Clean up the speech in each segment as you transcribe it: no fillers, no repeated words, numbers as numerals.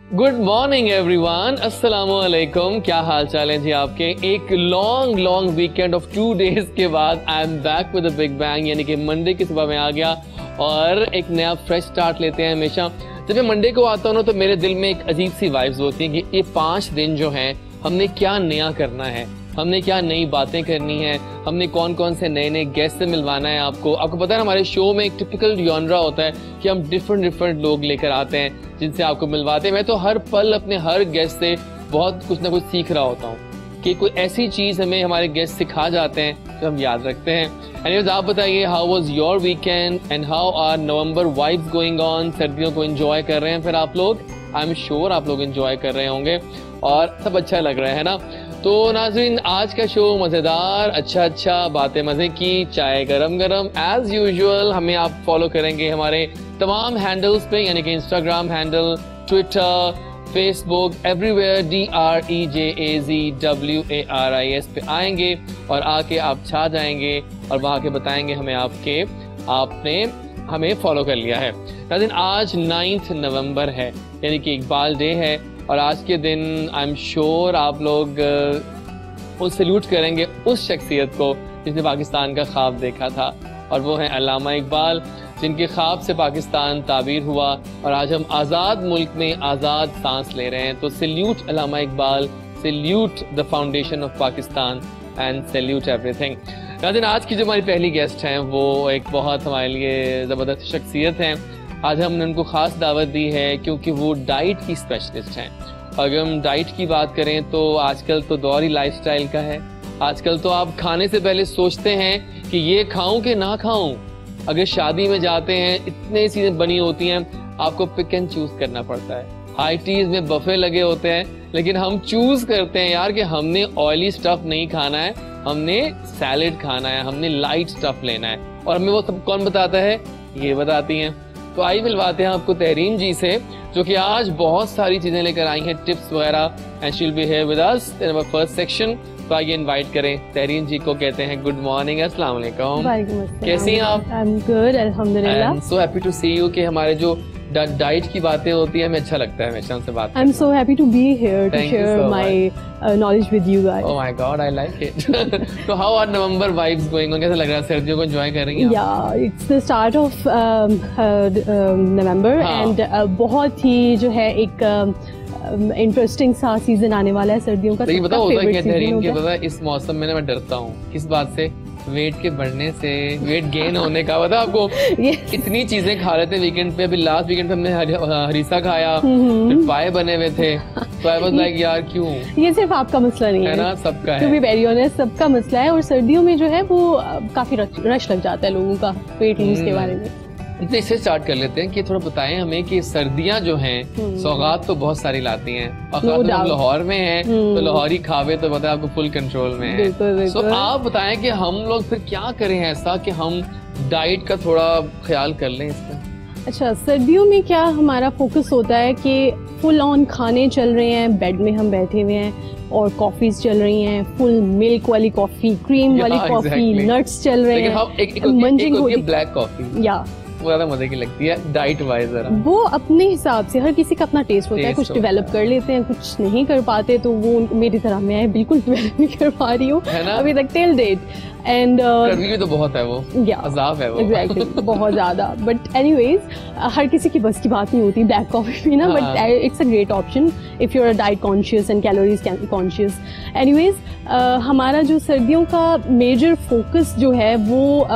Good morning everyone, अस्सलाम वालेकुम। क्या हाल चाल है जी आपके? एक लॉन्ग वीकेंड ऑफ 2 डेज के बाद I am back with a big bang, यानी कि मंडे की सुबह में आ गया और एक नया फ्रेश स्टार्ट लेते हैं। हमेशा जब मैं मंडे को आता हूँ ना तो मेरे दिल में एक अजीब सी वाइब्स होती हैं कि ये 5 दिन जो हैं हमने क्या नया करना है, हमने क्या नई बातें करनी है, हमने कौन कौन से नए गेस्ट से मिलवाना है। आपको पता है हमारे शो में एक टिपिकल जॉनरा होता है कि हम डिफरेंट लोग लेकर आते हैं जिनसे आपको मिलवाते हैं। मैं तो हर पल अपने हर गेस्ट से बहुत कुछ ना कुछ सीख रहा होता हूँ कि कोई ऐसी चीज़ हमें हमारे गेस्ट सिखा जाते हैं जो हम याद रखते हैं। एनीवेज, आप बताइए how was your weekend and how are November vibes going on? सर्दियों को एंजॉय कर रहे हैं फिर आप लोग? आई एम श्योर आप लोग एंजॉय कर रहे होंगे और सब अच्छा लग रहा है ना। तो नाज़रीन, आज का शो मज़ेदार, अच्छा बातें मज़े की, चाय गरम एज यूजुअल। हमें आप फॉलो करेंगे हमारे तमाम हैंडल्स पे, यानी कि Instagram handle, Twitter, Facebook, everywhere DREJAZWARIS पे आएंगे और आके आप छा जाएंगे और वहाँ के बताएंगे हमें आपने हमें फॉलो कर लिया है। नाज़रीन, आज 9 नवंबर है, यानी कि इकबाल डे है और आज के दिन आई एम श्योर आप लोग सल्यूट करेंगे उस शख्सियत को जिसने पाकिस्तान का ख्वाब देखा था, और वो है अल्लामा इकबाल, जिनके ख्वाब से पाकिस्तान ताबीर हुआ और आज हम आज़ाद मुल्क में आज़ाद सांस ले रहे हैं। तो salute Allama Iqbal, salute the foundation of Pakistan and salute everything. नाज़रीन, आज की जो हमारी पहली गेस्ट हैं वो एक बहुत हमारे लिए ज़बरदस्त शख्सियत हैं। आज हमने उनको ख़ास दावत दी है क्योंकि वो डाइट की स्पेशलिस्ट हैं। अगर हम डाइट की बात करें तो आजकल तो दौर ही लाइफस्टाइल का है। आजकल तो आप खाने से पहले सोचते हैं कि ये खाऊं कि ना खाऊं। अगर शादी में जाते हैं इतनी चीज़ें बनी होती हैं, आपको पिक एंड चूज़ करना पड़ता है। हाई टीज़ में बफे लगे होते हैं, लेकिन हम चूज़ करते हैं यार कि हमने ऑयली स्टफ़ नहीं खाना है, हमने सैलेड खाना है, हमने लाइट स्टफ़ लेना है। और हमें वो सब कौन बताता है? ये बताती हैं। तो आइए मिलवाते हैं आपको तहरीन जी से, जो कि आज बहुत सारी चीज़ें लेकर आई हैं, टिप्स वगैरह, and she will be here with us in our first section. तो आइए इनवाइट करें तहरीन जी को। कहते हैं गुड मॉर्निंग, अस्सलाम वालेकुम। कैसी हैं आप? आई एम गुड, अल्हम्दुलिल्लाह। So happy to see you कि हमारे जो डाइट की बातें होती हैं, हमें अच्छा लगता है हमेशा उनसे बात। I am so happy to be here to share my knowledge with you guys. Oh my God, I like it. तो how are November vibes going on? कैसा लग रहा है? सर्दियों को एंजॉय कर रही हैं? या it's the start of November and बहुत ही जो है एक इंटरेस्टिंग सा सीजन आने वाला है सर्दियों का। तो ये बताओ होता है तहरीन के, पता है इस मौसम में मैं डरता हूँ किस बात से? वेट के बढ़ने से, वेट गेन होने का। पता आपको इतनी चीजें खा रहे थे वीकेंड पे। अभी लास्ट वीकेंड पे हमने हरीसा खाया, फिर पाए बने हुए थे, तो आई वाज लाइक यार क्यों? ये सिर्फ आपका मसला नहीं है ना, सबका है। टू बी वेरी ऑनेस्ट, सबका मसला है। और सर्दियों में जो है वो काफी रश लग जाता है लोगों का वेट लूज के बारे में। इससे स्टार्ट कर लेते हैं कि थोड़ा बताएं हमें कि सर्दियां जो हैं सौगात तो बहुत सारी लाती हैं, और हम लाहौर में हैं तो लाहौरी खावे तो पता है आपको फुल कंट्रोल में है। सो आप बताएं कि हम लोग फिर क्या करें ऐसा कि हम डाइट का थोड़ा ख्याल कर लें इसका। अच्छा, सर्दियों में क्या हमारा फोकस होता है कि फुल ऑन खाने चल रहे हैं, बेड में हम बैठे हुए हैं और कॉफीज चल रही हैं, फुल मिल्क वाली कॉफी, क्रीम वाली कॉफी, नट्स चल रहे हैं, मंजिंग होती है ब्लैक कॉफी, या वो ज्यादा मजे की लगती है डाइट वाइज। वो अपने हिसाब से हर किसी का अपना टेस्ट होता है। कुछ डेवलप कर लेते हैं, कुछ नहीं कर पाते, तो वो मेरी तरह मैं बिल्कुल डेवलप नहीं कर पा रही हूँ अभी तक टिल डेट। एंड भी तो बहुत है वो, अजाब है वो। एग्जैक्टली, बहुत ज्यादा। बट एनीवेज, हर किसी की बस की बात नहीं होती ब्लैक कॉफी पीना, but it's a great option if you are diet conscious and calories conscious. Anyways, हमारा जो सर्दियों का मेजर फोकस जो है वो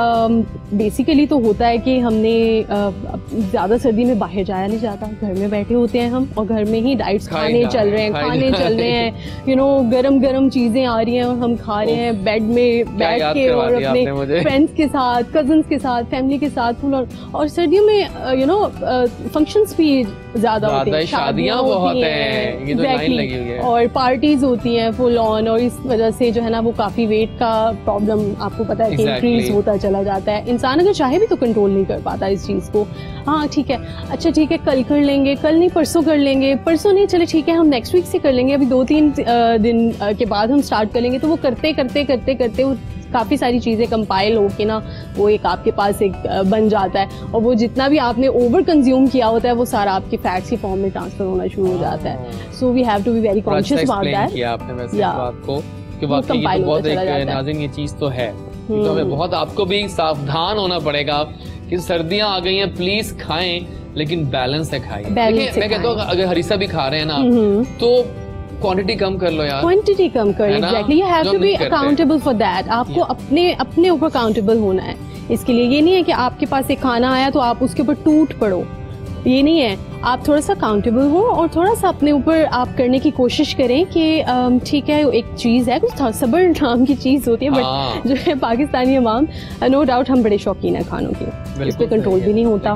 बेसिकली तो होता है कि हमने ज़्यादा सर्दी में बाहर जाया नहीं जाता, घर में बैठे होते हैं हम और घर में ही डाइट्स खाने चल रहे हैं, यू नो, गरम चीज़ें आ रही हैं और हम खा रहे हैं बेड में बैठ के और अपने फ्रेंड्स के साथ, कजन्स के साथ, फैमिली के साथ फुल। और सर्दियों में यू नो फंक्शंस भी ज़्यादा होते हैं, शादियाँ बहुत हैं, ये तो लाइन लगी हुई है, और पार्टीज होती हैं फुल ऑन, और इस वजह से जो है ना वो काफ़ी वेट का प्रॉब्लम आपको पता है कि इंक्रीज होता चला जाता है। इंसान अगर चाहे भी तो कंट्रोल नहीं कर पाता इस चीज़ को। हाँ ठीक है, अच्छा ठीक है, कल कर लेंगे, कल नहीं परसों कर लेंगे, परसों नहीं चले ठीक है हम नेक्स्ट वीक से कर लेंगे, अभी 2-3 दिन के बाद हम स्टार्ट कर लेंगे। तो वो करते करते वो काफ़ी सारी चीज़ें कंपाइल होके ना वो एक आपके पास एक बन जाता है, और वो जितना भी आपने ओवर कंज्यूम किया होता है वो सारा आपके फैट्स की फॉर्म में ट्रांसफर होना शुरू हो जाता है। So we have to be very conscious about that. किया आपने वैसे इस बात को कि वाकई ये तो बहुत एक नाज़रीन ये चीज़ तो है, तो हमें बहुत आपको भी सावधान होना पड़ेगा कि सर्दियां आ गई हैं, प्लीज खाएं लेकिन बैलेंस से खाइए। देखिए मैं कहता हूँ अगर हरीसा भी खा रहे हैं ना तो क्वांटिटी कम कर लो यार, क्वांटिटी कम कर लो। Exactly, you have to be accountable for that. आपको अपने ऊपर अकाउंटेबल होना है इसके लिए। ये नहीं है कि आपके पास एक खाना आया तो आप उसके ऊपर टूट पड़ो, ये नहीं है। आप थोड़ा सा अकाउंटेबल हो और थोड़ा सा अपने ऊपर आप करने की कोशिश करें कि ठीक है एक चीज़ है, कुछ सब्र नाम की चीज़ होती है, बट जो है पाकिस्तानी अवाम नो डाउट हम बड़े शौकीन है खानों के, इस पर कंट्रोल भी नहीं होता।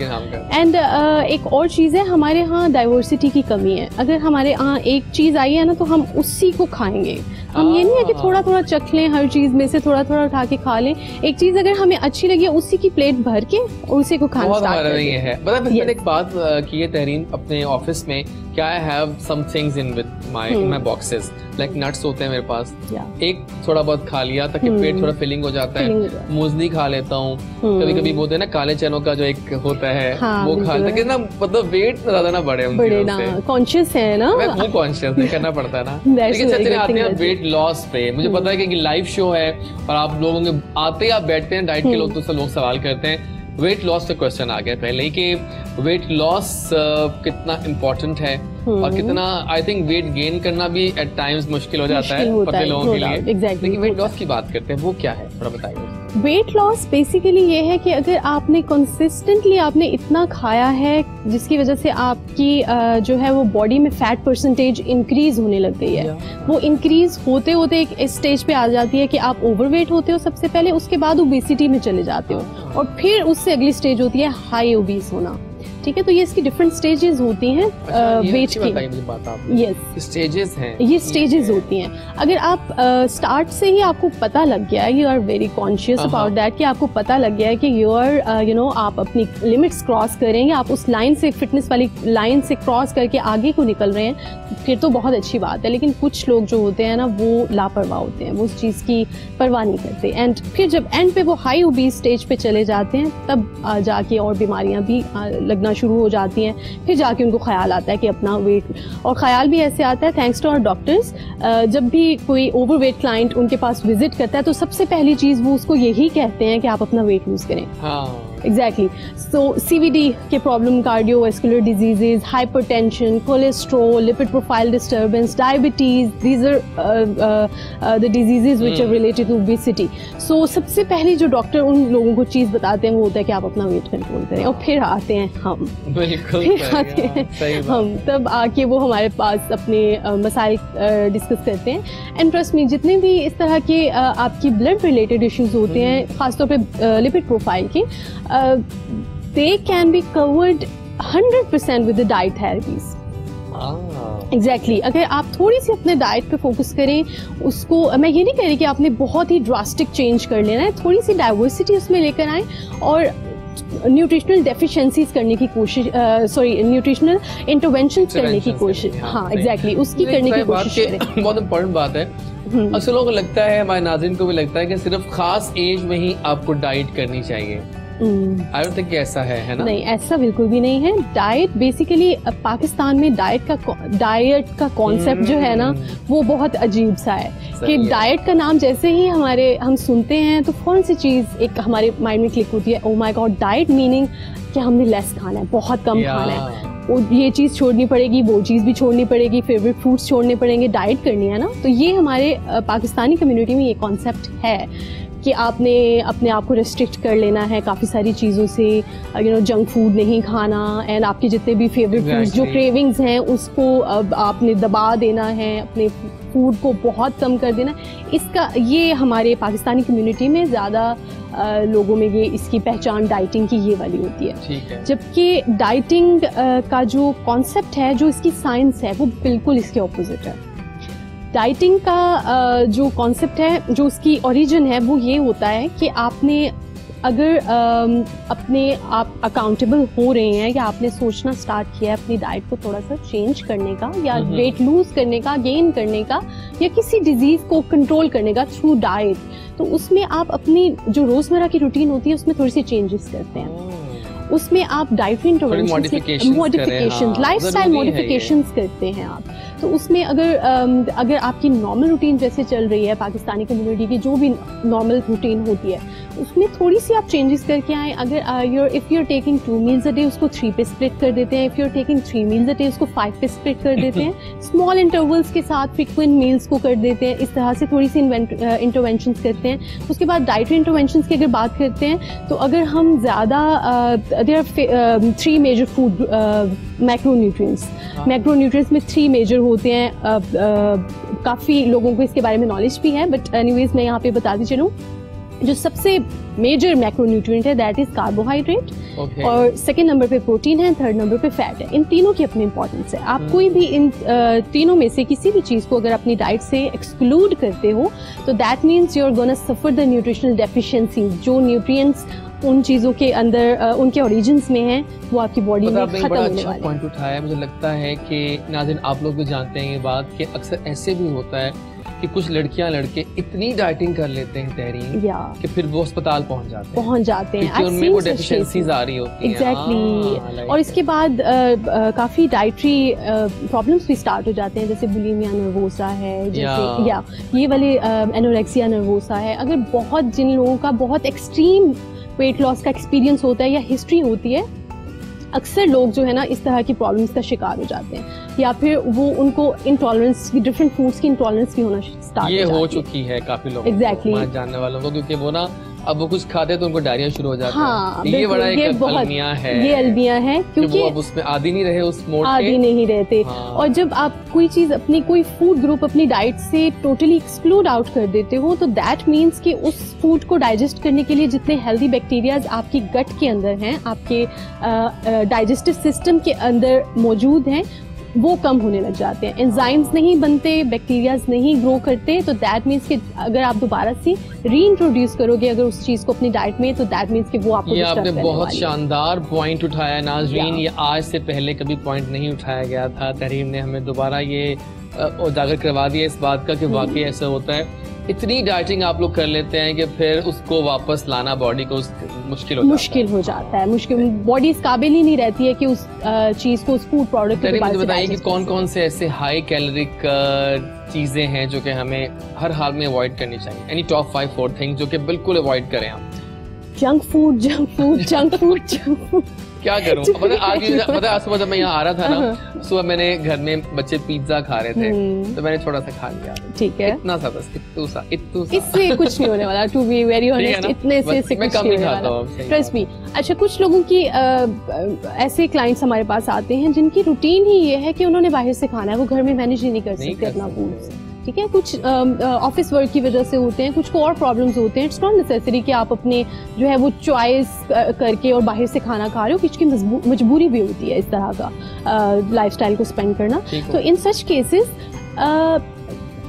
एंड एक और चीज़ है, हमारे यहाँ डाइवर्सिटी की कमी है। अगर हमारे यहाँ एक चीज़ आई है ना तो हम उसी को खाएंगे। हम ये नहीं है कि थोड़ा थोड़ा चख लें, हर चीज़ में से थोड़ा थोड़ा उठा के खा लें। एक चीज़ अगर हमें अच्छी लगी उसी की प्लेट भर के उसी को खाना स्टार्ट कर दें। है मैंने एक बात की है तहरीन अपने ऑफिस में, क्या I have some things in with my boxes, like nuts होते हैं मेरे पास, एक थोड़ा बहुत खा लिया ताकि पेट थोड़ा फिलिंग हो जाता है। मूसली खा लेता हूँ, कभी कभी बोलते हैं ना काले चनों का जो एक होता है वो खा लेता है ना, मतलब वेट ज्यादा ना बढ़े बड़े ना, कॉन्शियस है ना, वो कॉन्शियस नहीं करना पड़ता है ना। लेकिन सच में आते हैं वेट लॉस पे, मुझे पता है कि लाइव शो है और आप लोगों के आते आप बैठते हैं डाइट के लोग, तो लोग सवाल करते हैं। वेट लॉस का क्वेश्चन आ गया पहले कि वेट लॉस कितना इम्पोर्टेंट है और कितना आई थिंक वेट गेन करना भी एट टाइम्स मुश्किल हो जाता है पतले लोगों के लिए। लेकिन वेट लॉस की बात करते हैं, वो क्या है थोड़ा बताइए। वेट लॉस बेसिकली ये है कि अगर आपने कंसिस्टेंटली आपने इतना खाया है जिसकी वजह से आपकी जो है वो बॉडी में फैट परसेंटेज इंक्रीज होने लग गई है, वो इंक्रीज होते होते एक स्टेज पे आ जाती है कि आप ओवरवेट होते हो सबसे पहले, उसके बाद ओबेसिटी में चले जाते हो और फिर उससे अगली स्टेज होती है हाई ओबीस होना। ठीक है, तो ये इसकी डिफरेंट स्टेजेस होती हैं वेट की। यस, स्टेजेस हैं, ये स्टेजेस होती हैं। अगर आप स्टार्ट से ही आपको पता लग गया है, you are very conscious about that, कि आपको पता लग गया है कि यू आर यू नो आप अपनी लिमिट्स क्रॉस करेंगे, आप उस लाइन से फिटनेस वाली लाइन से क्रॉस करके आगे को निकल रहे हैं, फिर तो बहुत अच्छी बात है। लेकिन कुछ लोग जो होते हैं ना वो लापरवाह होते हैं, वो उस चीज़ की परवाह नहीं करते, एंड फिर जब एंड पे वो हाई ओबीस स्टेज पे चले जाते हैं तब जाके और बीमारियां भी लगना शुरू हो जाती हैं। फिर जाके उनको ख्याल आता है कि अपना वेट, और ख्याल भी ऐसे आता है थैंक्स टू आवर डॉक्टर्स, जब भी कोई ओवरवेट क्लाइंट उनके पास विजिट करता है तो सबसे पहली चीज़ वो उसको यही कहते हैं कि आप अपना वेट लूज करें। एग्जैक्टली। सो CVD के problem, cardiovascular diseases, hypertension, cholesterol, lipid profile disturbance, diabetes, these are the diseases which are related to obesity. So सबसे पहले जो डॉक्टर उन लोगों को चीज़ बताते हैं वो होता है कि आप अपना वेट कंट्रोल करें, और फिर आते हैं हम, हम तब आके वो हमारे पास अपने मसाइल डिस्कस करते हैं। एंड ट्रस्ट मी, जितने भी इस तरह के आपकी ब्लड रिलेटेड इश्यूज होते हैं, खासतौर पे लिपिड प्रोफाइल के, they can be covered 100% with the diet therapies. Exactly. अगर आप थोड़ी सी अपने डाइट पे फोकस करें, उसको मैं ये नहीं कह रही कि आपने बहुत ही ड्रास्टिक चेंज कर लेना है, थोड़ी सी डाइवर्सिटी उसमें लेकर आए और न्यूट्रिशनल डेफिशिएंसीज करने की कोशिश, सॉरी न्यूट्रिशनल इंटरवेंशन करने की कोशिश, हाँ एग्जैक्टली, उसकी करने की कोशिश करें। बहुत इम्पोर्टेंट बात है। अक्सर लोगों को लगता है, हमारे नाज़रीन को भी लगता है कि सिर्फ खास एज में ही आपको डाइट करनी चाहिए। आई डोंट थिंक ऐसा है ना? नहीं, ऐसा बिल्कुल भी नहीं है। डाइट बेसिकली पाकिस्तान में डाइट का कॉन्सेप्ट जो है ना वो बहुत अजीब सा है कि डाइट का नाम जैसे ही हम सुनते हैं तो कौन सी चीज़ एक हमारे माइंड में क्लिक होती है, ओह माय गॉड, डाइट मीनिंग कि हमने लेस खाना है, बहुत कम खाना है, ये चीज़ छोड़नी पड़ेगी, वो चीज़ भी छोड़नी पड़ेगी, फेवरेट फूड्स छोड़ने पड़ेंगे, डाइट करनी है ना। तो ये हमारे पाकिस्तानी कम्युनिटी में ये कॉन्सेप्ट है कि आपने अपने आप को रेस्ट्रिक्ट कर लेना है काफ़ी सारी चीज़ों से, यू नो जंक फूड नहीं खाना, एंड आपके जितने भी फेवरेट फूड्स जो क्रेविंग्स हैं उसको अब आपने दबा देना है, अपने फूड को बहुत कम कर देना। इसका ये हमारे पाकिस्तानी कम्युनिटी में ज़्यादा लोगों में ये इसकी पहचान डाइटिंग की ये वाली होती है। जबकि डाइटिंग का जो कॉन्सेप्ट है, जो इसकी साइंस है, वो बिल्कुल इसके ऑपोजिट है। डाइटिंग का जो कॉन्सेप्ट है, जो उसकी ओरिजिन है, वो ये होता है कि आपने अगर अपने आप अकाउंटेबल हो रहे हैं या आपने सोचना स्टार्ट किया है अपनी डाइट को थोड़ा सा चेंज करने का या वेट लूज करने का, गेन करने का या किसी डिजीज को कंट्रोल करने का थ्रू डाइट, तो उसमें आप अपनी जो रोजमर्रा की रूटीन होती है उसमें थोड़ी सी चेंजेस करते हैं। उसमें आप dietary intervention, modification, lifestyle modifications करते हैं आप। तो उसमें अगर आपकी नॉर्मल रूटीन जैसे चल रही है पाकिस्तानी कम्युनिटी की जो भी नॉर्मल रूटीन होती है उसमें थोड़ी सी आप चेंजेस करके आए। अगर if you are taking 2 meals a day उसको 3 पे स्प्लिट कर देते हैं। If you are taking 3 meals a day उसको 5 पे स्प्लिट कर देते हैं। स्मॉल इंटरवल्स के साथ फ्रीक्वेंट मील्स को कर देते हैं। इस तरह से थोड़ी सी इंटरवेंशंस करते हैं। उसके बाद डाइटरी इंटरवेंशंस की अगर बात करते हैं तो अगर हम ज़्यादा there are 3 major food macronutrients. Macronutrients में 3 मेजर होते हैं। काफ़ी लोगों को इसके बारे में नॉलेज भी है, बट एनीवेज मैं यहाँ पे बताती चलूँ। जो सबसे मेजर मैक्रोन्यूट्रिएंट है दैट इज कार्बोहाइड्रेट, और सेकंड नंबर पे प्रोटीन है, थर्ड नंबर पे फैट है। इन तीनों की अपनी इंपॉर्टेंस है। आप कोई भी इन तीनों में से किसी भी चीज़ को अगर अपनी डाइट से एक्सक्लूड करते हो तो that means you are gonna suffer the nutritional deficiencies. जो न्यूट्रिएंट्स उन चीज़ों के अंदर उनके ओरिजिन्स में हैं वो आपकी बॉडी में खत्म होने वाले हैं। पॉइंट उठाया, मुझे लगता है कि नाज़रीन आप लोग भी जानते हैं ये बात कि अक्सर ऐसे भी होता है कि कुछ लड़कियां लड़के इतनी डाइटिंग कर लेते हैं तहरीन कि फिर वो अस्पताल पहुंच जाते हैं क्योंकि उनमें वो डेफिशिएंसीज आ रही होती हैं। एग्जैक्टली। और इसके बाद काफ़ी डाइटरी प्रॉब्लम्स भी स्टार्ट हो जाते हैं, जैसे बुलिमिया नर्वोसा है, जैसे या ये वाले एनोरेक्सिया नर्वोसा है। अगर बहुत जिन लोगों का बहुत एक्सट्रीम वेट लॉस का एक्सपीरियंस होता है या हिस्ट्री होती है, अक्सर लोग जो है ना इस तरह की प्रॉब्लम्स का शिकार हो जाते हैं, या फिर वो उनको इंटॉलरेंस, डिफरेंट फूड्स की इंटॉलरेंस भी होना स्टार्ट ये हो चुकी है काफी लोगों को, जानने वालों को, क्योंकि वो ना अब वो कुछ खाते हैं तो उनको डायरिया शुरू हो जाता है। ये बड़ा एक अलमिया है, ये अलमिया है क्योंकि वो अब उसमें आदी नहीं रहे, उस मोड आदी नहीं रहते। और जब आप कोई चीज अपनी कोई फूड ग्रुप अपनी डाइट से टोटली एक्सक्लूड आउट कर देते हो तो दैट मीन्स कि उस फूड को डाइजेस्ट करने के लिए जितने हेल्दी बैक्टीरियाज आपकी गट के अंदर हैं, आपके डाइजेस्टिव सिस्टम के अंदर मौजूद हैं, वो कम होने लग जाते हैं। एंजाइम्स नहीं बनते, बैक्टीरियाज नहीं ग्रो करते, तो दैट मीन्स कि अगर आप दोबारा से रीइंट्रोड्यूस करोगे अगर उस चीज को अपनी डाइट में, तो दैट मीन्स कि वो आपको डिस्टर्ब करने वाली है। आपने बहुत शानदार पॉइंट उठाया नाज़रीन, ये आज से पहले कभी पॉइंट नहीं उठाया गया था। तहरीर ने हमें दोबारा ये उजागर करवा दिया इस बात का कि वाकई ऐसा होता है। इतनी डाइटिंग आप लोग कर लेते हैं कि फिर उसको वापस लाना बॉडी को मुश्किल हो जाता है। मुश्किल बॉडी इस काबिल ही नहीं रहती है कि उस चीज को, उस फूड प्रोडक्ट को मुझे बताइए कि कौन कौन से ऐसे हाई कैलोरिक चीजें हैं जो कि हमें हर हाल में अवॉइड करनी चाहिए। एनी टॉप 5-4 थिंग्स जो कि बिल्कुल अवॉइड करें हम। जंक फूड क्या करूं? पता आज सुबह जब मैं यहाँ आ रहा था ना, सुबह मैंने घर में बच्चे पिज्जा खा रहे थे तो मैंने थोड़ा सा खा लिया। ठीक है, इतना सा बस, इत्तू सा। इससे कुछ नहीं होने वाला, टू बी वेरी ऑनेस्ट, इतने से कुछ नहीं होने वाला, ट्रस्ट मी। अच्छा, कुछ लोगों की ऐसे क्लाइंट्स हमारे पास आते हैं जिनकी रूटीन ही ये है कि उन्होंने बाहर से खाना है, वो घर में मैनेज ही नहीं कर सकते अपना फूड। ठीक है, कुछ ऑफिस वर्क की वजह से होते हैं, कुछ को और प्रॉब्लम्स होते हैं। इट्स नॉट नेसेसरी कि आप अपने जो है वो चॉइस करके और बाहर से खाना खा रहे हो, कुछ की मजबूरी भी होती है इस तरह का लाइफस्टाइल को स्पेंड करना। तो इन सच केसेस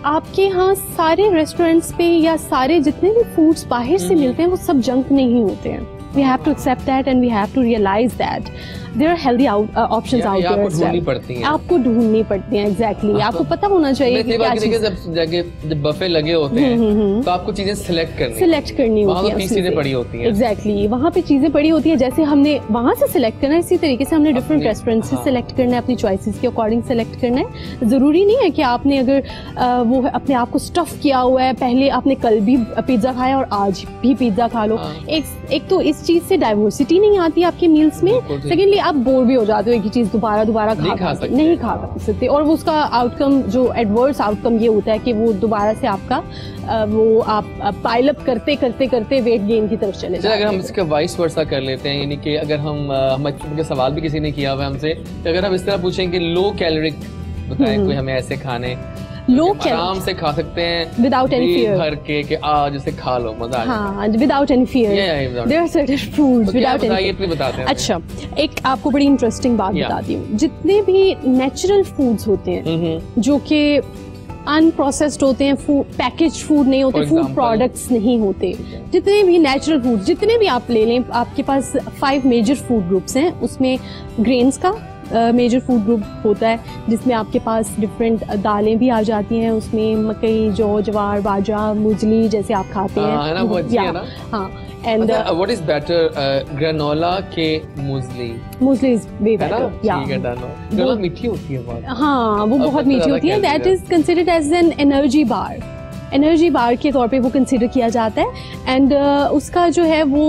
आपके यहाँ सारे रेस्टोरेंट्स पे या सारे जितने भी फूड्स बाहर से मिलते हैं वो सब जंक नहीं होते हैं। We have to accept that and we have to realize that there are healthy options out there. आपको ढूंढनी पड़ती हैं। आपको ढूंढनी पड़ती हैं, exactly. आपको पता होना चाहिए कि क्या चीज़। जब बफे लगे होते हैं तो आपको चीजें सिलेक्ट करनी होती है, चीजें पड़ी होती हैं। Exactly, वहाँ पे चीजें पड़ी होती है, जैसे हमने वहाँ से सिलेक्ट करना है, इसी तरीके से हमने डिफरेंट रेस्टोरेंट से सिलेक्ट करना है, अपनी चॉइसेस के अकॉर्डिंग सिलेक्ट करना है। जरूरी नहीं है कि आपने अगर वो अपने आप को स्टफ किया हुआ है, पहले आपने कल भी पिज्जा खाया और आज भी पिज्जा खा लो। एक तो इस चीज से डाइवर्सिटी नहीं आती आपके मील्स में, सेकेंडली आप बोर भी हो जाते हो एक ही चीज दोबारा नहीं खा सकते, और उसका आउटकम, जो एडवर्स आउटकम ये होता है कि वो दोबारा से आपका वो आप पाइल अप करते वेट गेन की तरफ चले जाते हैं। अगर हम इसका वाइस वर्सा कर लेते हैं, यानी कि अगर हम सवाल भी किसी ने किया हुआ हमसे, अगर हम इस तरह पूछें कि लो कैलोरिक बताएं कोई हमें ऐसे खाने लोग आराम से खा सकते हैं विदाउट एनी फियर, भर के कि जैसे खा लो मजा आ जाए। हाँ, without any fear, there are certain foods without any fear. अच्छा, एक आपको बड़ी इंटरेस्टिंग बात बताती हूँ। जितने भी नेचुरल फूड्स होते हैं जो कि अनप्रोसेस्ड होते हैं, पैकेज फूड नहीं होते, फूड प्रोडक्ट्स नहीं होते। जितने भी नेचुरल फूड, जितने भी आप ले लें, आपके पास 5 मेजर फूड ग्रुप्स हैं। उसमें ग्रेन्स का मेजर फूड ग्रुप होता है, जिसमें आपके पास डिफरेंट दालें भी आ जाती हैं। उसमें मकई, जौ, ज्वार, बाजरा, मुजली जैसे आप खाते हैं। हाँ, and what is better, granola के मुजली? मुजली इज वे बेटर। ग्रेनोला मीठी होती है बहुत। हाँ, वो बहुत मीठी होती है। That is considered as an energy bar. Energy bar के तौर पे वो कंसिडर किया जाता है। एंड उसका जो है वो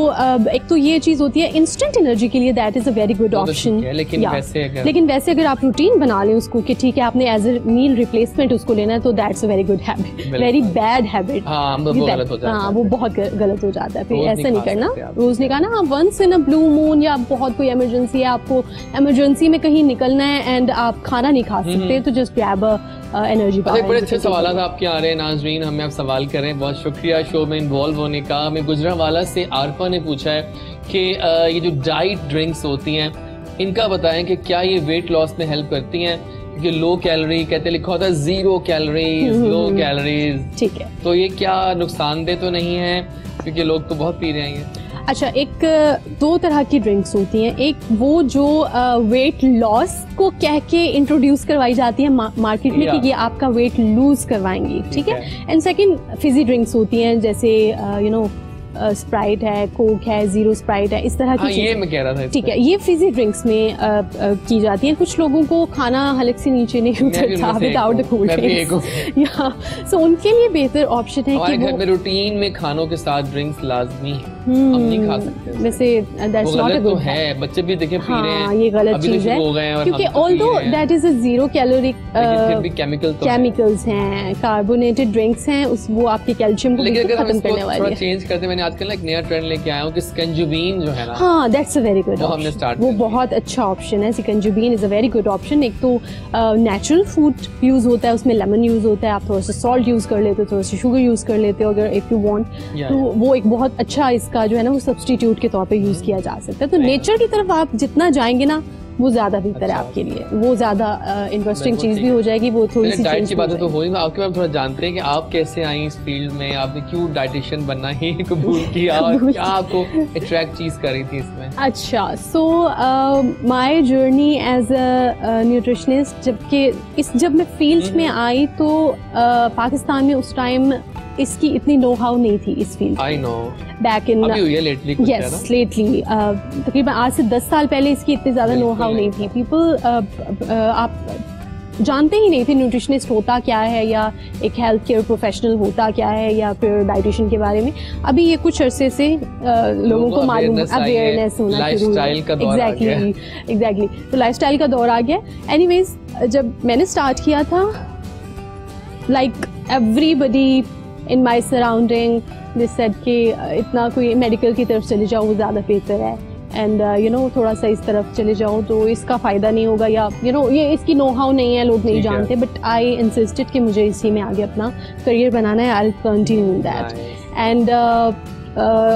एक तो ये चीज होती है इंस्टेंट एनर्जी के लिए, that is a very good option. लेकिन वैसे अगर आप रूटीन बना लें उसको कि ठीक है आपने एज अ मील रिप्लेसमेंट उसको लेना है, तो that's a very good habit, very bad habit. हाँ, वो बहुत गलत हो जाता है। फिर ऐसा नहीं करना, रोज नहीं खाना। हाँ, once in a blue moon या बहुत कोई इमरजेंसी है, आपको इमरजेंसी में कहीं निकलना है एंड आप खाना नहीं खा सकते, तो just grab a energy bar. बड़े अच्छे सवाल आपके आ रहे हैं नाजरीन, हमें आप सवाल करें। बहुत शुक्रिया शो में इन्वॉल्व होने का। हमें गुजरांवाला से आरफा ने पूछा है कि ये जो डाइट ड्रिंक्स होती हैं इनका बताएं कि क्या ये वेट लॉस में हेल्प करती हैं? क्योंकि लो कैलोरी कहते, लिखा होता है 0 कैलोरीज, लो कैलोरीज। ठीक है, तो ये क्या नुकसानदेह तो नहीं है? क्योंकि लोग तो बहुत पी रहे हैं। अच्छा, एक 2 तरह की ड्रिंक्स होती हैं। एक वो जो वेट लॉस को कह के इंट्रोड्यूस करवाई जाती है मार्केट में कि ये आपका वेट लूज करवाएंगी, ठीक है। एंड सेकंड फिजी ड्रिंक्स होती हैं, जैसे स्प्राइट है, कोक है, जीरो स्प्राइट है, इस तरह की चीजें। ये मैं कह रहा था, ठीक है, ये फिजी ड्रिंक्स में की जाती हैं। कुछ लोगों को खाना हलक से नीचे नहीं उतरता विदाउट द कोल्ड ड्रिंक्स, सो उनके लिए बेहतर ऑप्शन है कि घर में रूटीन में खानों के साथ ड्रिंक्स लाजमी है, हम नहीं खा सकते। वैसे दैट्स नॉट अ गुड है, बच्चे भी देखें पी रहे हैं, ये गलत चीज है, क्योंकि although that is a 0 calorie, chemicals हैं, कार्बोनेटेड ड्रिंक्स हैं, वो आपके कैल्शियम को खत्म करने वाली है। चेंज करते, मैंने आजकल एक नया ट्रेंड लेके आया हूँ कि स्कंजुबीन जो है ना, हाँ, दैट्स अ वेरी गुड, वो हमने स्टार्ट, वो बहुत अच्छा ऑप्शन है। Shikanjbin is a very good option. एक तो नेचुरल फूड यूज होता है, उसमें लेमन यूज होता है, आप थोड़ा सा सॉल्ट यूज कर लेते हो, थोड़ा सा शुगर यूज कर लेते हो अगर इफ यू वांट, तो वो एक बहुत अच्छा इसका जो है ना वो सब्स्टिट्यूट के तौर पे यूज किया जा सकता है। तो नेचर की तरफ आप जितना जाएंगे ना वो ज्यादा बेहतर है आपके लिए, वो ज्यादा इंटरेस्टिंग चीज भी हो जाएगी। वो थोड़ी सी डाइट की बातें तो हो ही, आपके बारे में थोड़ा जानते हैं कि आप कैसे आई इस फील्ड में, आपने क्यों डाइटिशियन बनना ही कबूल किया और क्या आपको अट्रैक्ट चीज कर रही थी इसमें? अच्छा, so my journey as a nutritionist, जब मैं फील्ड में आई तो पाकिस्तान में उस टाइम इसकी इतनी नो हाउ नहीं थी इस field. I know, back in yes lately, तकरीबन आज से 10 साल पहले इसकी इतनी ज्यादा नो हाउ नहीं थी। पीपल आप जानते ही नहीं थे न्यूट्रिशनिस्ट होता क्या है, या एक हेल्थ केयर प्रोफेशनल होता क्या है, या फिर डाइटिशियन के बारे में। अभी ये कुछ अरसे से लोगों को मालूम, अवेयरनेस होना शुरू हुआ। एग्जैक्टली, तो लाइफस्टाइल का दौर आ गया। एनीवेज, जब मैंने स्टार्ट किया था, like everybody in my surrounding this said कि इतना कोई मेडिकल की तरफ चले जाओ वो ज़्यादा बेहतर है, एंड थोड़ा सा इस तरफ चले जाओ तो इसका फ़ायदा नहीं होगा, या ये इसकी नो हाउ नहीं है, लोग नहीं जानते। बट आई इंसिस्टेड कि मुझे इसी में आगे अपना करियर बनाना है, I will continue that. And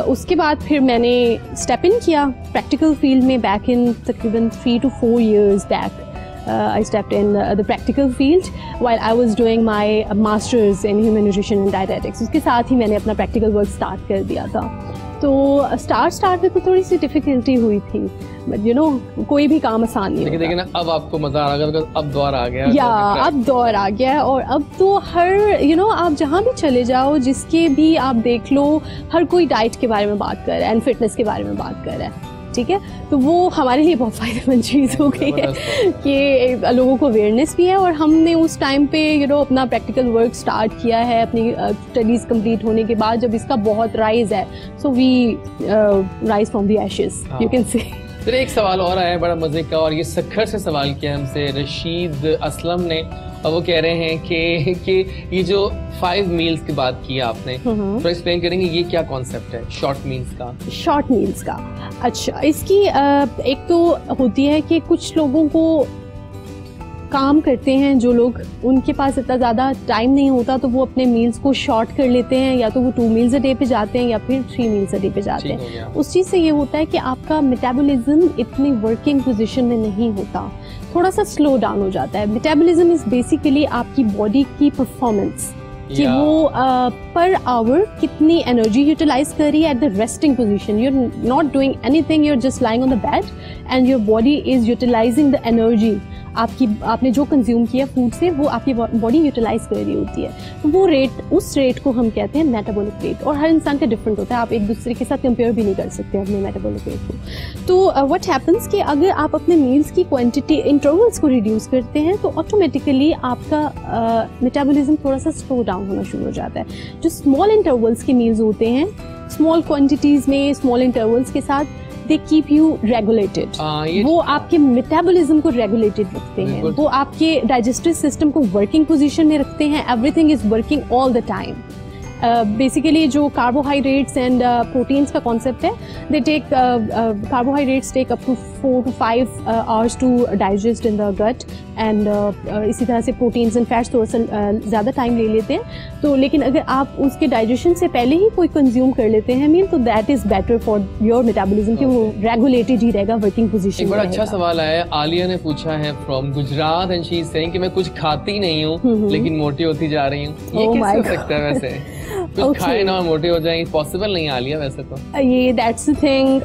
उसके बाद फिर मैंने स्टेप इन किया प्रैक्टिकल फील्ड में, बैक इन तकरीबन 3 to 4 years back. I stepped in the practical field while I was doing my master's in human nutrition and dietetics. उसके साथ ही मैंने अपना practical work start कर दिया था। तो स्टार्ट में तो थोड़ी सी डिफिकल्टी हुई थी, बट कोई भी काम आसान नहीं होता। लेकिन ना अब आपको मजा आ गया, अब दौर आ गया, या अब दौर आ गया है, और अब तो हर आप जहाँ भी चले जाओ, जिसके भी आप देख लो, हर कोई डाइट के बारे में बात कर रहा है एंड फिटनेस के बारे में बात कर रहा है, ठीक है। तो वो हमारे लिए बहुत फ़ायदेमंद चीज़ हो गई है कि लोगों को अवेयरनेस भी है, और हमने उस टाइम पे अपना प्रैक्टिकल वर्क स्टार्ट किया है अपनी स्टडीज़ कंप्लीट होने के बाद, जब इसका बहुत राइज है। So we rise from the ashes, you can say. फिर एक सवाल और आया है बड़ा मजे का, और ये सखर से सवाल किया हमसे रशीद असलम ने, और वो कह रहे हैं कि ये जो 5 मील्स की बात की आपने, तो एक्सप्लेन करेंगे ये क्या कॉन्सेप्ट है शॉर्ट मील्स का? शॉर्ट मील्स का, अच्छा, इसकी एक तो होती है कि कुछ लोगों को काम करते हैं जो लोग, उनके पास इतना ज़्यादा टाइम नहीं होता, तो वो अपने मील्स को शॉर्ट कर लेते हैं, या तो वो 2 मील्स अ डे पे जाते हैं या फिर 3 मील्स अ डे पे जाते हैं। उस चीज़ से ये होता है कि आपका मेटाबॉलिज्म इतनी वर्किंग पोजीशन में नहीं होता, थोड़ा सा स्लो डाउन हो जाता है। मेटाबॉलिज्म इज बेसिकली आपकी बॉडी की परफॉर्मेंस, कि वो पर आवर कितनी एनर्जी यूटिलाइज कर रही है at the resting position. You are not doing anything, you are just lying on the bed and your body is utilising the energy. आपने जो कंज्यूम किया फूड से, वो आपकी बॉडी यूटिलाइज कर रही होती है। तो वो रेट, उस रेट को हम कहते हैं मेटाबॉलिक रेट, और हर इंसान का डिफरेंट होता है। आप एक दूसरे के साथ कंपेयर भी नहीं कर सकते अपने मेटाबॉलिक रेट को। तो व्हाट हैपन्स कि अगर आप अपने मील्स की क्वांटिटी, इंटरवल्स को रिड्यूस करते हैं, तो ऑटोमेटिकली आपका मेटाबॉलिज्म थोड़ा सा स्लो डाउन होना शुरू हो जाता है। जो स्मॉल इंटरवल्स के मील्स होते हैं, स्मॉल क्वांटिटीज में स्मॉल इंटरवल्स के साथ, दे कीप यू रेगुलेटेड। वो आपके मेटाबॉलिज्म को रेगुलेटेड रखते हैं, वो आपके डाइजेस्टिव सिस्टम को वर्किंग पोजीशन में रखते हैं। Everything is working all the time. Basically जो कार्बोहाइड्रेट्स एंड प्रोटीन्स का कॉन्सेप्ट है, they take carbohydrates take up to 4 to 5 hours to digest in the gut, and इसी तरह से प्रोटीन्स एंड फैट्स थोड़ा सा ज़्यादा टाइम ले लेते हैं। तो लेकिन अगर आप उसके डाइजेशन से पहले ही कोई कंज्यूम कर लेते हैं मील, तो that is better for your metabolism, कि वो रेगुलेटेड ही रहेगा, वर्किंग पोजीशन। एक बड़ा अच्छा सवाल आया है, आलिया ने पूछा है from Gujarat, and she is saying कि मैं कुछ खाती नहीं हूँ लेकिन मोटी होती जा रही हूँ। ये कैसे हो सकता है वैसे? कुछ खाए ना और मोटे हो जाएंगे, पॉसिबल नहीं आलिया वैसे तो। ये दैट्स द थिंग,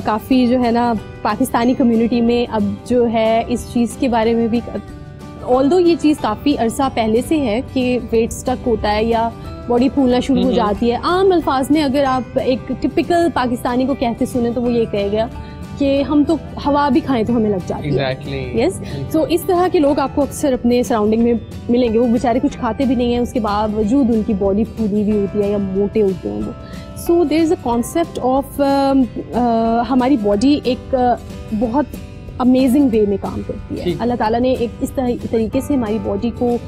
काफ़ी जो है ना पाकिस्तानी कम्युनिटी में अब जो है इस चीज़ के बारे में भी, ऑल्दो ये चीज़ काफ़ी अरसा पहले से है कि वेट स्टक होता है या बॉडी फूलना शुरू हो जाती है। आम अल्फाज में अगर आप एक टिपिकल पाकिस्तानी को कहते सुने तो वो ये कहेगा कि हम तो हवा भी खाएं तो हमें लग जाती है। यस, तो इस तरह के लोग आपको अक्सर अपने सराउंडिंग में मिलेंगे। वो बेचारे कुछ खाते भी नहीं है, उसके बावजूद उनकी बॉडी फूली हुई होती है या मोटे होते हैं वो। So there is a concept of हमारी बॉडी एक बहुत अमेजिंग वे में काम करती है। अल्लाह ताला ने एक इस तरीके से हमारी बॉडी को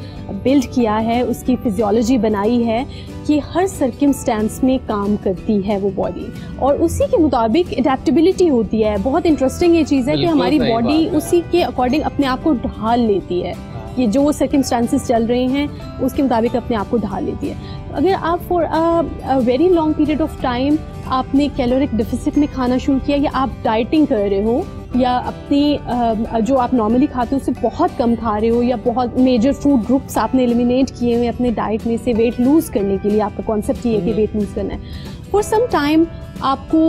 बिल्ड किया है, उसकी फिजियोलॉजी बनाई है कि हर सर्कमस्टेंस में काम करती है वो बॉडी, और उसी के मुताबिक एडेप्टेबिलिटी होती है। बहुत इंटरेस्टिंग ये चीज़ है कि हमारी बॉडी उसी के अकॉर्डिंग अपने आप को ढाल लेती है, कि जो सर्कमस्टेंसेस चल रहे हैं उसके मुताबिक अपने आप को ढाल लेती है। अगर आप for a very long period of time आपने कैलोरिक डेफिसिट में खाना शुरू किया, या आप डाइटिंग कर रहे हो, या अपनी जो आप नॉर्मली खाते हो उससे बहुत कम खा रहे हो, या बहुत मेजर फूड ग्रुप्स आपने एलिमिनेट किए हुए अपने डाइट में से वेट लूज करने के लिए, आपका कॉन्सेप्ट ये है कि वेट लूज करना है, फॉर सम टाइम आपको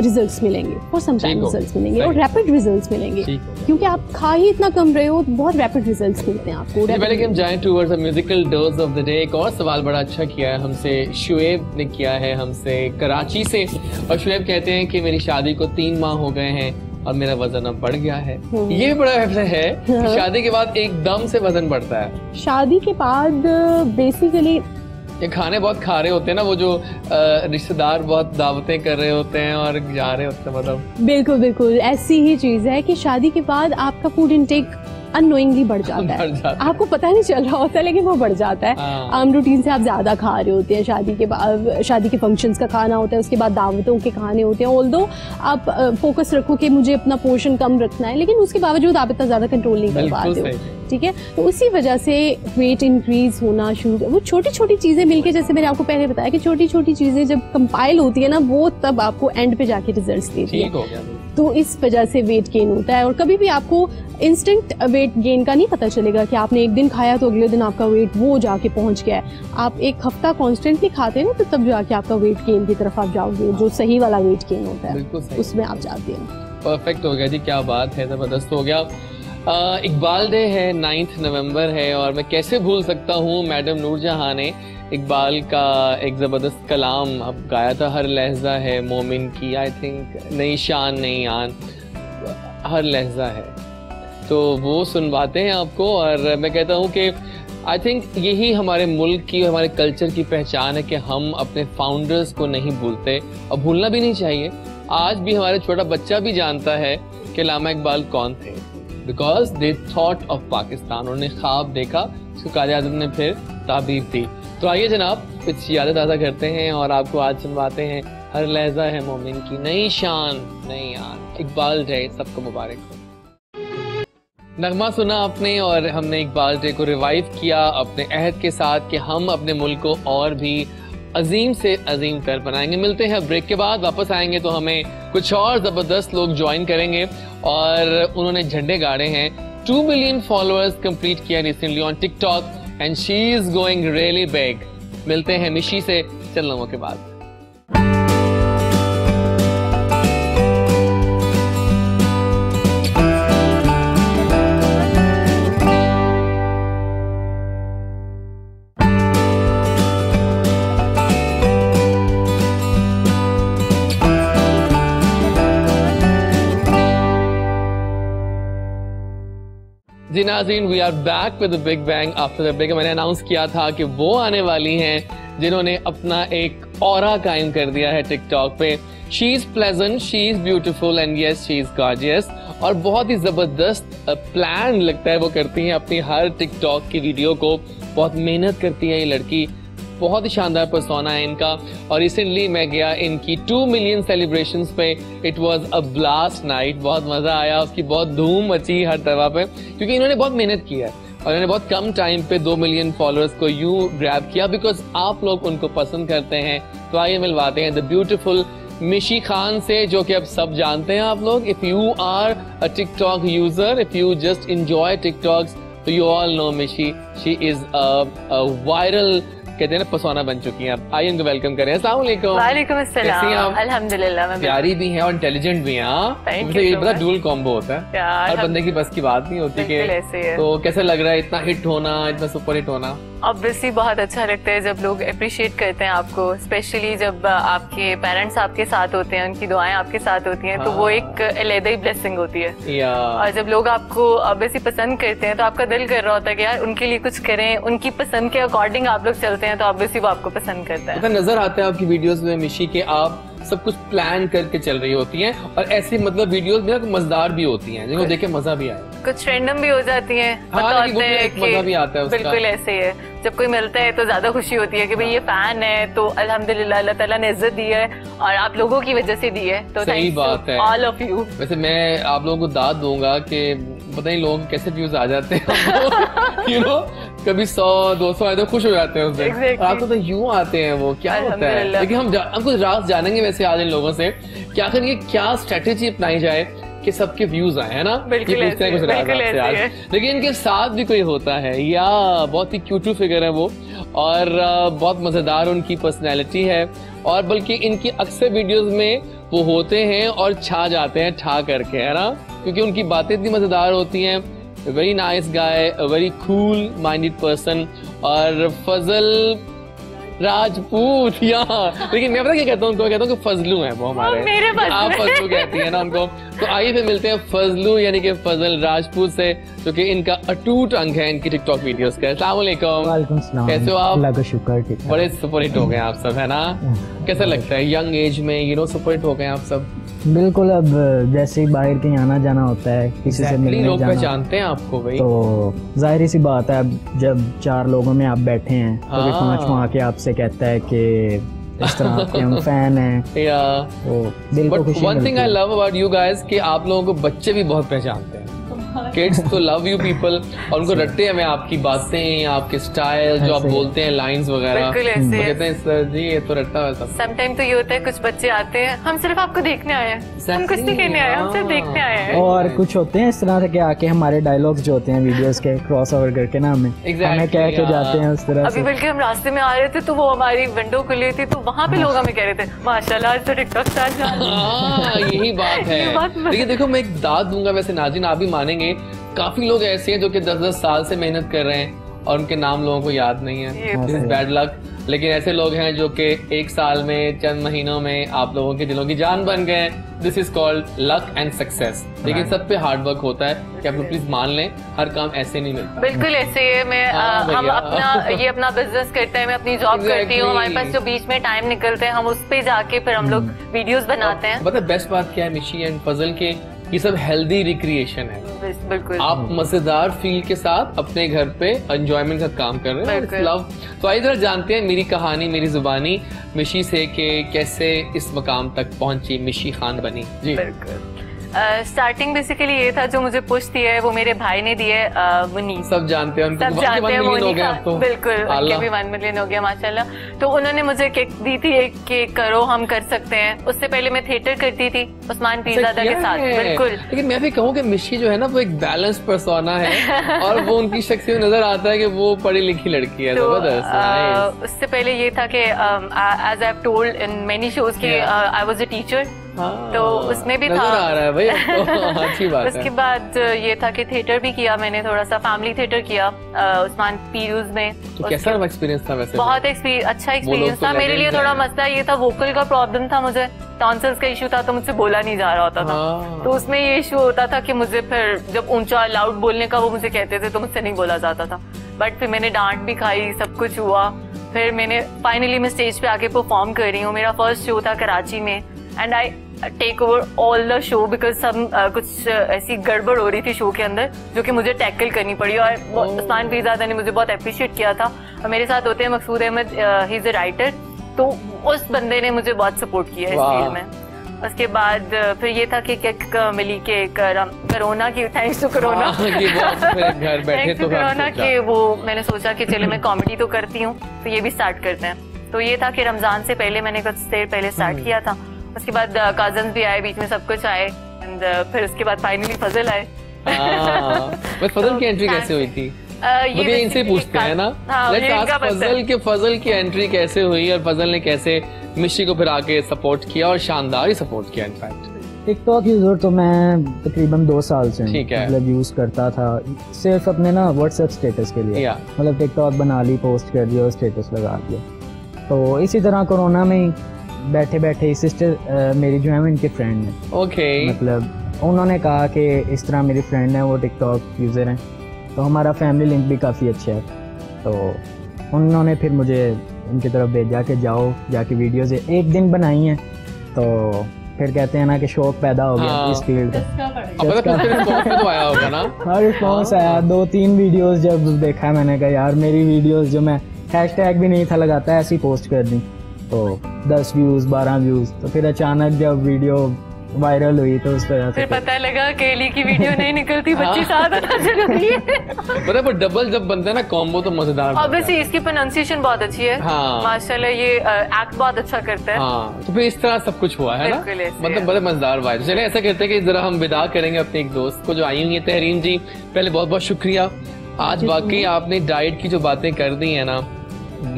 रिजल्ट्स मिलेंगे, फॉर सम टाइम रिजल्ट्स मिलेंगे, और रैपिड रिजल्ट्स मिलेंगे, क्योंकि आप खा ही इतना कम रहे हो, बहुत रैपिड रिजल्ट्स मिलते हैं आपको। पहले कि हम जाएं towards a musical dose of the day, एक और सवाल बड़ा अच्छा किया है हमसे शुएब ने, किया है हमसे कराची से, और शुएब कहते हैं कि मेरी शादी को 3 माह हो गए हैं और मेरा वजन अब बढ़ गया है। ये भी बड़ा है कि शादी के बाद एकदम से वजन बढ़ता है। शादी के बाद बेसिकली ये खाने बहुत खा रहे होते हैं ना, वो जो रिश्तेदार बहुत दावतें कर रहे होते हैं और जा रहे होते हैं, मतलब बिल्कुल बिल्कुल ऐसी ही चीज है कि शादी के बाद आपका फूड इनटेक अननोइंगली बढ़ जाता है। आपको पता नहीं चल रहा होता है, लेकिन वो बढ़ जाता है। आम रूटीन से आप ज्यादा खा रहे होते हैं। शादी के बाद, शादी के फंक्शंस का खाना होता है, उसके बाद दावतों के खाने होते हैं। ऑल्दो आप फोकस रखो कि मुझे अपना पोर्शन कम रखना है, लेकिन उसके बावजूद आप इतना ज्यादा कंट्रोल नहीं कर पाते हो, ठीक है। तो उसी वजह से वेट इंक्रीज होना शुरू, वो छोटी छोटी चीजें मिलके, जैसे मैंने आपको पहले बताया कि छोटी छोटी चीजें जब कंपाइल होती है ना, वो तब आपको एंड पे जाके रिजल्ट्स देती है। तो इस वजह से वेट गेन होता है। और कभी भी आपको इंस्टेंट वेट गेन का नहीं पता चलेगा कि आपने एक दिन खाया तो अगले दिन आपका वेट वो जाके पहुंच गया है। आप एक हफ्ता कॉन्स्टेंटली खाते हैं ना, तो तब जाके आपका वेट गेन की तरफ आप जाओगे, जो सही वाला वेट गेन होता है उसमें आप जाते हैं। परफेक्ट हो गया जी, क्या बात है, जबरदस्त हो गया। इकबाल डे है, 9 नवंबर है, और मैं कैसे भूल सकता हूँ, मैडम नूरजहां ने इकबाल का एक ज़बरदस्त कलाम अब गाया था, हर लहजा है मोमिन की, आई थिंक नई शान नई आन, हर लहजा है, तो वो सुनवाते हैं आपको। और मैं कहता हूँ कि आई थिंक यही हमारे मुल्क की, हमारे कल्चर की पहचान है कि हम अपने फाउंडर्स को नहीं भूलते, और भूलना भी नहीं चाहिए। आज भी हमारा छोटा बच्चा भी जानता है कि अल्लामा इकबाल कौन थे, because they thought of Pakistan, उन्होंने ख्वाब देखा, उसको कायदे आज़म ने फिर ताबीर दी। तो आइए जनाब कुछ यादें ताज़ा करते हैं और आपको आज सुनवाते हैं हर लहजा है मोमिन की, नई शान नई आन। इकबाल डे सबको मुबारक हो। नगमा सुना आपने और हमने इकबाल डे को रिवाइव किया अपने अहद के साथ कि हम अपने मुल्क को और भी अजीम से अजीम कर बनाएंगे। मिलते हैं ब्रेक के बाद, वापस आएंगे तो हमें कुछ और ज़बरदस्त लोग ज्वाइन करेंगे और उन्होंने झंडे गाड़े हैं। 2 मिलियन फॉलोअर्स कंप्लीट किया recently on TikTok and she is going really big. मिलते हैं मिशी से चंद लम्हों के बाद। जी नाज़रीन, we are back with the big bang after the break. मैंने अनाउंस किया था कि वो आने वाली हैं जिन्होंने अपना एक ऑरा कायम कर दिया है टिकटॉक पे। She is pleasant, she is beautiful and yes she is gorgeous. और बहुत ही जबरदस्त प्लान लगता है वो करती हैं अपनी हर टिकटॉक की वीडियो को। बहुत मेहनत करती है ये लड़की, बहुत ही शानदार पर्सोना है इनका। और रिसेंटली मैं गया इनकी 2 मिलियन सेलिब्रेशंस पे। It was a blast night, बहुत मजा आया, उसकी बहुत धूम मची हर तरह पे, क्योंकि इन्होंने बहुत मेहनत की है और इन्होंने बहुत कम टाइम पे 2 मिलियन फॉलोअर्स को यूं ग्रैब किया बिकॉज आप लोग उनको पसंद करते हैं। तो आइए मिलवाते हैं द ब्यूटीफुल मिशी खान से, जो कि अब सब जानते हैं आप लोग। If you are a TikTok user, if you just enjoy TikToks, तो you all know Mishi. She is a viral कहते हैं ना पर्सोना बन चुकी हैं। आप आइए उनको वेलकम करें। अस्सलाम वालेकुम। वालेकुम अस्सलाम। अल्हम्दुलिल्लाह, मैं प्यारी भी हैं और इंटेलिजेंट भी हैं। ये बड़ा डुअल कॉम्बो होता है, हर बंदे की बस की बात नहीं होती कि। तो कैसे लग रहा है इतना हिट होना, इतना सुपर हिट होना? ऑब्वियसली बहुत अच्छा लगता है जब लोग अप्रिशिएट करते हैं आपको, स्पेशली जब आपके पेरेंट्स आपके साथ होते हैं, उनकी दुआएं आपके साथ होती हैं, तो वो एक अलग ही ब्लेसिंग होती है। और जब लोग आपको ऑब्वियसली पसंद करते हैं तो आपका दिल कर रहा होता है कि यार उनके लिए कुछ करें, उनकी पसंद के अकॉर्डिंग आप लोग चलते हैं, तो ऑब्वियसली वो आपको पसंद करता है। नजर आता है आपकी वीडियोस में मिशी के आप सब कुछ प्लान करके चल रही होती हैं और ऐसी मतलब वीडियोस में मजेदार भी होती हैं जिनको देख के मजा भी आए, कुछ रैंडम भी हो जाती हैं। मजा भी आता है। बिल्कुल ऐसे ही है, जब कोई मिलता है तो ज्यादा खुशी होती है कि भाई ये फैन है, तो अल्हम्दुलिल्लाह अल्लाह ताला ने इज्जत दी है और आप लोगों की वजह से दी है, तो सही बात है ऑल ऑफ यू। वैसे मैं आप लोगों को दाद दूंगा कि पता नहीं लोग कैसे व्यूज आ जाते हैं यू नो, कभी 100-200 आए तो खुश हो जाते हैं उस दिन। आपको तो यूं आते हैं वो, क्या होता है? लेकिन हम कुछ राज जानेंगे वैसे आज इन लोगों से कि आखिर ये क्या स्ट्रेटेजी अपनाई जाए कि सबके व्यूज आए, है ना? बिल्कुल पूछते हैं कुछ राज आपसे आज। लेकिन इनके साथ भी कोई होता है या बहुत ही क्यूट फिगर है वो और बहुत मजेदार उनकी पर्सनैलिटी है और बल्कि इनकी अक्सर वीडियोस में वो होते हैं और छा जाते हैं ठा करके, है ना? क्योंकि उनकी बातें इतनी मजेदार होती हैं। Very nice guy, very cool minded person. और फजल राजपूत यहाँ, लेकिन मैं पता क्या कहता हूँ उनको, कहता हूँ कि फजलू है वो हमारे, आप फजलू कहती है ना उनको। तो आइए फिर मिलते हैं फजलू यानी कि फजल राजपूत से, जो कि इनका अटूट अंग है इनकी टिकटॉक वीडियोस का। अस्सलाम वालेकुम। वालेकुम सलाम। कैसे हो आप? अल्लाह का शुक्र, ठीक। बड़े सुपर हिट हो गए आप सब, है ना? कैसा लगता है यंग एज में यू नो सुपर हिट हो गए आप सब? बिल्कुल, अब जैसे ही बाहर कहीं आना जाना होता है, किसी से मिलने लोग जाना, पहचानते हैं आपको भाई, तो जाहिर सी बात है अब जब 4 लोगों में आप बैठे हैं तो कोई 5वां आके आपसे कहता है कि इस तरह आपके हम फैन हैं। तो दिल को खुशी मिलती है। One thing I love about you guys कि आप लोगों को बच्चे भी बहुत पहचानते हैं। किड्स तो लव यू पीपल और उनको रटते हैं मैं आपकी बातें, आपके स्टाइल, जो आप बोलते हैं लाइंस वगैरह, कहते हैं सर जी ये तो रटता है। समटाइम तो ये होता है कुछ बच्चे आते हैं, हम सिर्फ आपको देखने आए हैं, हम कुछ नहीं कहने आए, हम सिर्फ देखने आए हैं। और कुछ होते हैं इस तरह से कि आके हमारे डायलॉग्स जो होते हैं वीडियोस के क्रॉस ओवर करके ना हमें कह के जाते हैं उस तरह से। अभी बल्कि हम रास्ते में आ रहे थे तो वो हमारी विंडो खुली थी, तो वहाँ पे लोग हमें कह रहे थे माशाल्लाह आज तो टिकटॉक स्टार जा रहे हैं। यही बात है। लेकिन देखो मैं एक दाद दूंगा वैसे नाज़रीन, आप भी मानेंगे काफी लोग ऐसे हैं जो कि 10-10 साल से मेहनत कर रहे हैं और उनके नाम लोगों को याद नहीं है। This is bad luck. लेकिन ऐसे लोग हैं जो कि 1 साल में, चंद महीनों में आप लोगों के दिलों की जान बन गए। This is called luck and success. लेकिन सब पे हार्ड वर्क होता है कि आप लोग प्लीज मान लें, हर काम ऐसे नहीं मिलता। बिल्कुल ऐसे है। मैं हम अपना बिजनेस करते हैं, मैं अपनी जॉब करती हूँ, हमारे पास जो बीच में टाइम निकलते हैं हम उस पे जाके फिर हम लोग वीडियोस बनाते हैं। मतलब बेस्ट बात क्या है मिशी एंड फजल के, ये सब हेल्दी रिक्रिएशन है। बिल्कुल आप मजेदार फील के साथ अपने घर पे एंजॉयमेंट का काम कर रहे हैं, लव। तो आइए जरा जानते हैं मेरी कहानी मेरी जुबानी मिशी से कि कैसे इस मकाम तक पहुंची, मिशी खान बनी। जी स्टार्टिंग बेसिकली ये था, जो मुझे पुश दिया है वो मेरे भाई ने दिया है, मुनीस। सब जानते हैं, सब जानते हैं मोनिका, बिल्कुल, उनके भी 1 मिलियन हो गया माशाल्लाह। तो उन्होंने मुझे किक दी थी एक कि करो, हम कर सकते हैं। उससे पहले मैं थिएटर करती थी उस्मान पीरजादा के साथ, बिल्कुल। लेकिन मैं भी कहूँ कि मिशी जो है ना वो एक बैलेंस पर्सोना है और वो उनकी शख्सियत नजर आता है कि वो पढ़ी लिखी लड़की है। जबरदस्त। उससे पहले ये था कि as I have told in many shows कि आई वाज अ टीचर, तो उसमें भी था। आ रहा है भाई, तो अच्छी बात है। उसके बाद ये था कि थिएटर भी किया मैंने, थोड़ा सा फैमिली थिएटर किया उस्मान पीरूज में। तो कैसा एक्सपीरियंस था वैसे? बहुत अच्छा एक्सपीरियंस था। मेरे लिए थोड़ा मसला ये था, वोकल का प्रॉब्लम था, मुझे टॉन्सिल्स का इशू था, तो मुझसे बोला नहीं जा रहा होता था। तो उसमें ये इशू होता था कि मुझे फिर जब ऊंचा लाउड बोलने का वो मुझे कहते थे तो मुझसे नहीं बोला जाता था। बट फिर मैंने डांट भी खाई, सब कुछ हुआ। फिर मैंने फाइनली मैं स्टेज पे आके परफॉर्म कर रही हूँ। मेरा फर्स्ट शो था कराची में and I take over all the show because सब कुछ ऐसी गड़बड़ हो रही थी शो के अंदर जो कि मुझे टैकल करनी पड़ी। और उस्मान पीरजादा ने मुझे बहुत अप्रिशिएट किया था। और मेरे साथ होते हैं Maqsood Ahmed, he is a writer, तो उस बंदे ने मुझे बहुत सपोर्ट किया इस फील्ड में। उसके बाद फिर ये था कि किक मिली के कोरोना की, थैंक्स टू कोरोना, घर बैठे तो कोरोना के वो मैंने सोचा कि चलो मैं कॉमेडी तो करती हूँ तो ये भी स्टार्ट करते हैं। तो ये था कि रमजान से पहले मैंने कुछ देर पहले स्टार्ट किया था। उसके बाद कजन्स भी आए बीच में, सब कुछ आए एंड फिर उसके बाद फाइनली फजल आए। फजल की एंट्री कैसे हुई थी? ये इनसे पूछते हैं ना। फजल की एंट्री कैसे हुई और फजल ने कैसे मिशी को फिर आके सपोर्ट किया और शानदार ही सपोर्ट किया। इनफैक्ट टिकटॉक यूजर तो मैं तकरीबन 2 साल से मतलब यूज करता था, सिर्फ अपने ना व्हाट्सएप स्टेटस के लिए। मतलब टिकटॉक बना ली, पोस्ट कर दिया और स्टेटस लगा दिया। तो इसी तरह कोरोना में बैठे बैठे सिस्टर मेरी जो है उनके फ्रेंड है, मतलब उन्होंने कहा कि इस तरह मेरी फ्रेंड है वो टिकटॉक यूज़र हैं, तो हमारा फैमिली लिंक भी काफ़ी अच्छा है। तो उन्होंने फिर मुझे उनकी तरफ भेजा कि जाओ जाके वीडियोज़ एक दिन बनाई हैं, तो फिर कहते हैं ना कि शौक पैदा हो गया इस फील्ड तो आया होगा ना। हाँ, रिस्पॉन्स आया। 2-3 वीडियोज़ जब देखा मैंने कहा यार मेरी वीडियोज़ जो मैं हैशटैग भी नहीं था लगाता ऐसी पोस्ट कर दी, तो 10 व्यूज 12 व्यूज। तो फिर अचानक जब वीडियो वायरल हुई तो उस वजह से फिर पता लगा केली की वीडियो नहीं निकलती, बच्ची साथ होना जरूरी है। बराबर डबल जब बनता है ना कॉम्बो तो मजेदार। ऑब्वियसली इसकी प्रोनाउंसिएशन बहुत अच्छी है। माशाल्लाह ये एक्ट बहुत अच्छा करता है। तो फिर इस तरह सब कुछ हुआ है ना, मतलब बड़े मजेदार वाइब। चले ऐसा करते हैं कि जरा हम विदा करेंगे अपने एक दोस्त को जो आई हुई है तहरीन जी। पहले बहुत बहुत शुक्रिया, आज वाकई आपने डाइट की जो बातें कर दी है ना,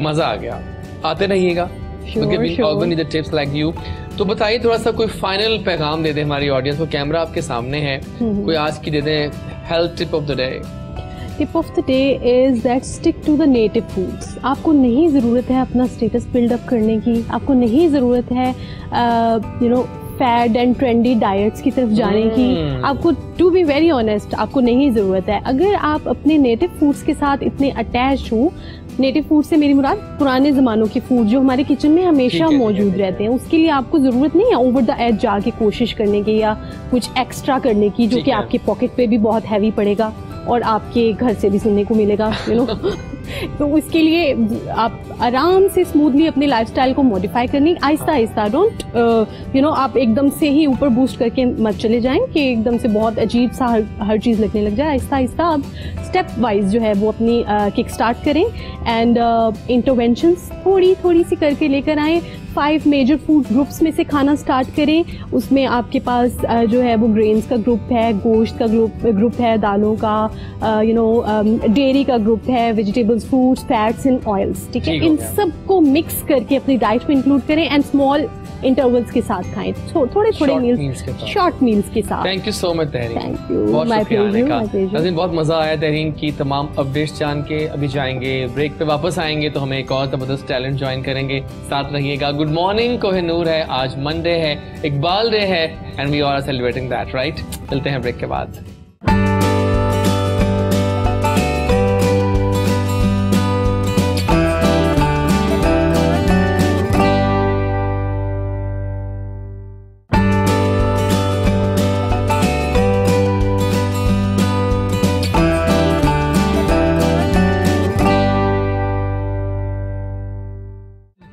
मजा आ गया। आते रहिएगा टिप्स लाइक यू। तो बताइए थोड़ा सा कोई फाइनल पैगाम दे दे हमारी ऑडियंस को। कैमरा आपके सामने है, कोई आज की दे दें health tip of the day. Tip of the day is that stick to the native foods. आपको नहीं ज़रूरत है अपना स्टेटस बिल्डअप करने की, आपको नहीं ज़रूरत है फैड एंड ट्रेंडी डाइट्स की तरफ जाने की। आपको टू बी वेरी ऑनेस्ट आपको नहीं ज़रूरत है। अगर आप अपने नेटिव फूड्स के साथ इतने अटैच हो, नेटिव फूड से मेरी मुराद पुराने ज़मानों के फूड जो हमारे किचन में हमेशा मौजूद रहते हैं, उसके लिए आपको ज़रूरत नहीं है ओवर द एज जाके कोशिश करने की या कुछ एक्स्ट्रा करने की जो कि आपके पॉकेट पे भी बहुत हैवी पड़ेगा और आपके घर से भी सुनने को मिलेगा तो उसके लिए आप आराम से स्मूथली अपने लाइफस्टाइल को मॉडिफाई करनी, आहिस्ता आहिस्ता। डोंट आप एकदम से ही ऊपर बूस्ट करके मत चले जाएं कि एकदम से बहुत अजीब सा हर चीज़ लगने लग जाए। आहिस्ता आहिस्ता आप स्टेप वाइज जो है वो अपनी किक स्टार्ट करें एंड इंटरवेंशंस थोड़ी थोड़ी सी करके लेकर आएँ। 5 मेजर फूड ग्रुप्स में से खाना स्टार्ट करें। उसमें आपके पास जो है वो ग्रेन्स का ग्रुप है, गोश्त का ग्रुप है, दालों का डेयरी का ग्रुप है, vegetables, fruits, fats and oils. ठीक है, इन सबको मिक्स करके अपनी डाइट में इंक्लूड करें एंड स्मॉल इंटरवल्स के साथ खाएं, थोड़े मील्स, शॉर्ट मील्स के साथ। Thank you so much Tehreen, thank you, बहुत शुक्रिया आने का। बहुत मजा आया तहरीन की तमाम अपडेट्स जान के। अभी जाएंगे ब्रेक पे, वापस आएंगे तो हमें एक और जबरदस्त टैलेंट ज्वाइन करेंगे, साथ रहिएगा। गुड मॉर्निंग कोहिनूर है, आज मंडे है, इकबाल डे है and we are celebrating that, right. चलते हैं ब्रेक के बाद।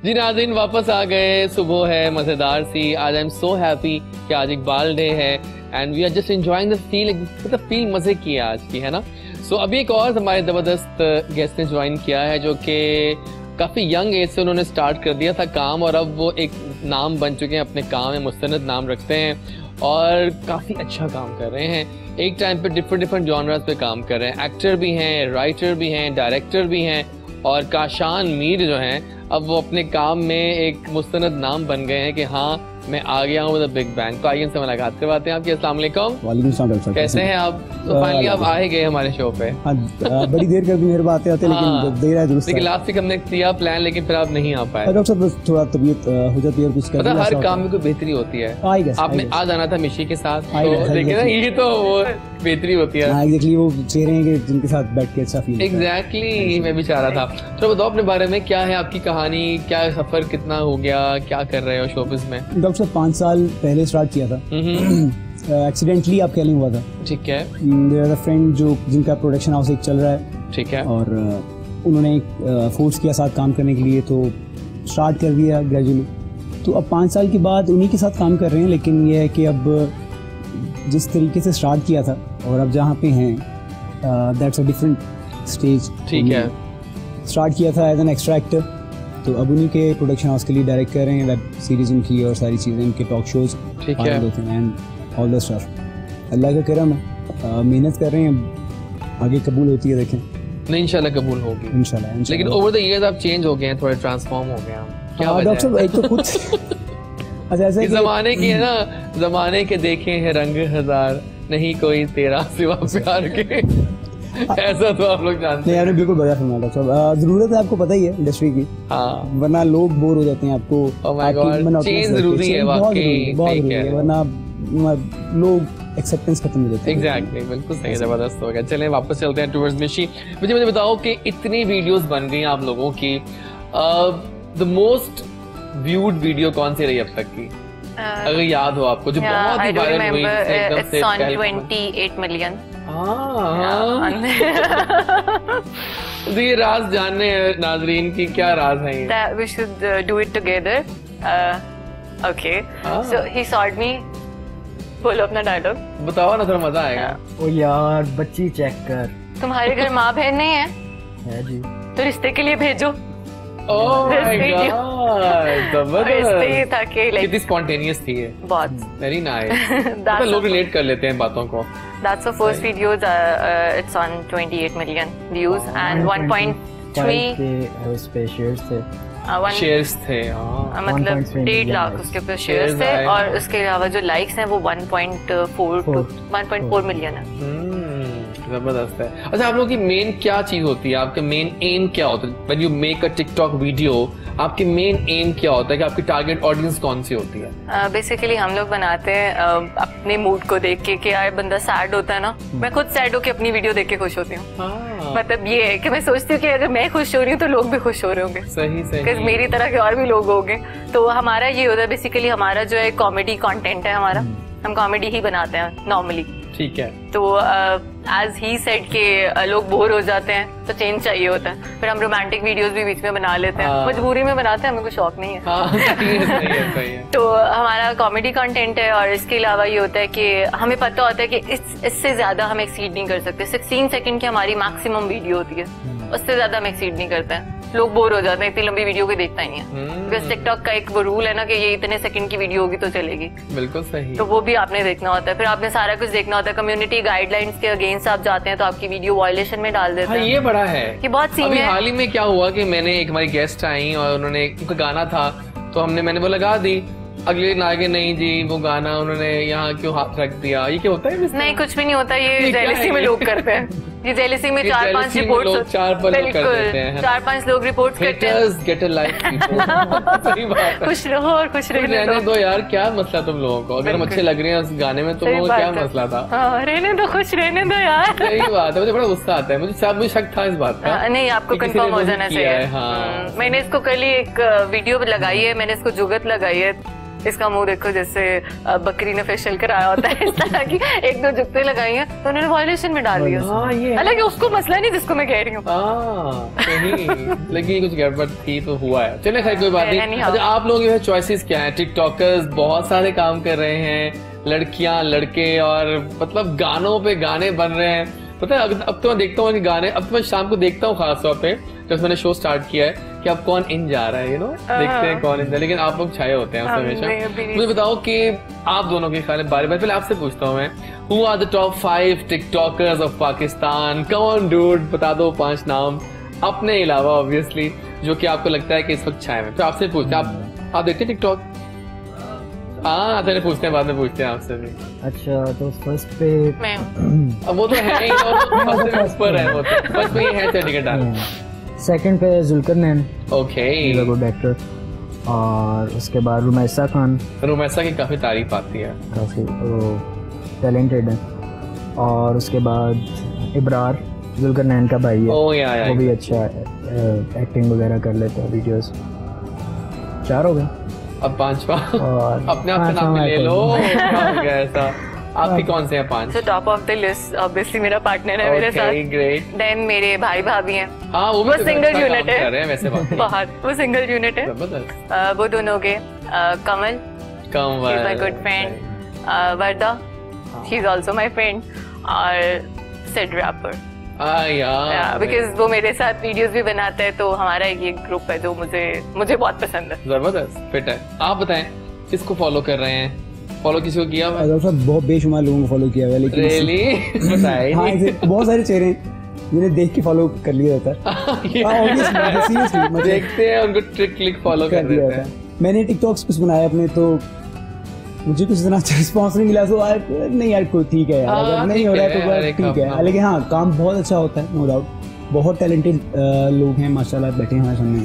जी नाज़रीन वापस आ गए, सुबह है मज़ेदार सी। आज आई एम सो हैप्पी कि आज इकबाल डे है and we are just enjoying the feel, मतलब फील मजे की है आज की, है ना। सो अभी एक और हमारे जबरदस्त गेस्ट ने ज्वाइन किया है जो कि काफ़ी यंग एज से उन्होंने स्टार्ट कर दिया था काम, और अब वो एक नाम बन चुके हैं अपने काम में, मुस्तनद नाम रखते हैं और काफ़ी अच्छा काम कर रहे हैं। एक टाइम पे डिफरेंट जॉनर्स पे काम कर रहे हैं, एक्टर भी हैं, राइटर भी हैं, डायरेक्टर भी हैं, और काशान मीर जो हैं अब वो अपने काम में एक मुस्तनद नाम बन गए हैं कि हाँ मैं आ गया हूँ द बिग बैंग। तो आइए इनसे मुलाकात करवाते हैं आपकी। अस्सलाम वालेकुम। वालेकुम सलाम। कैसे हैं आप? तो फाइनली आप आ ही गए हमारे शो पे। बड़ी देर कर मेरे बात आते लेकिन देर है दुरुस्त। लेकिन लास्ट वीक हमने किया प्लान, लेकिन फिर आप नहीं आ पाए। डॉक्टर साहब थोड़ा तबीयत हो जाती है और कुछ मतलब हर काम में कोई बेहतरी होती है। आपने आ जाना था मिशी के साथ, देखिए ना ये तो वो बेहतरी होती है। एग्जैक्टली वो चेहरे हैं जिनके साथ बैठ के अच्छा फील। एग्जैक्टली मैं भी चाह रहा था। तो बताओ अपने बारे में, क्या है आपकी कहानी, क्या सफर कितना हो गया, क्या कर रहे हो शोबिज़ में? डॉक्टर साहब 5 साल पहले स्टार्ट किया था, एक्सीडेंटली आप कह लें हुआ था। ठीक है। देयर इज अ फ्रेंड जो जिनका प्रोडक्शन हाउस एक चल रहा है। ठीक है। और उन्होंने फोर्स किया साथ काम करने के लिए, तो स्टार्ट कर दिया ग्रेजुअली। तो अब 5 साल के बाद उन्हीं के साथ काम कर रहे हैं, लेकिन ये है कि अब जिस तरीके से स्टार्ट किया था और अब जहाँ पे हैं दैट्स अ डिफरेंट स्टेज। ठीक है। स्टार्ट किया था एज एन एक्स्ट्रा एक्टर, तो अब उन्हीं के प्रोडक्शन हाउस के लिए डायरेक्ट कर रहे हैं, वेब सीरीज उनकी और सारी चीज़ें, उनके टॉक शोज ठीक है एंड ऑल द स्टफ। अल्लाह का करम है, मेहनत कर रहे हैं, आगे कबूल होती है देखें। नहीं इंशाल्लाह कबूल होगी इंशाल्लाह। लेकिन ओवर द इयर्स आप चेंज हो गए हैं, थोड़े ट्रांसफॉर्म हो गए हैं, क्या वजह है? डॉक्टर एक तो कुछ अच्छा ऐसा जमाने की है ना, जमाने के देखे हैं रंग हजार, नहीं कोई तेरा सिवा प्यार के ऐसा तो आप लोग जानते हैं। नहीं आपने बिल्कुल बढ़िया सुना डॉक्टर साहब। जरूरत है आपको पता ही है इंडस्ट्री की, हाँ, वरना लोग बोर हो जाते हैं आपको। oh my God, चेंज जरूरी है वाकई, बहुत जरूरी है, वरना लोग एक्सेप्टेंस खत्म हो जाते हैं। एग्जैक्टली, बिल्कुल सही, जबरदस्त हो गया। चलें वापस चलते हैं टुवर्ड्स मिशी। मुझे बताओ कि इतनी वीडियोस बन गई आप लोगों की, द मोस्ट व्यूड वीडियो कौन सी रही अब तक की, अगर याद हो आपको, जो बहुत ही वायरल हुई एकदम से? 28 मिलियन। तो ये राज जानने हैं नाजरीन की, क्या राज है ये? That we should do it together. Okay. So he sawed me. बोलो अपना डायलॉग। बताओ ना, थोड़ा मजा आएगा। ओ यार बच्ची चेक कर, तुम्हारे घर माँ बहन नहीं है जी, तो रिश्ते के लिए भेजो। Oh my God, जबरदस्त था कि कितनी स्पॉन्टेनियस थी ये, बहुत वेरी नाइस। लोग रिलेट कर लेते हैं बातों को। That's the first video. It's on 28 million views and 1.3 shares थे। शेयर्स थे, मतलब 1.5 लाख उसके ऊपर शेयर्स थे, और उसके अलावा जो लाइक्स हैं वो 1.4 मिलियन है। जबरदस्त है। अच्छा, आप लोगों की मेन क्या चीज होती है, आपका मेन एम क्या होता है when you make a TikTok video? आपकी मेन एम क्या होता है कि आपकी टारगेट ऑडियंस कौन सी होती है? बेसिकली हम लोग बनाते हैं अपने मूड को देख के, कि यार बंदा सैड होता है ना, मैं खुद सैड होके अपनी वीडियो देख के खुश होती हूँ। मतलब ये है कि मैं सोचती हूँ कि अगर मैं खुश हो रही हूँ तो लोग भी खुश हो रहे होंगे। सही सही। मेरी तरह के और भी लोग होंगे। तो हमारा ये होता है बेसिकली, हमारा जो है कॉमेडी कंटेंट है हमारा, हम कॉमेडी ही बनाते हैं नॉर्मली। ठीक है। तो एज ही सेड के लोग बोर हो जाते हैं तो चेंज चाहिए होता है, फिर हम रोमांटिक वीडियोस भी बीच में बना लेते हैं, मजबूरी में बनाते हैं, हमें कोई शौक नहीं है। सही है। तो हमारा कॉमेडी कंटेंट है, और इसके अलावा ये होता है कि हमें पता होता है कि इससे ज्यादा हम एक्सीड नहीं कर सकते। 16 सेकंड की हमारी मैक्सिमम वीडियो होती है, उससे ज्यादा हम एक्सीड नहीं करते हैं। लोग बोर हो जाते हैं, इतनी लंबी वीडियो कोई देखता ही नहीं है, बिकॉज टिकटॉक का एक वो रूल है ना कि ये इतने सेकंड की वीडियो होगी तो चलेगी। बिल्कुल सही। तो वो भी आपने देखना होता है, फिर आपने सारा कुछ देखना होता है। कम्युनिटी गाइडलाइंस के अगेंस्ट आप जाते हैं तो आपकी वीडियो वायलेशन में डाल देते हैं। ये बड़ा है, ये बहुत सीन है। हाल ही में क्या हुआ कि मैंने एक हमारी गेस्ट आई और उन्होंने उनका गाना था, तो मैंने वो लगा दी, अगले दिन आगे नहीं जी वो गाना उन्होंने यहाँ क्यों हाथ रख दिया। ये क्या होता है? नहीं, कुछ भी नहीं होता, ये जेलसी में लोग करते हैं। ये जेलसी में 4-5 रिपोर्ट, 4-5 लोग रिपोर्ट करते हैं। खुश रहो और खुश रहने दो यार, क्या मसला तुम लोगों को? अगर हम अच्छे लग रहे हैं उस गाने में, तुम लोगों को क्या मसला था? रहने दो, खुश रहने दो यार। सही बात है, मुझे बड़ा गुस्सा आता है, मुझे शक था इस बात का। नहीं, आपको कंफर्म हो जाना चाहिए। मैंने इसको कल ही एक वीडियो लगाई है, मैंने इसको जुगत लगाई है। इसका मुंह देखो जैसे बकरी ने फेशियल कराया होता है, इस तरह की 1-2 जुगते लगाई हैं, तो उन्होंने वायलेशन में डाल दिया। हालांकि उसको मसला नहीं जिसको मैं कह रही हूँ, लेकिन कुछ गड़बड़ थी तो हुआ है। चलिए खैर कोई बात नहीं। अच्छा, आप लोग जो है चॉइसेस क्या है? टिकटॉकर्स बहुत सारे काम कर रहे हैं, लड़कियां लड़के और मतलब गानों पे गाने बन रहे हैं। पता है अब तो मैं देखता हूँ कि गाने, अब तो मैं शाम को देखता हूँ खासतौर पे जब मैंने शो स्टार्ट किया है कि अब कौन इन जा रहा है, यू नो, देखते हैं कौन इन जा रहा है, लेकिन आप लोग छाए होते हैं हमेशा। मुझे बताओ कि आप दोनों के ख्याल में बारे में, पहले आपसे पूछता हूँ मैं, who are the top 5 TikTokers of Pakistan? Come on dude, बता दो 5 नाम अपने अलावा ऑब्वियसली जो कि आपको लगता है कि इस वक्त छाए में। तो आपसे पूछते हैं, आप देखते हैं टिकटॉक? हाँ, चलिए पूछते हैं, बाद में पूछते हैं आपसे भी। अच्छा, तो फर्स्ट पे अब वो तो है ही, ऊपर है वो तो, फर्स्ट पे ही है चंडीगढ़ डाल। सेकंड पे जुल्करनैन, ओके, गुड एक्टर। और उसके बाद रुमैसा खान, रुमैसा की काफी तारीफ आती है, काफी टैलेंटेड है। और उसके बाद इब्रार, जुल्करनैन का भाई है, वो भी अच्छा एक्टिंग वगैरह कर लेता है, वीडियोस। 4 हो गए, अब 5वां अपने आप से नाम ले लो। ऐसा आपके कौन से हैं 5? So top of the list obviously मेरा पार्टनर है मेरे साथ। Great. Then मेरे भाई भाभी हैं। हाँ, वो सिंगल यूनिट है वैसे बहुत, वो सिंगल यूनिट है। वो दोनों के कमल, she's my good friend, Warda, she's also my friend, और सिड रैपर। बिकॉज वो मेरे साथ वीडियोस भी बनाता है, तो हमारा ये ग्रुप है जो मुझे बहुत पसंद है। जबरदस्त फिट है। आप बताएं, किसको फॉलो कर रहे हैं? फॉलो किसी को किया? बहुत बेशुमार लोगों को फॉलो किया हुआ है, लेकिन हाँ, बहुत सारे चेहरे जिन्हें देख के फॉलो कर लिया जाता है। सीरियसली देखते हैं उनको ट्रिक क्लिक फॉलो कर दिया जाता है। मैंने टिकटॉक्स कुछ बनाया अपने, तो मुझे कुछ इतना अच्छा रिस्पॉन्स नहीं मिला, तो नहीं यार कोई ठीक है यार, अगर नहीं हो रहा है तो ठीक है। लेकिन हाँ, काम बहुत अच्छा होता है, नो डाउट। बहुत टैलेंटेड लोग हैं माशाल्लाह बैठे हमारे सामने,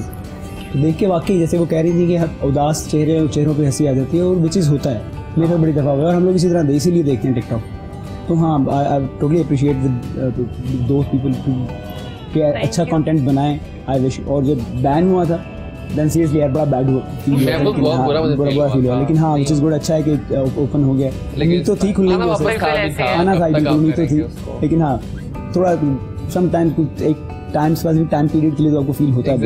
तो देख के वाकई जैसे वो कह रही थी कि उदास चेहरों पे हंसी आ जाती है, और वो चीज़ होता है, मेरे साथ बड़ी दफ़ा हुआ है, और हम लोग इसी तरह इसीलिए देखते हैं टिकटॉक। तो हाँ, I totally appreciate those people कि अच्छा कंटेंट बनाएं। I wish. और जब बैन हुआ था देन सीरियसली यार बड़ा बैड फील हुआ, बुरा फील हुआ। लेकिन हाँ, विच इज़ गुड, अच्छा है कि ओपन हो गया। लेकिन तो ठीक खुलने आना था तो थी, लेकिन हाँ थोड़ा सम टाइम कुछ एक टाइम पीरियड के लिए तो आपको फील होता है।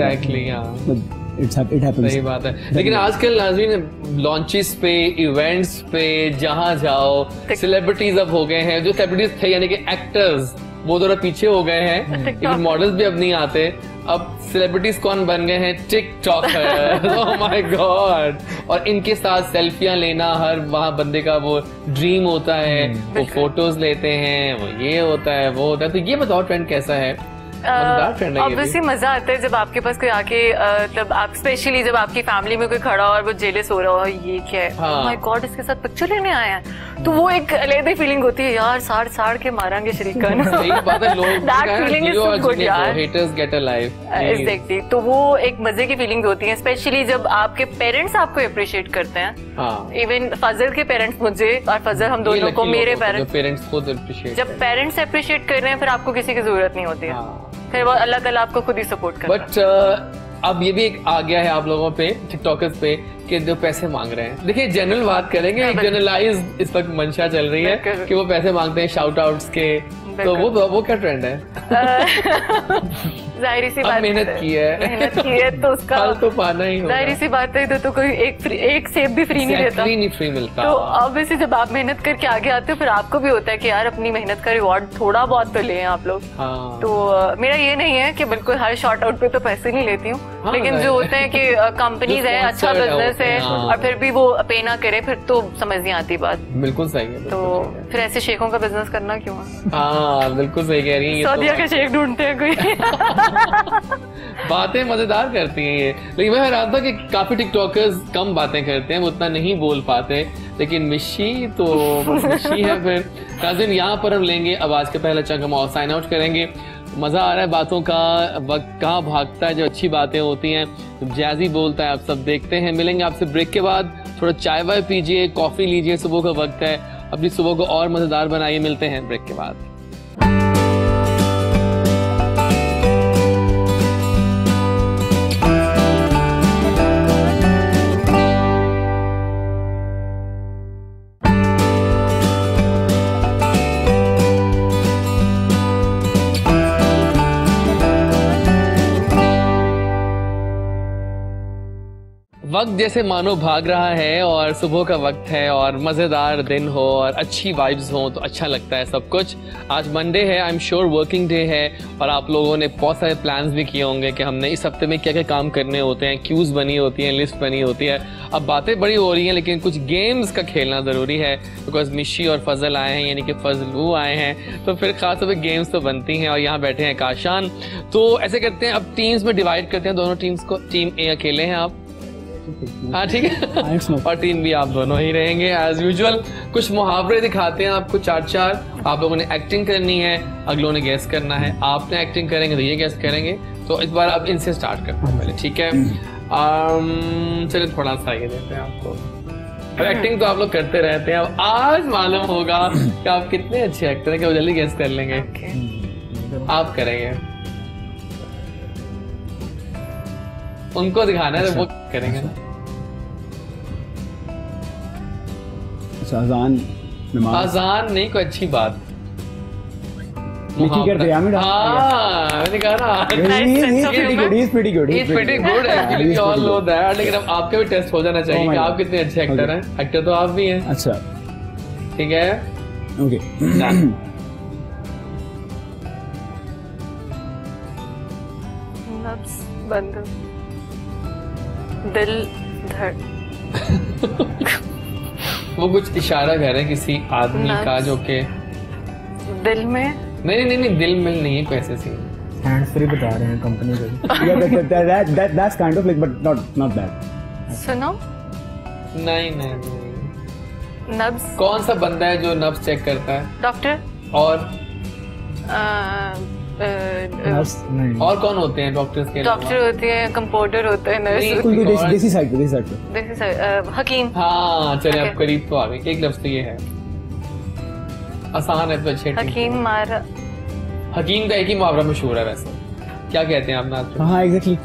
It happens. सही बात है। लेकिन आजकल नाज़रीन लॉन्चेस पे, इवेंट्स पे जहाँ जाओ, सेलिब्रिटीज अब हो गए हैं, जो सेलिब्रिटीज थे यानी कि एक्टर्स, वो थोड़ा पीछे हो गए हैं, लेकिन मॉडल्स भी अब नहीं आते। अब सेलिब्रिटीज कौन बन गए हैं? टिकटॉकर। Oh my God. और इनके साथ सेल्फियां लेना हर वहाँ बंदे का वो ड्रीम होता है, वो फोटोज लेते हैं, वो ये होता है वो होता है। तो ये बताओ ट्रेंड कैसा है? ऑब्वियसली मजा आता है जब आपके पास कोई आके, मतलब आप स्पेशली जब आपकी फैमिली में कोई खड़ा हो और वो जेलस हो रहा हो, ये क्या है, ओह माय गॉड इसके साथ पिक्चर लेने आया है, तो वो एक अलग ही फीलिंग होती है यार, साड़ के मारेंगे शरीकन। सही बात है, लोग that feeling is so good यार, haters get a life. Exactly. तो वो एक मजे की फीलिंग होती है, स्पेशली जब आपके पेरेंट्स आपको अप्रिशिएट करते हैं। इवन फजल के पेरेंट्स मुझे और फजल हम दोनों को, मेरे पेरेंट्स खुद अप्रिशिएट, जब पेरेंट्स अप्रिशिएट कर रहे हैं फिर आपको किसी की जरूरत नहीं होती है, फिर वो अल्लाह ताला आपको खुद ही सपोर्ट करता है। बट अब ये भी एक आ गया है आप लोगों पे, टिकटॉकर्स पे, कि जो पैसे मांग रहे हैं। देखिए जनरल बात करेंगे, एक जनरलाइज इस वक्त मंशा चल रही है कि वो पैसे मांगते हैं शाउट आउट्स के, तो वो क्या ट्रेंड है? जाहिर सी बात, मेहनत की है तो उसका फल तो पाना ही होगा। जाहिर सी बात है, तो कोई एक सेब भी फ्री नहीं देता, नहीं फ्री मिलता। तो ऑब्वियसली जब आप मेहनत करके आगे आते हो फिर आपको भी होता है कि यार अपनी मेहनत का रिवॉर्ड थोड़ा बहुत तो ले आप लोग। हाँ। तो मेरा ये नहीं है कि बिल्कुल हर शॉर्ट आउट पे तो पैसे नहीं लेती हूँ, लेकिन जो होते हैं कि कंपनीज है, अच्छा बिजनेस है, और फिर भी वो पे ना करे, फिर तो समझ नहीं आती बात। बिल्कुल सही है। तो फिर ऐसे शेखों का बिजनेस करना क्यों है? हाँ बिल्कुल सही कह रही है। सऊदीया के शेख ढूंढते हैं कोई। बातें मजेदार करती हैं ये, लेकिन मैं हैरान था कि काफी टिकटॉकर्स कम बातें करते हैं, वो उतना नहीं बोल पाते, लेकिन मिशी तो मिशी है। फिर नाज़रीन यहाँ पर हम लेंगे अब आज के पहला चंक, हम साइन आउट करेंगे। मजा आ रहा है बातों का, वक्त कहाँ भागता है, जो अच्छी बातें होती हैं जब जैज़ी बोलता है, आप सब देखते हैं। मिलेंगे आपसे ब्रेक के बाद, थोड़ा चाय वाय पीजिए, कॉफी लीजिए, सुबह का वक्त है, अपनी सुबह को और मजेदार बनाइए। मिलते हैं ब्रेक के बाद। वक्त जैसे मानो भाग रहा है और सुबह का वक्त है और मज़ेदार दिन हो और अच्छी वाइब्स हो तो अच्छा लगता है सब कुछ। आज मंडे है, I am sure working day है और आप लोगों ने बहुत सारे प्लान्स भी किए होंगे कि हमने इस हफ्ते में क्या क्या काम करने होते हैं, क्यूज बनी होती हैं, लिस्ट बनी होती है। अब बातें बड़ी हो रही हैं लेकिन कुछ गेम्स का खेलना ज़रूरी है बिकॉज मिशी और फजल आए हैं, यानी कि फजलू आए हैं, तो फिर खास तौर पर गेम्स तो बनती हैं। और यहाँ बैठे हैं काशान, तो ऐसे करते हैं अब टीम्स में डिवाइड करते हैं दोनों टीम्स को। टीम ए अकेले हैं आप, हाँ ठीक है, और टीम भी आप दोनों ही रहेंगे एज यूजुअल। कुछ मुहावरे दिखाते हैं आपको चार चार, आप लोगों ने एक्टिंग करनी है, अगलों ने गेस करना है। आपने एक्टिंग करेंगे तो ये गेस करेंगे। तो इस बार अब इनसे स्टार्ट करते हैं पहले, ठीक है? चलिए थोड़ा सा ये देते हैं आपको। एक्टिंग तो आप लोग करते रहते हैं, अब आज मालूम होगा कि आप कितने अच्छे एक्टर हैं कि वो जल्दी गेस कर लेंगे। आप करेंगे, उनको दिखाना है तो वो करेंगे ना। अजान, अजान नहीं, कोई अच्छी बात। मैंने कहा ना, लेकिन अब आपका भी टेस्ट हो जाना चाहिए कि आप कितने अच्छे एक्टर हैं। एक्टर तो आप भी हैं। अच्छा ठीक है, ओके। बंद, दिल धड़। वो कुछ इशारा कर रहे हैं किसी आदमी का जो के दिल में, नहीं दिल में नहीं है, कैसे सी हैंड्स फ्री बता रहे हैं कंपनी को। Yeah, that's kind of like but not that. सुनो, नहीं नब्ज। कौन सा बंदा है जो नब्ज चेक करता है? डॉक्टर। और और कौन होते हैं डॉक्टर्स के? डॉक्टर होते हैं, कंपाउंडर होते हैं, नर्स। देसी साइड हकीम। हाँ चलिए, आप करीब तो आ गए। एक लफ्ज तो ये है, आसान है तो अच्छे। हकीम मारा। हकीम का एक ही मुहावरा मशहूर है वैसे, क्या कहते हैं आप ना? हाँ एग्जैक्टली।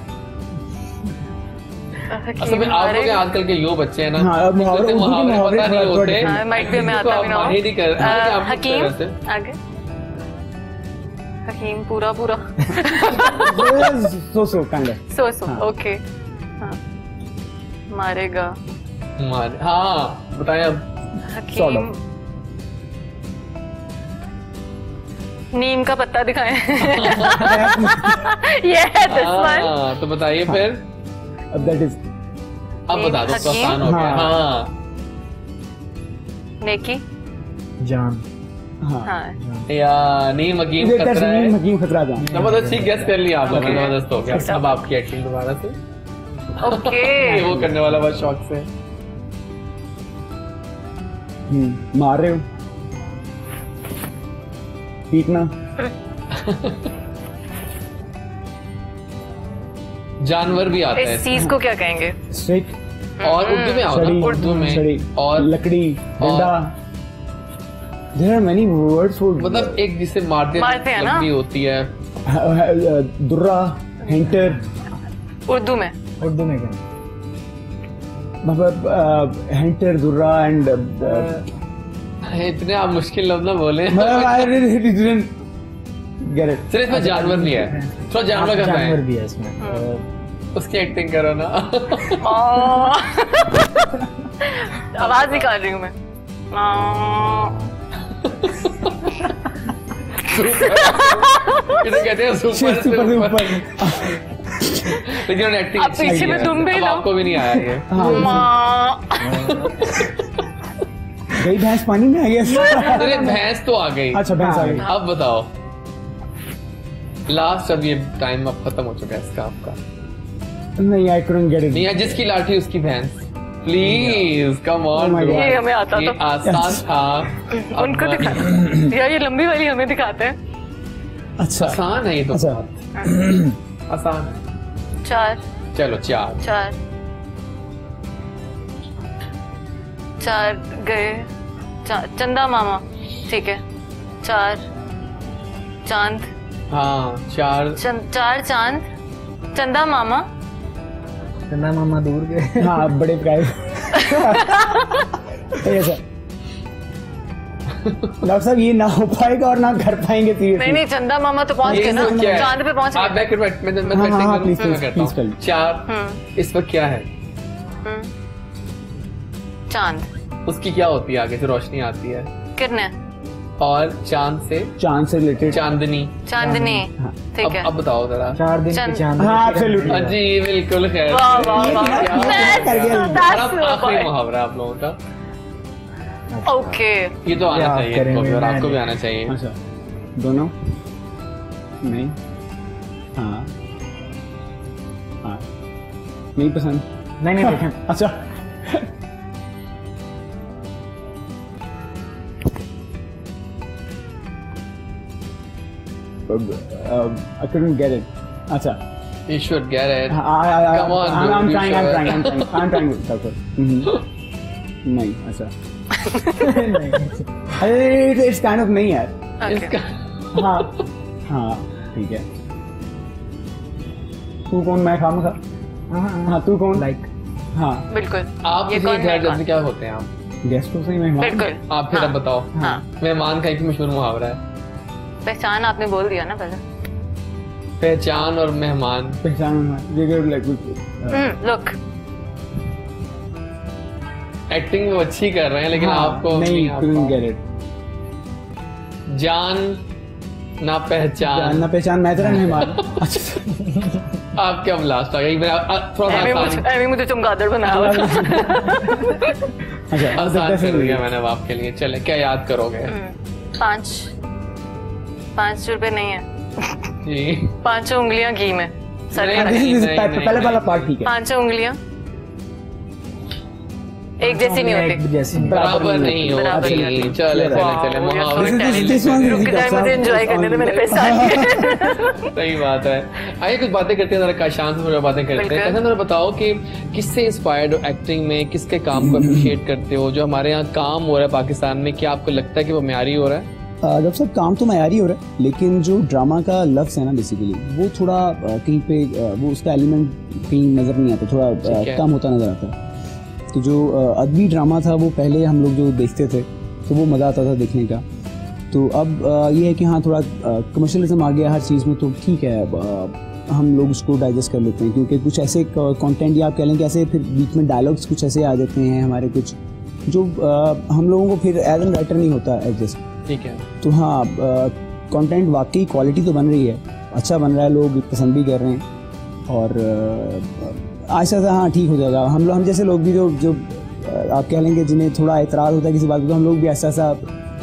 असल में आप लोग आजकल के यो बच्चे हैं ना, मुहावरे पता नहीं होते। माइट भी हमें आता भी ना हो। हकीम आगे, हकीम पूरा सो ओके। हाँ, मारेगा। हाँ बताएं अब। हकीम नीम का पत्ता दिखाएं। तो बताइए फिर। अब दैट इज, अब बता दो, आसान हो गया। हाँ, नेकी, जान। हाँ या नीम हकीम खतरा है। हकीम खतरा जान। जबरदस्त, ठीक गेस कर लिया आपने, जबरदस्त हो गया। अब आपकी एक्टिंग दोबारा से। ओके, वो करने वाला बस शौक से। मार रहे हो, पीटना। जानवर भी आता है। इस चीज को क्या कहेंगे? स्टिक। और उर्दू में आता है, उर्दू में। और लकड़ी, डंडा। There are many words for, मतलब एक जिसे मारते हैं ना, भी होती है। दुर्रा, हिंटर। उर्दू में क्या? मतलब हिंटर, दुर्रा एंड इतने आप मुश्किल लफ्ज़ ना बोले। सिर्फ इसमें जानवर भी है, थोड़ा जानवर भी है इसमें। उसकी एक्टिंग करो ना। आवाज निकाल रही हूँ मैं। इसे कहते हैं सुपर से ऊपर। लेकिन एक्टिंग अब पीछे में तुम भी, आपको भी नहीं आया ये। गई भैंस पानी में आ गया। अरे भैंस तो आ गई। अच्छा भैंस आ गई। अब बताओ लास्ट, अब ये टाइम अब खत्म हो चुका है इसका आपका। नहीं, I couldn't get it। नहीं, जिसकी लाठी उसकी भैंस। प्लीज कम ऑन, ये हमें आता तो आसान था। उनको दिखा यार, ये लंबी वाली हमें दिखाते हैं। अच्छा आसान है ये तो। अच्छा आसान है। चार, चलो चार गए। चंदा मामा, ठीक है। चार चांद। हाँ, चार चांद। चंदा मामा दूर गए। हाँ, बड़े प्राइस। डॉक्टर साहब ये ना हो पाएगा और ना कर पाएंगे। नहीं, चंदा मामा तो पहुंच गए ना, चांद पे पहुंच गए। मैं करता हूँ। चार इस वक्त क्या है? चांद। उसकी क्या होती है आगे से रोशनी आती है? किरणें। और चांद से रिलेटेड चांदनी। ठीक है, अब बताओ जरा। 4 दिन की चांद। हाँ एब्सोल्युटली जी बिल्कुल खैर। आखिरी मुहावरा आप लोगों का। ओके, ये तो आना चाहिए और आपको भी आना चाहिए। अच्छा दोनों नहीं, हाँ हाँ नहीं पसंद, नहीं देखें। अच्छा I couldn't get it. अच्छा. You should get it. Come on, I'm trying. नहीं, अच्छा. It's kind of नहीं यार. हाँ, ठीक है. तू कौन, मैं खाम खा. हाँ, तू कौन? Like. हाँ. बिल्कुल. आप किसी घर जैसे क्या होते हैं आप? गेस्ट तो सही मेहमान. बिल्कुल. आप फिर अब बताओ. हाँ. मेहमान का एक मशहूर मुहावरा है. पहचान आपने बोल दिया ना पहले. पहचान और मेहमान. लुक. एक्टिंग वो अच्छी कर रहे हैं लेकिन आपको नहीं couldn't get it. जान ना पहचान मैं तेरा मेहमान. आपके अब लास्ट आ गई. थोड़ा मुझे चमगादड़ बनाया. आसान कर दिया मैंने आपके लिए. चले क्या याद करोगे? 5 रुपए नहीं है जी. 5 उंगलियां घी में. पहले वाला पार्ट ठीक है. 5 उंगलियां एक जैसी नहीं होती. बराबर नहीं होती. चले मुझे एंजॉय करने दो, मैंने पैसा. सही बात है. आइए कुछ बातें करते हैं जरा. शांत हो बातें करते हैं. कैसे बताओ कि किससे इंस्पायर्ड हो एक्टिंग में? किसके काम को अप्रिशिएट करते हो? जो हमारे यहाँ काम हो रहा है पाकिस्तान में, क्या आपको लगता है कि वो म्यारी हो रहा है? डॉक्टर साहब काम तो मयारी हो रहा है लेकिन जो ड्रामा का लफ्ज़ है ना बेसिकली वो थोड़ा कहीं पे वो उसका एलिमेंट कहीं नज़र नहीं आता. थोड़ा कम होता नज़र आता है. तो जो अदबी ड्रामा था वो पहले हम लोग जो देखते थे तो वो मज़ा आता था देखने का. तो अब ये है कि हाँ थोड़ा कमर्शियलिज्म आ गया हर चीज़ में. तो ठीक है हम लोग उसको डाइजेस्ट कर लेते हैं क्योंकि कुछ ऐसे कंटेंट या आप कह लें कि ऐसे फिर बीच में डायलॉग्स कुछ ऐसे आ जाते हैं हमारे कुछ जो हम लोगों को फिर एज एन राइटर नहीं होता एडजस्ट. ठीक है. तो हाँ कंटेंट वाकई क्वालिटी तो बन रही है, अच्छा बन रहा है, लोग पसंद भी कर रहे हैं और आहिस्ता सा हाँ ठीक हो जाएगा. हम जैसे लोग भी जो आप कह लेंगे जिन्हें थोड़ा एतराज़ होता है किसी बात को, तो हम लोग भी ऐसा सा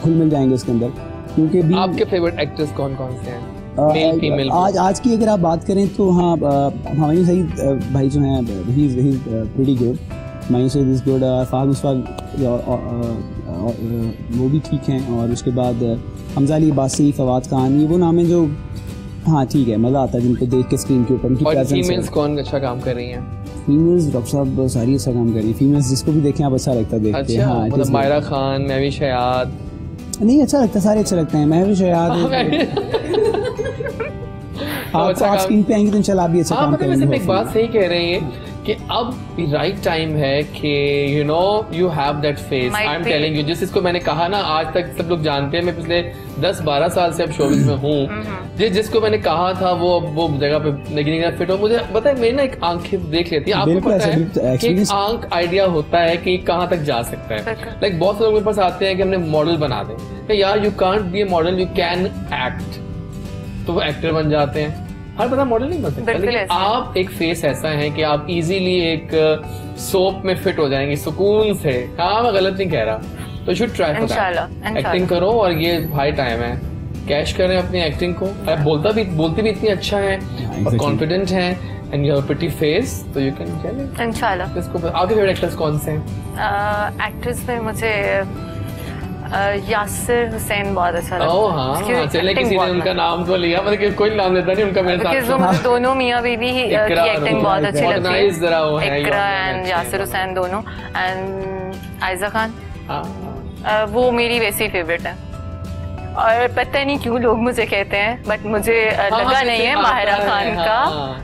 घुल मिल जाएंगे उसके अंदर. क्योंकि भी आपके फेवरेट एक्टर्स कौन कौन से हैं? Male female. आज की अगर आप बात करें तो हाँ हमारे सही भाई जो हैं ही इज प्रीटी गुड. मायूस इज गुड. फाहद मुश्ताक वो भी ठीक हैं. और उसके बाद हमजा अली अब्बासी, फवाद खान, ये वो नाम है जो हाँ ठीक है मज़ा आता है जिनको देख के स्क्रीन के ऊपर. और फीमेल्स कौन अच्छा काम कर रही हैं? फीमेल्स डॉक्टर साहब सारी अच्छा काम कर रही है. फीमेल्स जिसको भी देखें आप अच्छा लगता है देख के. हाँ मतलब मायरा खान, महवी शयाद. नहीं अच्छा लगता है, सारे अच्छे लगते हैं. महवी शयाद आप स्क्रीन पे आएंगे तो इंशाल्लाह आप भी अच्छा काम करेंगे. एक बात सही कह रहे हैं कि अब राइट टाइम है कि you know you have that face. I am telling you, जिस इसको मैंने कहा ना आज तक सब लोग जानते हैं. मैं पिछले 10-12 साल से अब शोबिज़ में हूँ. जिसको मैंने कहा था वो जगह पे नहीं फिट हो. मुझे पता है मेरी ना एक आंखें देख लेती है. आपको पता है कि एक आंख आइडिया होता है कि कहाँ तक जा सकता है. लाइक बहुत से लोग मेरे पास आते हैं कि हमने मॉडल बना दें. यार you can't be A model, you can act. तो वो एक्टर बन जाते हैं. हर बंदा मॉडल नहीं बन सकता लेकिन आप एक फेस ऐसा है कि आप इजीली एक सोप में फिट हो जाएंगे सुकून से. हाँ मैं गलत नहीं कह रहा. तो should try for that. Acting करो और ये हाई टाइम है. कैश करें अपनी एक्टिंग को. आप बोलते भी इतनी अच्छा है और कॉन्फिडेंट है and you have pretty face तो यू कैन गेट इट इंशाल्लाह. इसको आपके फेवरेट एक्टर्स कौन से हैं? एक्टर्स में मुझे यासिर हुसैन बहुत अच्छा लगता है. ओह हाँ चले किसी ने उनका नाम तो लिया मतलब कोई नाम लेता नहीं उनका मेरे साथ. मुझे दोनों मियां बीवी की एक्टिंग बहुत अच्छी लगती है. जरा वो है इकरा एंड यासिर हुसैन दोनों. एंड आयजा खान वो मेरी वैसी फेवरेट है. और पता नहीं क्यों लोग मुझे कहते हैं बट मुझे लगा नहीं है माहिरा खान का.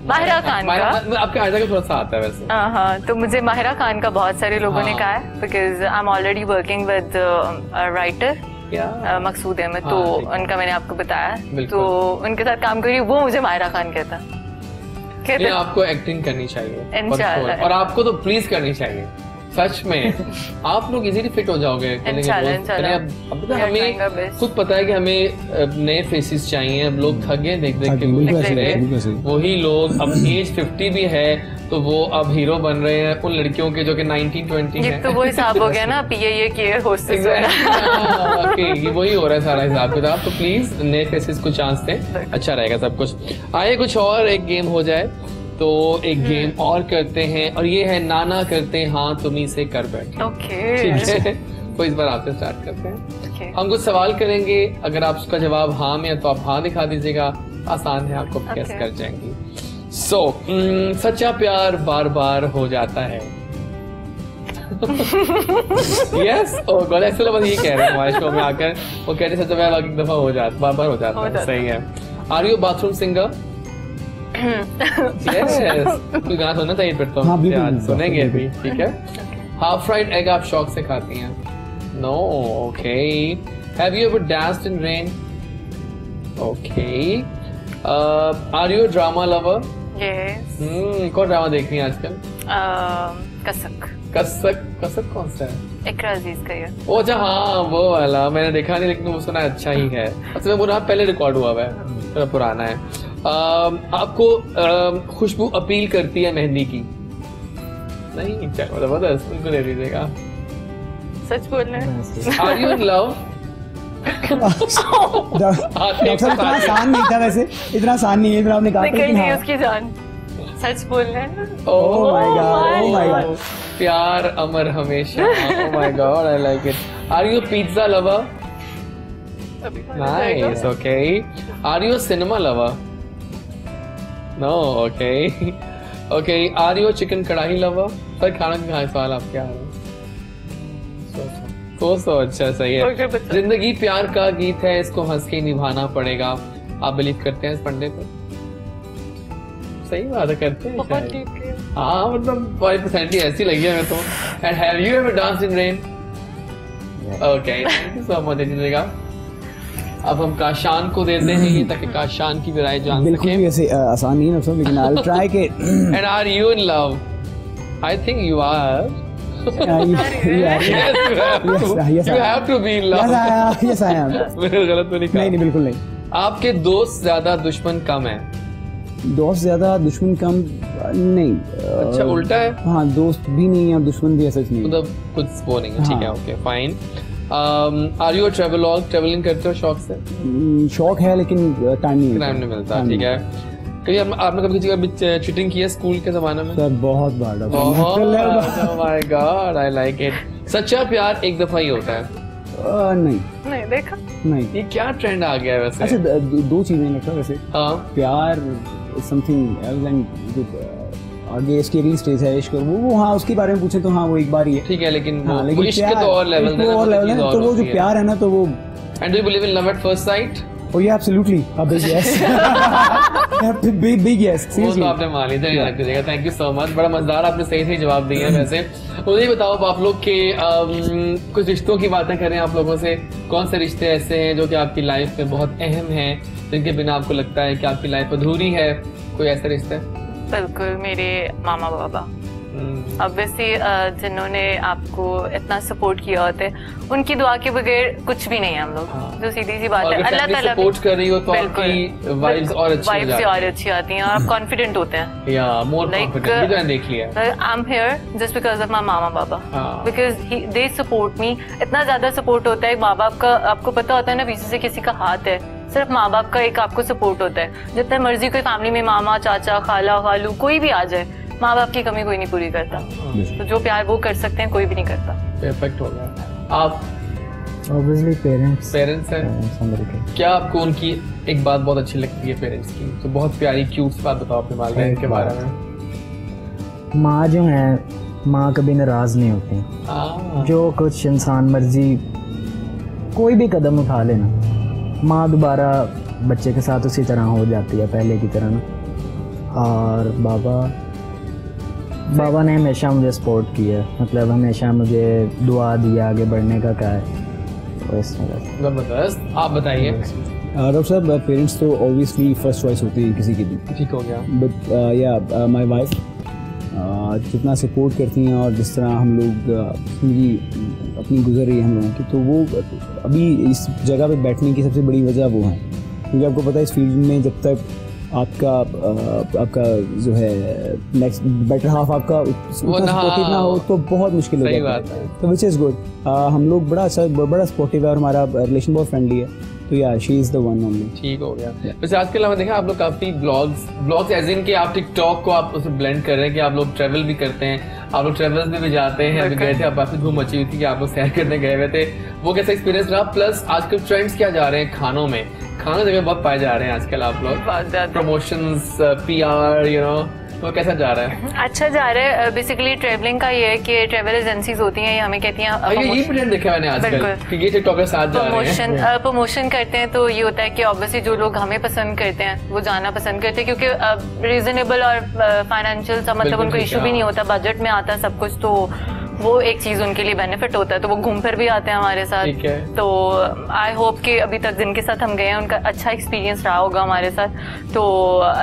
माहिरा खान का आपके आयजा का थोड़ा सा आता है वैसे. हाँ तो मुझे माहिरा खान का बहुत सारे लोगों ने कहा है because I am already working with writer Maqsood Ahmed. तो उनका मैंने आपको बताया तो उनके साथ काम करी वो मुझे माहिरा खान कहता है. ये आपको एक्टिंग करनी चाहिए और आपको तो प्लीज करनी चाहिए सच में। आप लोग इजीली फिट हो जाओगे। अब हमें खुद पता है कि हमें नए फेसेस चाहिए। अब लोग थक गए देख देख के। वही लोग अब एज 50 भी है तो वो अब हीरो बन रहे हैं उन लड़कियों के जो कि 19-20 है। तो वो हिसाब हो गया ना, PA किए होस्टेस वही हो रहा है सारा हिसाब किताब। तो प्लीज नए फेसेस को चांस दें, अच्छा रहेगा सब कुछ। आइए कुछ और एक गेम हो जाए तो एक गेम और करते हैं और ये है नाना करते हैं हाँ तुम्ही से कर बैठे। ठीक है तो इस बार आपसे स्टार्ट करते हैं। हम कुछ सवाल करेंगे, अगर आप उसका जवाब हाँ में है तो आप हाँ दिखा दीजिएगा, आसान है आपको गेस कर जाएंगी। सच्चा प्यार बार बार हो जाता है। यस ओह गॉड ऐसे लोग ये कह रहे हैं हमारे शो में आकर, वो कह रहे हैं सच्चा प्यार एक दफा हो जाता बार बार हो जाता है। सही है। Are you bathroom singer? कोई गाना सुनना चाहिए फिर तो। हाँ, सुनेंगे अभी ठीक है। हाफ फ्राइड एग आप शौक से खाती हैं? No okay. Have you ever danced in rain? Okay. Are you drama lover? Yes. कौन ड्रामा देख रही है आजकल? कसक। कसक कसक कौन सा है? इकरा अजीज का ये। ओ अच्छा हाँ वो वाला मैंने देखा नहीं लेकिन वो सुना अच्छा ही है। अच्छा वो पहले रिकॉर्ड हुआ है, थोड़ा पुराना है। आपको खुशबू अपील करती है मेहंदी की? नहीं चलो जबरदस्त, उनको दे दीजिएगा। सच बोल रहे हैं? Are you in love? इतना आसान नहीं था वैसे, इतना आसान नहीं है, इतना आपने कहा लेकिन हाँ। उसकी जान सच बोल रहे हैं। ओह माय गॉड प्यार अमर हमेशा। Oh my God I like it. Are you pizza lover? Nice okay. Are you cinema lover? No okay okay. Are you chicken karahi lover? Sir खाना का सवाल आप क्या है? तो अच्छा सही है। जिंदगी प्यार का गीत है, इसको हंस के निभाना पड़ेगा। आप बिलीव करते हैं इस पंडे पर? सही बात है, करते हैं। हाँ मतलब 5% ऐसी लगी है मैं तो। And have you ever danced in rain? Okay thank you so much दीजिएगा। अब हम काशान को देते हैं ये ताकि काशान की भी राय जान बिल्कुल भी ऐसे आसान नहीं है लेकिन आई विल ट्राई के। And are you in love? I think you are. You have to be in love. Yes I am. गलत तो नहीं कहा? नहीं बिल्कुल नहीं। आपके दोस्त ज्यादा दुश्मन कम है? दोस्त ज्यादा दुश्मन कम नहीं। अच्छा उल्टा है? हाँ दोस्त भी नहीं है दुश्मन भी ऐसा नहीं, मतलब कुछ वो नहीं है। ठीक है okay fine. Are you travelogue? Travelling करते हो शौक से? शौक है लेकिन टाइम नहीं मिलता। ठीक है। कभी आपने कभी चीटिंग की है स्कूल के जमाने में? सर बहुत बार। Oh my God I like it. सच्चा प्यार एक दफा ही होता है? नहीं देखा नहीं। ये क्या ट्रेंड आ गया है वैसे? अच्छा दो चीजें लगता है वैसे। हाँ प्यार समथिंग एल्स एंड आगे इसकी अगली स्टेज है इश्क। वो हाँ उसके बारे में पूछे तो हाँ वो एक बार ही है। ठीक है लेकिन वो इश्क के तो और लेवल है। तो वो जो प्यार है ना तो वो। And do you believe in love at first sight? Oh yeah, absolutely. A big yes. big yes. वो तो आपने मान लिया। चलिए थैंक यू सो मच। बड़ा मजेदार आपने सही जवाब दिए हैं वैसे। मुझे बताओ आप लोग के कुछ रिश्तों की बातें करें आप लोगों से। कौन से रिश्ते ऐसे हैं जो कि आपकी लाइफ में बहुत अहम हैं, जिनके बिना आपको लगता है कि आपकी लाइफ अधूरी है? कोई ऐसे रिश्ते? बिल्कुल मेरे मामा बाबा ऑब्वियसली जिन्होंने आपको इतना सपोर्ट किया होता है, उनकी दुआ के बगैर कुछ भी नहीं है हम लोग। जो सीधी सी बात है, अल्लाह ताला सपोर्ट कर रही हो तो आपकी वाइब्स और अच्छी आती हैं और आप कॉन्फिडेंट होते हैं। या मोर कॉन्फिडेंट भी मैंने देख लिया है। I am here just because of my mama Baba, because they support me. इतना ज्यादा सपोर्ट होता है माँ बाप का। आपको पता होता है ना पीछे से किसी का हाथ है, सिर्फ माँ बाप का एक आपको सपोर्ट होता है। जितना मर्जी कोई फैमिली में मामा चाचा खाला खालू कोई भी आ जाए, माँ बाप की कमी कोई नहीं पूरी करता। तो जो प्यार वो कर सकते हैं कोई भी नहीं करता। परफेक्ट हो गया। आप ऑब्वियसली पेरेंट्स हैं। क्या आपको उनकी एक बात बहुत अच्छी लगती है पेरेंट्स की? तो बहुत प्यारी क्यूट बात बताओ अपने वालिदैन के बारे में। माँ जो है, माँ कभी नाराज नहीं होती। जो कुछ इंसान मर्जी कोई भी कदम उठा लेना, माँ दोबारा बच्चे के साथ उसी तरह हो जाती है पहले की तरह ना। और बाबा ने हमेशा मुझे सपोर्ट किया, मतलब हमेशा मुझे दुआ दिया आगे बढ़ने का। क्या है तो इस तरह। जबरदस्त। आप बताइए। डॉक्टर साहब, पेरेंट्स तो ऑब्वियसली फर्स्ट चॉइस होते हैं किसी की भी, ठीक हो गया, बट या माय वाइफ जितना सपोर्ट करती हैं और जिस तरह हम लोग अपनी गुजर रही है हम लोगों की, तो वो अभी इस जगह पे बैठने की सबसे बड़ी वजह वो है, क्योंकि आपको पता है इस फील्ड में जब तक आपका जो है नेक्स्ट बेटर हाफ आपका सपोर्टिव ना हो तो बहुत मुश्किल हो जाता है, तो विच इज़ गुड। हम लोग बड़ा सपोर्टिव है और हमारा रिलेशन बहुत फ्रेंडली है, तो या she is the one only. ठीक हो गया। वैसे आज के अलावा देखा आप लोग काफ़ी ब्लॉग्स एज इन के आप टिकटॉक को आप उसे ब्लेंड कर रहे हैं कि आप लोग ट्रैवल भी करते हैं, आप लोग ट्रैवल्स में भी जाते हैं, अभी गए थे आप काफ़ी धूम मची हुई थी कि आप लोग सैर करने गए हुए थे, वो कैसा एक्सपीरियंस रहा? प्लस आजकल ट्रेंड्स क्या जा रहे हैं खानों में, खाना जगह बहुत पाए जा रहे हैं आजकल आप लोग, प्रमोशंस, PR, यू नो, तो कैसा जा रहा है? अच्छा जा रहा है। बेसिकली ट्रैवलिंग का ये है कि ट्रैवल एजेंसीज होती हैं, ये हमें कहती हैं, ये ट्रेंड देखा मैंने आजकल कि ये टिकटॉकर साथ जा रहे हैं, प्रमोशन करते हैं, तो ये होता है कि ऑब्वियसली जो लोग हमें पसंद करते हैं वो जाना पसंद करते हैं, क्योंकि रीजनेबल और फाइनेंशियल मतलब उनको इशू भी नहीं होता, बजट में आता सब कुछ, तो वो एक चीज उनके लिए बेनिफिट होता है, तो वो घूम फिर भी आते हैं हमारे साथ। तो आई होप कि अभी तक जिनके साथ हम गए हैं उनका अच्छा एक्सपीरियंस रहा होगा हमारे साथ, तो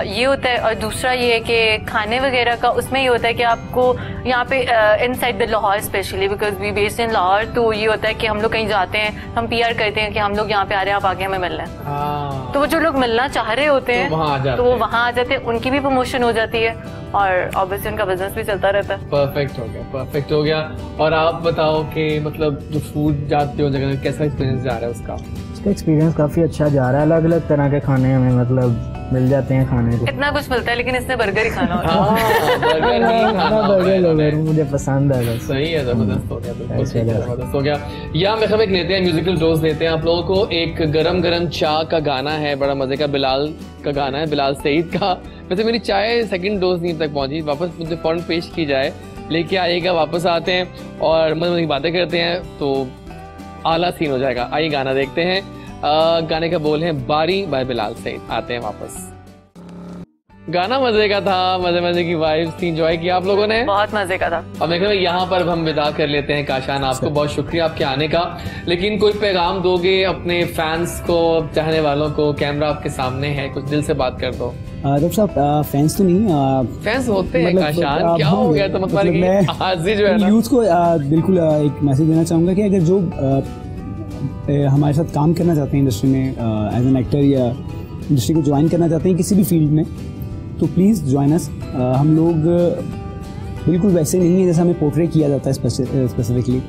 ये होता है। और दूसरा ये है कि खाने वगैरह का उसमें ये होता है कि आपको यहाँ पे inside the Lahore specially because we based in Lahore, तो ये होता है कि हम लोग कहीं जाते हैं, हम PR करते हैं कि हम लोग यहाँ पे आ रहे हैं, आप आगे हमें मिल रहे हैं, तो वो जो लोग मिलना चाह रहे होते हैं तो वो वहाँ आ जाते हैं, उनकी भी प्रमोशन हो जाती है और ऑब्वियसली उनका बिजनेस भी चलता रहता है। परफेक्ट हो गया। और आप बताओ कि मतलब जो फूड जाते हो जगह कैसा एक्सपीरियंस जा रहा है उसका एक्सपीरियंस काफ़ी अच्छा जा रहा है, अलग अलग तरह के खाने हमें मतलब मिल जाते हैं खाने को, इतना कुछ मिलता है, लेकिन इसने बर्गर ही खाना होता है। बर्गर मुझे पसंद है। सही है, जबरदस्त हो गया, जबरदस्त हो गया। या हम एक लेते हैं, म्यूजिकल डोज देते हैं आप लोगों को। एक गरम चाय का गाना है, बड़ा मजे का, बिलाल का गाना है, बिलाल सईद का। वैसे मेरी चाय सेकंड डोज नहीं तक पहुंची, वापस मुझे फौरन पेश की जाए, लेके आइएगा, वापस आते हैं और मजे की बातें करते हैं, तो आला सीन हो जाएगा। आइए गाना देखते हैं। गाने का बोल है बारी बाय बिलाल सईद। आते हैं वापस। गाना मजे का था, मजे की वाइब्स थी, एंजॉय किया आप लोगों ने, बहुत मजे का था। अब मैं यहाँ पर हम विदा कर लेते हैं। काशान, आपको बहुत शुक्रिया आपके आने का, लेकिन कोई पैगाम दोगे अपने फैंस को, चाहने वालों को? कैमरा आपके सामने है, कुछ दिल से बात कर दो। डॉक्टर साहब, फैंस तो नहीं, फैंस होते हैं काशान, क्या हो गया? तो मतलब मैं हाजी जो है यूथ को बिल्कुल एक मैसेज देना चाहूँगा कि अगर जो हमारे साथ काम करना चाहते हैं इंडस्ट्री में एज एन एक्टर, या इंडस्ट्री को ज्वाइन करना चाहते हैं किसी भी फील्ड में, तो प्लीज़ ज्वाइन अस। हम लोग बिल्कुल वैसे नहीं है जैसा हमें पोर्ट्रे किया जाता है स्पेसिफिकली,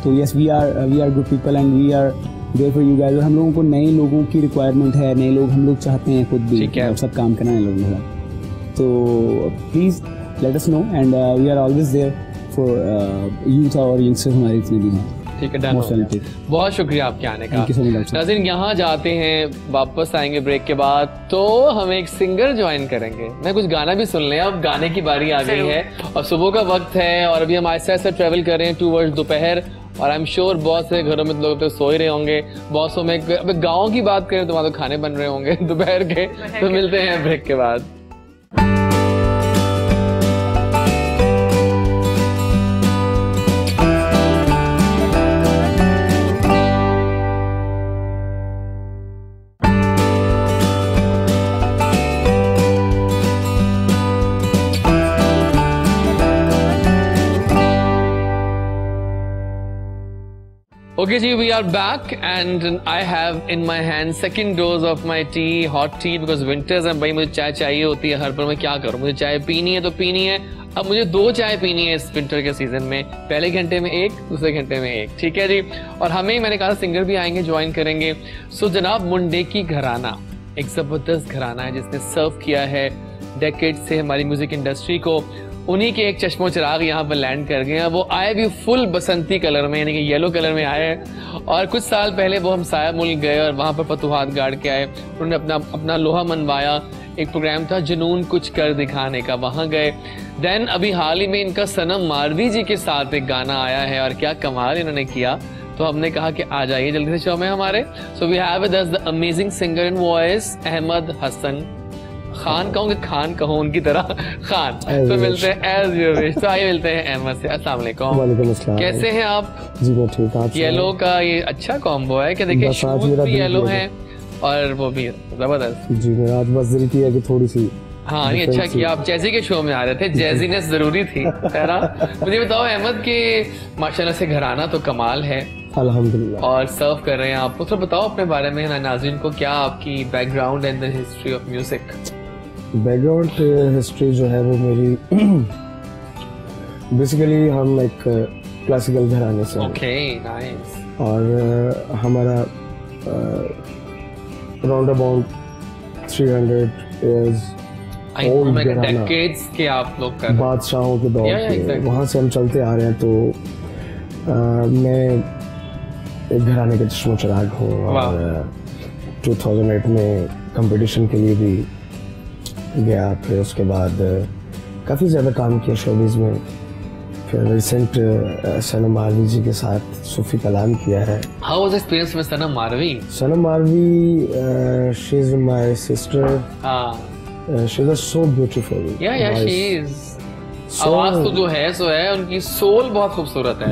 तो yes we are good people and we are there for you guys. और हम लोगों को नए लोगों की रिक्वायरमेंट है, नए लोग हम लोग चाहते हैं खुद भी सब काम करना है लोगों का, तो please let us know and we are always there for youth और यंगस्टर्स हमारे जितने भी हैं। ठीक है, डन। बहुत शुक्रिया आपके आने का। नाज़रीन, यहाँ जाते हैं, वापस आएंगे ब्रेक के बाद, तो हम एक सिंगर ज्वाइन करेंगे। मैं कुछ गाना भी सुन लें, अब गाने की बारी आ गई है और सुबह का वक्त है और अभी हम ऐसा ट्रेवल कर रहे हैं टूवर्ड्स दोपहर, और आई एम श्योर बहुत से घरों में लोग तो सो ही रहे होंगे, बहुत सो में। अब गाँव की बात करें तो वहाँ तो खाने बन रहे होंगे दोपहर के। तो मिलते हैं ब्रेक के बाद। Okay, ji, we are back and I have in my hand second dose of my tea, hot tea, because winters है भाई, मुझे चाय चाहिए होती है हर पल। मैं क्या करूँ, मुझे चाय पीनी है तो पीनी है। अब मुझे 2 चाय पीनी है इस विंटर के सीजन में, पहले घंटे में एक, दूसरे घंटे में एक। ठीक है जी, और हमें, मैंने कहा सिंगर भी आएंगे, ज्वाइन करेंगे। सो जनाब, मुंडेकी घराना एक जबरदस्त घराना है जिसने सर्व किया है डेकेड से हमारी म्यूजिक इंडस्ट्री को। उन्हीं के एक चश्मो चिराग यहाँ पर लैंड कर गए हैं। वो आए भी फुल बसंती कलर में, यानी कि येलो कलर में आए हैं, और कुछ साल पहले वो हम साया मुल्क गए और वहाँ पर पतुहात गाड़ के आए। उन्होंने अपना लोहा मनवाया, एक प्रोग्राम था जुनून कुछ कर दिखाने का, वहाँ गए। देन अभी हाल ही में इनका सनम मारवी जी के साथ एक गाना आया है और क्या कमाल इन्होंने किया, तो हमने कहा कि आ जाइए जल्दी से शो में हमारे। So we have with us the amazing singer in voice Ahmed Hasan Khan, कहूँगे खान कहो उनकी तरह, खान। तो मिलते हैं एज यू विश। तो आइए मिलते हैं अहमद से। अस्सलाम वालेकुम। वालेकुम अस्सलाम। कैसे हैं आप? जी मैं ठीक हूँ। येलो का ये अच्छा कॉम्बो है कि देखिए शूज भी येलो हैं और वो भी जबरदस्त। जी मेरा आज बस दिल किया कि थोड़ी सी हाँ नहीं अच्छा किया, आप जैजी के शो में आ रहे थे, जैजीनेस जरूरी थी है ना। मुझे बताओ अहमद के माशाल्लाह से घराना तो कमाल है अल्हम्दुलिल्लाह, और सर्व कर रहे हैं आपको, तो बताओ अपने बारे में नाज़रीन को, क्या आपकी background and the history of music? Background history जो है वो मेरी बेसिकली हम एक क्लासिकल घराने से हैं। Okay nice. और हमारा राउंड अबाउट 300 इयर्स ओल्ड घराना के आप लोग कर बादशाहों के दौर के, वहाँ से हम चलते आ रहे हैं। तो मैं एक घराने के चश्मो चिराग हूँ और 2008 में कंपटीशन के लिए भी गया, फिर उसके बाद काफ़ी ज़्यादा काम किया शोबिज़ में। फिर रिसेंट सनम मारवी जी के साथ सूफी कलाम किया है। How was experience with Sanam Marvi? Sanam Marvi, she is my sister. She is so beautiful. Yeah, she is. आवाज तो जो है सो है, उनकी सोल बहुत खूबसूरत है,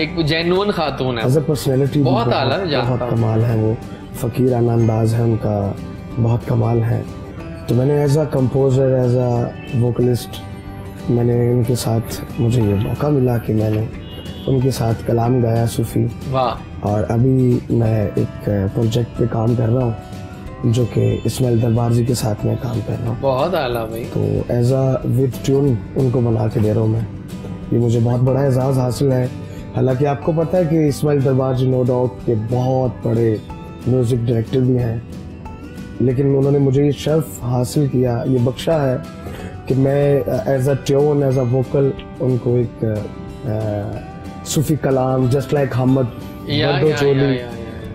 एक जेन्युइन खातून है। एज अ पर्सनैलिटी बहुत आला, बहुत कमाल है वो, फकीराना अंदाज है उनका, बहुत कमाल है। तो मैंने as a composer, as a vocalist, मैंने उनके साथ, मुझे ये मौका मिला कि मैंने उनके साथ कलाम गाया सूफी। वाह। और अभी मैं एक प्रोजेक्ट पे काम कर रहा हूँ जो कि इस्माइल दरबार जी के साथ में काम कर रहा हूँ। बहुत आला भाई। तो एज अ विद ट्यून उनको बना के दे रहा हूँ मैं, ये मुझे बहुत बड़ा एजाज़ हासिल है। हालांकि आपको पता है कि इस्माइल दरबार जी नो डाउट के बहुत बड़े म्यूज़िक डायरेक्टर भी हैं, लेकिन उन्होंने मुझे ये शर्फ हासिल किया, ये बख्शा है कि मैं as a tune, as a vocal उनको एक सूफी कलाम जस्ट लाइक हमद बड्डो चोली,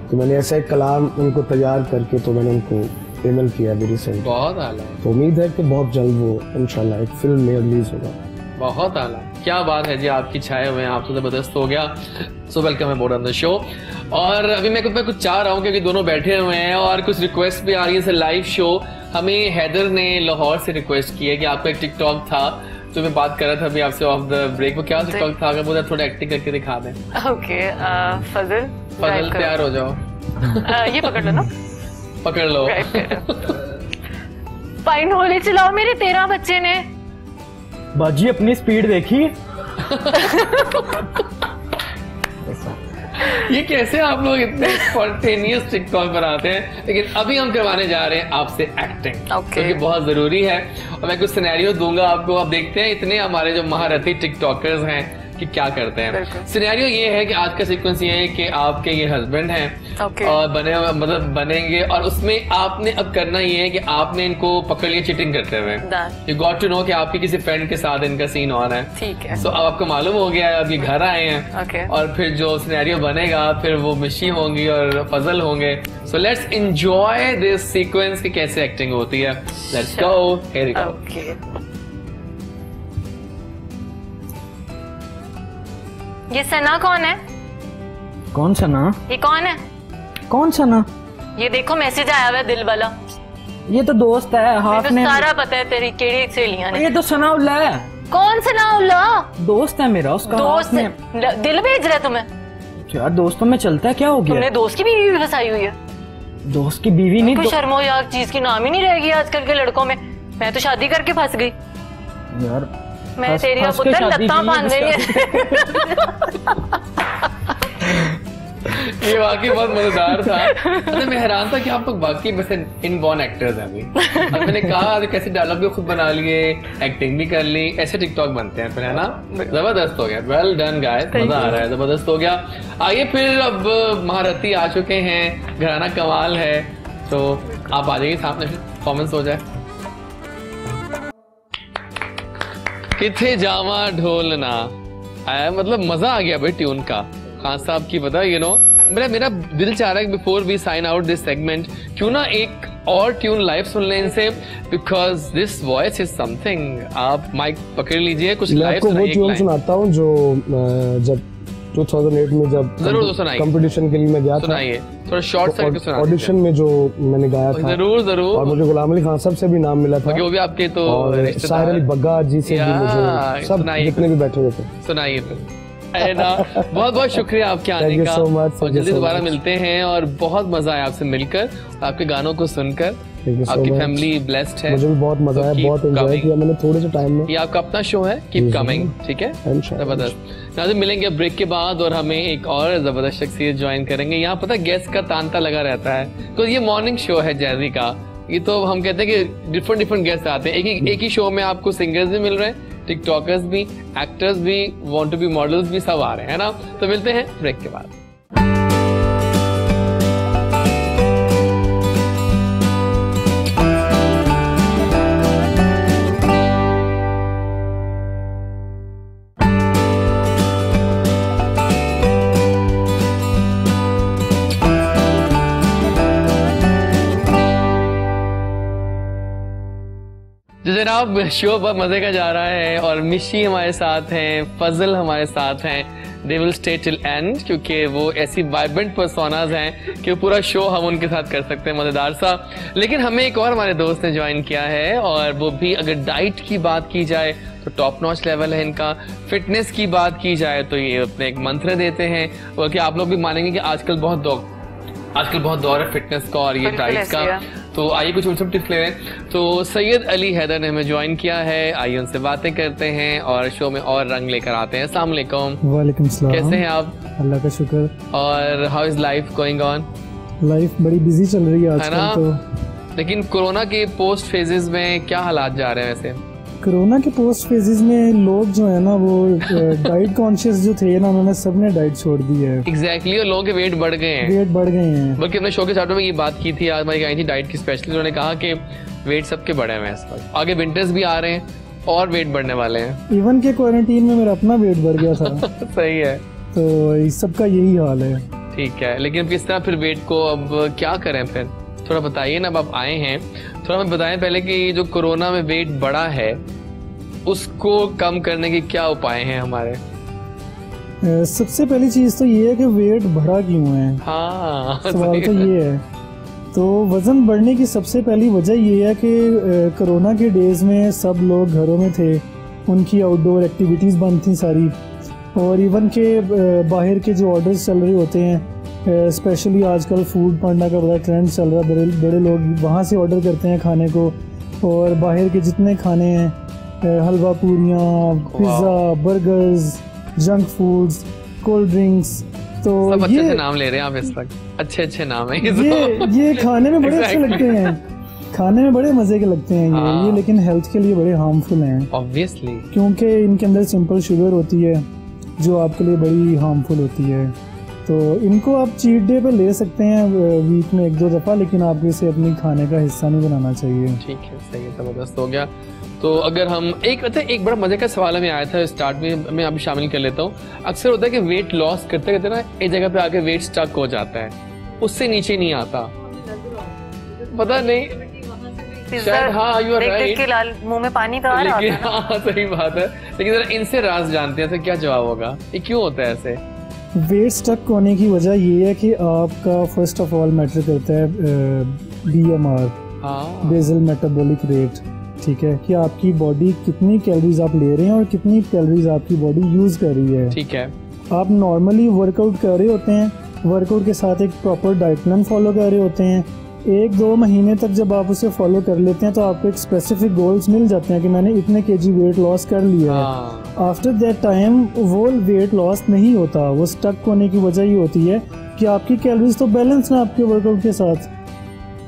तो मैंने ऐसा एक कलाम उनको तैयार करके तो मैंने उनको ईमेल किया अभी रिसेंट। बहुत आला। तो उम्मीद है कि बहुत जल्द वो इंशाल्लाह एक फिल्म में रिलीज होगा। बहुत आला, क्या बात है जी, आपकी छाए हुए हैं, आप तो जबरदस्त हो गया। सो वेलकम है बोर्ड ऑन द शो। और अभी मैं कुछ चाह रहा हूँ क्योंकि दोनों बैठे हुए हैं और कुछ रिक्वेस्ट भी आ रही है। लाइव शो हमें हैदर ने लाहौर से रिक्वेस्ट की है कि आपका एक टिकटॉक था, तो मैं बात कर रहा था अभी आपसे ऑफ द ब्रेक, वो क्या टिकटॉक था, अगर मुझे थोड़ा एक्टिंग करके दिखा दें। ओके, फजल तैयार हो जाओ। ये पकड़ लो ना, पकड़ लो। फाइन होली चलाओ मेरे 13 बच्चे ने। बाजी अपनी स्पीड देखी। ये कैसे आप लोग इतने स्पॉन्टेनियस टिकटॉक बनाते हैं। लेकिन अभी हम करवाने जा रहे हैं आपसे एक्टिंग, क्योंकि बहुत जरूरी है। और मैं कुछ सिनेरियो दूंगा आपको, आप देखते हैं इतने हमारे जो महारथी टिकटॉकर्स हैं कि क्या करते हैं। सिनेरियो ये है कि आज का सीक्वेंस ये है कि आपके ये हस्बैंड हैं और बनेंगे, और उसमें आपने अब करना ये है कि आपने इनको पकड़ लिया चीटिंग करते हुए। यू गॉट टू नो कि आपके किसी फ्रेंड के साथ इनका सीन ऑन है। ठीक है। सो अब आपको मालूम हो गया है, अब ये घर आए हैं और फिर जो सिनेरियो बनेगा फिर वो मिशी होंगी और फजल होंगे। So let's enjoy this sequence कि कैसे एक्टिंग होती है। Let's go, here we go. ये सना कौन है? कौन सना? ये कौन है? कौन सना? ये देखो मैसेज आया हुआ है दिल वाला। ये तो दोस्त है, हाफ ने सारा पता है तेरी केड़ी सहेलियां ने। ये तो सनाउल्ला है। कौन सनाउल्ला? दोस्त है मेरा, उसका दोस्त है। दिल भेज रहा है तुम्हें? यार दोस्तों में चलता है, क्या हो गया? तुमने दोस्त की बीवी भी फंसाई हुई है। दोस्त की बीवी नहीं तो शर्मो यार, चीज की नाम ही नहीं रहेगी आजकल के लड़कों में। मैं तो शादी करके फंस गई यार। मैं तेरी पुत्र लत्ता बांध रही है। ये वाकई बहुत मजेदार था। मतलब मैं हैरान था कि आप लोग वाकई वैसे इनबॉर्न एक्टर्स हैं अभी। और मैंने कहा कैसे डायलॉग भी खुद बना लिए, एक्टिंग भी कर ली, ऐसे टिकटॉक बनते हैं फिर, है ना। जबरदस्त हो गया, वेल डन गाइस, मजा आ रहा है, जबरदस्त हो गया। आइए फिर, अब महारथी आ चुके हैं, घराना कमाल है, तो आप आ जाइए सामने, परफॉर्मेंस हो जाए। किथे जावा ढोलना आया, मतलब मजा आ गया भाई ट्यून का। खान साहब की पता यू नो मेरा दिल चाह रहा है before we sign out this segment, क्यों ना एक और ट्यून लाइव सुन लें इनसे, because this voice is something. आप माइक पकड़ लीजिए, कुछ लाइव सुनाइए। मैं आपको वो ट्यून सुनाता हूँ जो जब 2008 में जब कंपटीशन के लिए मैं गया था, सुनाइए थोड़ा शॉर्ट सा सुनाइए। ऑडिशन में जो मैंने गाया था, जरूर। और मुझे गुलाम अली खान साहब से भी नाम मिला था, वो भी आपके तो साहिर अली बग्गा जी से भी, मुझे सब जितने भी बैठे हुए थे। सुनाइए फिर। है ना। बहुत बहुत शुक्रिया आपके आने का, और जल्दी दोबारा मिलते हैं, और बहुत मजा आया आपसे मिलकर, आपके गानों को सुनकर। आपकी फैमिली ब्लेस्ड है, मुझे भी बहुत मजा आया, बहुत एंजॉय किया मैंने थोड़े से टाइम में। ये आपका अपना शो है, कीप कमिंग, ठीक है, जबरदस्त। नाज़रीन मिलेंगे ब्रेक के बाद, और हमें एक और जबरदस्त शख्सियत ज्वाइन करेंगे। यहाँ पता गेस्ट का तांता लगा रहता है, तो ये मॉर्निंग शो है जैजी का, ये तो हम कहते हैं कि डिफरेंट गेस्ट आते हैं। एक ही शो में आपको सिंगर्स भी मिल रहे हैं, टिकटॉकर्स भी, एक्टर्स भी, वांट टू बी मॉडल्स भी, सब आ रहे हैं ना। तो मिलते हैं ब्रेक के बाद। जनाब शो बहुत मजे का जा रहा है, और मिशी हमारे साथ हैं, फजल हमारे साथ हैं। They will stay till and, क्योंकि वो ऐसी वाइब्रेंट पर्सोनाज हैं कि पूरा शो हम उनके साथ कर सकते हैं, मजेदार सा। लेकिन हमें एक और हमारे दोस्त ने ज्वाइन किया है, और वो भी अगर डाइट की बात की जाए तो टॉप नॉच लेवल है इनका, फिटनेस की बात की जाए तो ये अपने एक मंत्र देते हैं, और कि आप लोग भी मानेंगे कि आजकल बहुत दौर है फिटनेस का और ये डाइट का। तो आइए कुछ उनसे टिप्स ले रहे हैं। तो सैयद अली हैदर ने हमें ज्वाइन किया है, आइए उनसे बातें करते हैं और शो में और रंग लेकर आते हैं। अस्सलाम वालेकुम। वालेकुम सलाम। कैसे हैं आप? अल्लाह का शुक्र। और how is life going on? Life बड़ी बिजी चल रही है आजकल तो। लेकिन कोरोना के पोस्ट फेजेस में क्या हालात जा रहे हैं वैसे? कोरोना के पोस्ट फेजेस में लोग जो है ना वो डाइट कॉन्शियस जो थे ना, उन्होंने सबने डाइट छोड़ दी है। एग्जैक्टली, और लोगों के वेट बढ़ गए हैं। बल्कि अपने शो के स्टार्ट में ये बात की थी, आज हमारी आई थी डाइट की स्पेशलिस्ट, उन्होंने कहा कि वेट सबके बढ़े हुए हैं इस वक्त, आगे विंटर्स भी आ रहे हैं और वेट बढ़ने वाले हैं। इवन के क्वारंटीन में मेरा अपना वेट बढ़ गया था। सही है, तो इस सब का यही हाल है। ठीक है, लेकिन किस तरह फिर वेट को अब क्या करें फिर, थोड़ा बताइए ना। अब आप आए हैं, थोड़ा हमें बताएं पहले कि जो कोरोना में वेट बढ़ा है उसको कम करने के क्या उपाय हैं हमारे? सबसे पहली चीज तो ये है कि वेट बढ़ा क्यों है। हाँ, सवाल तो ये है। तो वजन बढ़ने की सबसे पहली वजह ये है कि कोरोना के डेज में सब लोग घरों में थे, उनकी आउटडोर एक्टिविटीज बंद थी सारी, और इवन के बाहर के जो ऑर्डर्स चल रहे होते हैं, स्पेशली आजकल फूड पांडा का बड़ा ट्रेंड चल रहा है, बड़े लोग वहाँ से ऑर्डर करते हैं खाने को, और बाहर के जितने खाने हैं, हलवा पूरियाँ, pizza, burgers, junk foods, cold drinks, तो सब अच्छे नाम ले रहे हैं आप इस वक्त, अच्छे नाम है ये खाने में बड़े अच्छे लगते हैं, खाने में बड़े मजे के लगते हैं ये, लेकिन हेल्थ के लिए बड़े हार्मफुल हैं ऑब्वियसली, क्योंकि इनके अंदर सिंपल शुगर होती है जो आपके लिए बड़ी हार्मफुल होती है। तो इनको आप चीट डे पे ले सकते हैं वीक में 1-2 दफ़ा, लेकिन आपको इसे अपनी खाने का हिस्सा नहीं बनाना चाहिए। ठीक है, सही है, जबरदस्त हो गया। तो अगर हम एक बड़ा मजे का सवाल हमें आया था स्टार्ट में, मैं अभी शामिल कर लेता हूँ। अक्सर होता है कि वेट लॉस करते करते ना एक जगह पे आके वेट स्टक हो जाता है, उससे नीचे नहीं आता, पता नहीं शायद। हाँ, यू आर राइट, मुंह में पानी का आ रहा है। हाँ सही बात है, लेकिन जरा इनसे राज जानते हैं, क्या जवाब होगा, ये क्यों होता है ऐसे? वेट स्टक होने की वजह ये है कि आपका फर्स्ट ऑफ ऑल मैटर करता है BMR, बेसल मेटाबॉलिक रेट, ठीक है, कि आपकी बॉडी कितनी कैलोरीज आप ले रहे हैं और कितनी कैलोरीज आपकी बॉडी यूज कर रही है। ठीक है, आप नॉर्मली वर्कआउट कर रहे होते हैं, वर्कआउट के साथ एक प्रॉपर डाइट प्लान फॉलो कर रहे होते हैं, 1-2 महीने तक जब आप उसे फॉलो कर लेते हैं तो आपको एक स्पेसिफिक गोल्स मिल जाते हैं कि मैंने इतने केजी वेट लॉस कर लिया है। आफ्टर दैट टाइम वो वेट लॉस नहीं होता, वो स्टक होने की वजह ये होती है कि आपकी कैलोरीज तो बैलेंस ना आपके वर्कआउट के साथ,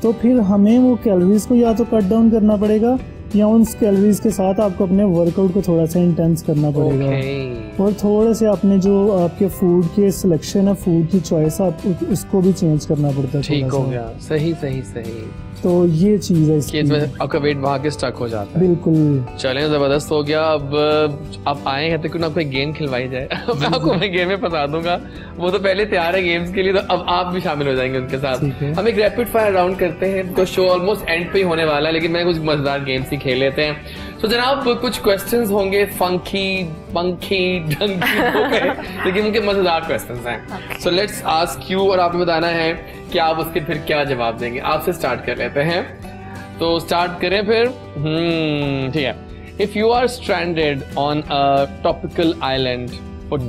तो फिर हमें वो कैलोरीज को या तो कट डाउन करना पड़ेगा या उन कैलोरीज के साथ आपको अपने वर्कआउट को थोड़ा सा इंटेंस करना पड़ेगा। और थोड़े से अपने जो आपके फूड के सिलेक्शन है, फूड की चॉइस, आप उसको भी चेंज करना पड़ता है। ठीक हो गया, सही सही सही। तो ये चीज है इसकी, आपका वेट वहाँ के स्टक हो जाता है। बिल्कुल, चलें, जबरदस्त हो गया। अब आप आए हैं तो क्यों ना आपको एक गेम खिलवाई जाए। मैं आपको गेम में फंसा दूंगा, वो तो पहले तैयार है गेम्स के लिए, तो अब आप भी शामिल हो जाएंगे उनके साथ। हम एक रैपिड फायर राउंड करते हैं, तो शो ऑलमोस्ट एंड पे ही होने वाला है, लेकिन मैं कुछ मजेदार गेम्स ही खेल लेते हैं। तो जनाब कुछ क्वेश्चंस होंगे फंकी पंखी ढंकी हो गए, लेकिन उनके मजेदार क्वेश्चंस हैं। सो लेट्स आस्क यू, और आपने बताना है कि आप उसके फिर क्या जवाब देंगे। आपसे स्टार्ट कर लेते हैं, तो स्टार्ट करें फिर। ठीक है। If you are stranded on a tropical island और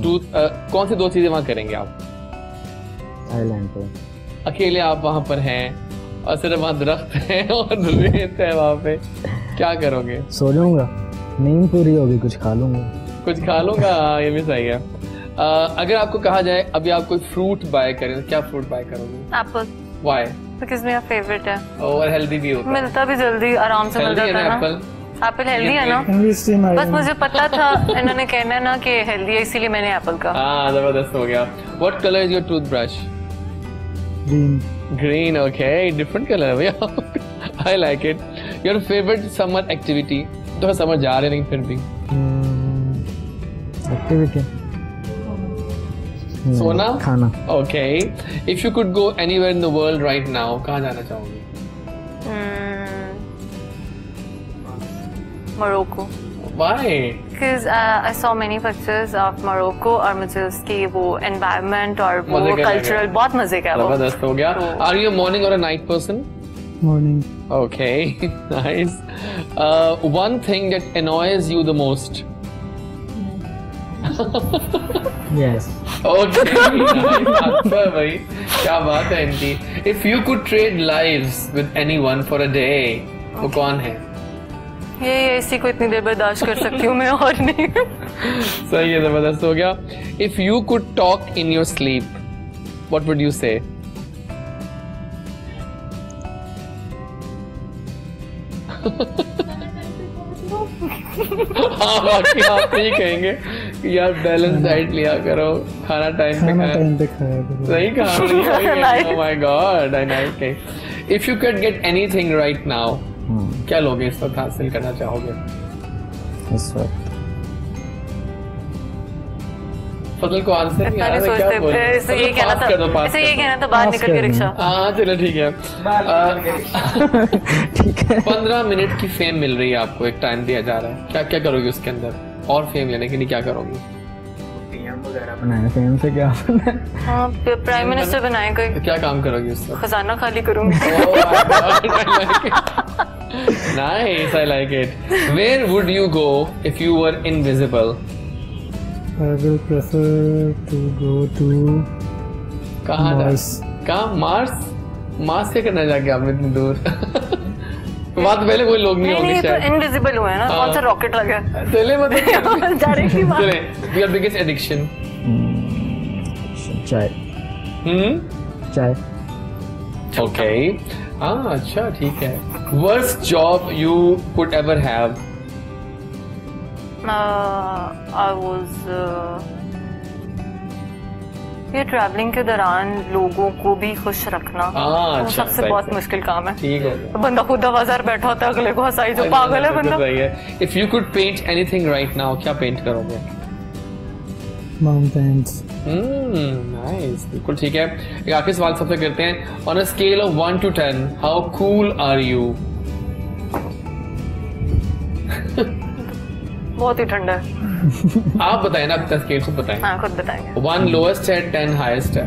कौन सी 2 चीजें वहाँ करेंगे आप? आइलैंड पे अकेले आप वहाँ पर हैं और सिर्फ वहाँ दरख्त है और रेत है वहाँ पे, क्या करोगे? सो जाऊंगा, नींद पूरी होगी, कुछ खा लूंगा। कुछ खा लूंगा, ये भी सही है। अगर आपको कहा जाए अभी आप कोई फ्रूट बाय करें तो क्या फ्रूट बाय करोगे? एप्पल। व्हाई? बिकॉज़ मेरा फेवरेट है और हेल्दी भी होता है, मिलता भी जल्दी आराम से मिल जाता है ना। एप्पल हेल्दी है ना? बस मुझे पता था इन्होंने कहना ना कि हेल्दी है, इसीलिए मैंने एप्पल का। हाँ, जबरदस्त हो गया। What colour is your toothbrush? Green. Green, okay, different colour है भैया। आई like it. Your favourite summer activity? तो समर जा रहे नहीं फिर भी एक्टिविटी सोना, खाना। Okay. If you could go anywhere in the world right now, कहाँ जाना चाहोगे? Morocco. Why? Because I saw many pictures of Morocco और मुझे उसकी वो environment और वो cultural बहुत मजे का है वो। जबरदस्त हो गया। Are you a morning or a night person? Morning. Okay, nice. One thing that annoys you the most? Yes. Okay, अच्छा भाई, क्या बात है इनकी। If you could trade lives with anyone for a day, वो कौन है? ये इसी को इतनी देर बर्दाश्त कर सकती हूँ मैं, और नहीं। सही है, जबरदस्त हो गया। If you could talk in your sleep, what would you say? हाँ, बाकी आप नहीं कहेंगे कि यार बैलेंस डाइट लिया करो, खाना टाइम पे खाया करो। सही कहा। Oh my God, I like it. If you could get anything right now, क्या लोगे इस वक्त हासिल करना चाहोगे? इस वक्त फजल को आंसर नहीं आ रहा, क्या बोल रहे? इसे ये कहना था बाहर निकल के रिक्शा। हाँ चलो ठीक है। ठीक है। 15 मिनट की फेम मिल रही है आपको, एक टाइम दिया जा रहा है, क्या क्या करोगे उसके अंदर? और फेम लेने के लिए क्या करोगे? बनाए फेम से क्या बनना? हाँ, प्राइम मिनिस्टर बनाए कोई। क्या काम करोगे उससे? खजाना खाली करूंगी। Nice, I like it. Where would you go if you were invisible? I will prefer to go to Mars. कहाँ? मार्स? मार्स क्या करना जाके आप इतनी दूर? वहाँ तो पहले कोई लोग नहीं होंगे शायद। तो इनविजिबल हुए ना, कौन सा रॉकेट लगा? चले मतलब डायरेक्टली बात। चले, your biggest addiction? चाय। चाय। Okay. हाँ, अच्छा ठीक है। Worst job you could ever have? I was ये ट्रैवलिंग के दौरान लोगों को भी खुश रखना वो सबसे बहुत मुश्किल काम है। ठीक है। बंदा खुद बाजार बैठा होता है, अगले को हंसाई जो पागल है बंदा। If you could paint anything right now, क्या पेंट करोगे? Mountains. Nice, बिल्कुल ठीक है। एक आखिरी सवाल सबसे करते हैं। On a scale of 1 to 10, how cool are you? बहुत ही ठंडा है। आप बताएं ना, अपना स्केल खुद बताएं। हाँ, खुद बताएंगे। 1 lowest है, 10 highest है।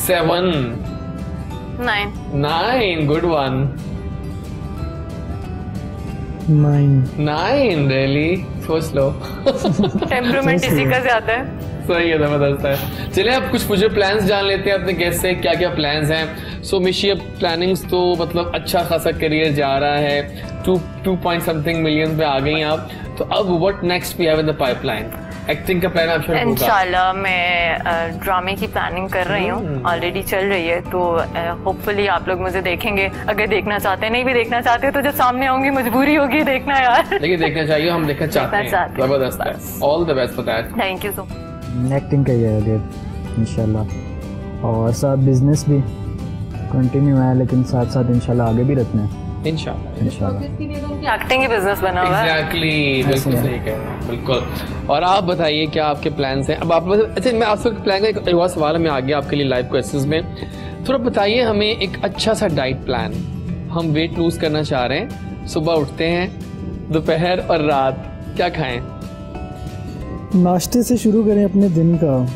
7 9 good one। 9 really? सोच लो। टेम्परामेंट इसी का ज्यादा है। सही है, जबरदस्त है। चलिए अब कुछ फ्यूचर प्लान्स जान लेते हैं अपने गेस्ट से, क्या क्या प्लान्स हैं। सो मिशी, अब प्लानिंग्स तो मतलब अच्छा खासा करियर जा रहा है, 2.something मिलियन पे आ गई आप, तो अब what next we have in the pipeline? Acting का प्लान आप शुरू इंशाल्लाह मैं ड्रामे की प्लानिंग कर रही हूँ, ऑलरेडी चल रही है, तो होपफुली आप लोग मुझे देखेंगे। अगर देखना चाहते हैं, नहीं भी देखना चाहते तो जब सामने आऊंगी मजबूरी होगी देखना यार। लेकिन देखना चाहिए, हम देखना चाहते हैं। जबरदस्त है। All the best for that. Thank you so much. Acting का ही है आगे इंशाल्लाह, और साथ बिजनेस भी कंटिन्यू है, लेकिन साथ साथ इंशाल्लाह आगे भी रखना है इंशाल्लाह। एक्टिंग ही बिजनेस बना हुआ है। एग्जैक्टली, बिल्कुल सही कह रहे हैं, बिल्कुल। और आप बताइए क्या आपके प्लान्स हैं? अब आप अच्छा, मैं आपसे प्लान का एक और सवाल में आ गया आपके लिए लाइव क्वेश्चंस में। थोड़ा बताइए हमें एक अच्छा सा डाइट प्लान। हम वेट लूज करना चाह रहे हैं, सुबह उठते हैं, दोपहर और रात क्या खाएं? नाश्ते से शुरू करें अपने दिन का।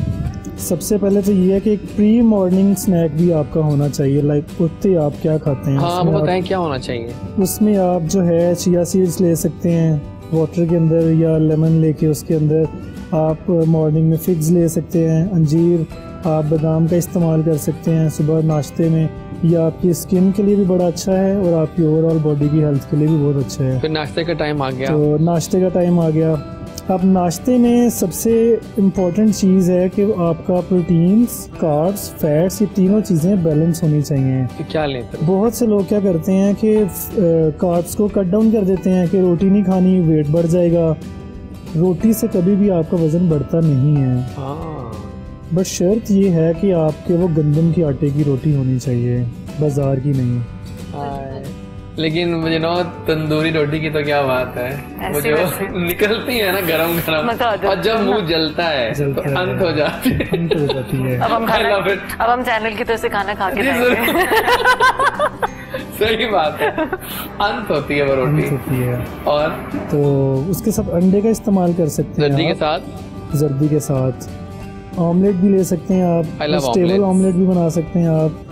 सबसे पहले तो ये है कि एक प्री मॉर्निंग स्नैक भी आपका होना चाहिए। लाइक उठते आप क्या खाते हैं? हाँ, आप बताएं क्या होना चाहिए? उसमें आप जो है चिया सीड्स ले सकते हैं, वाटर के अंदर या लेमन लेके उसके अंदर आप मॉर्निंग में फिग्स ले सकते हैं, अंजीर, आप बादाम का इस्तेमाल कर सकते हैं सुबह नाश्ते में। यह आपकी स्किन के लिए भी बड़ा अच्छा है और आपकी ओवरऑल बॉडी की हेल्थ के लिए भी बहुत अच्छा है। फिर नाश्ते का टाइम आ गया। तो नाश्ते का टाइम आ गया। अब नाश्ते में सबसे इम्पोर्टेंट चीज़ है कि आपका प्रोटीन्स, कार्ब्स, फैट्स, ये तीनों चीज़ें बैलेंस होनी चाहिए। तो क्या लेते हैं? बहुत से लोग क्या करते हैं कि कार्ब्स को कट डाउन कर देते हैं कि रोटी नहीं खानी, वेट बढ़ जाएगा। रोटी से कभी भी आपका वज़न बढ़ता नहीं है। बस शर्त ये है कि आपके वो गंदम की आटे की रोटी होनी चाहिए, बाजार की नहीं। लेकिन मुझे ना तंदूरी रोटी की तो क्या बात है, वो जो निकलती है ना गरम गरम, और जब मुंह जलता है तो अंत हो जाती है। अब हम चैनल की तरफ से खाना खा के सही बात है, अंत होती है वो रोटी होती है। और तो उसके साथ अंडे का इस्तेमाल कर सकते हैं, जर्दी के साथ ऑमलेट भी ले सकते हैं आप, वेजिटेबल ऑमलेट भी बना सकते हैं आप।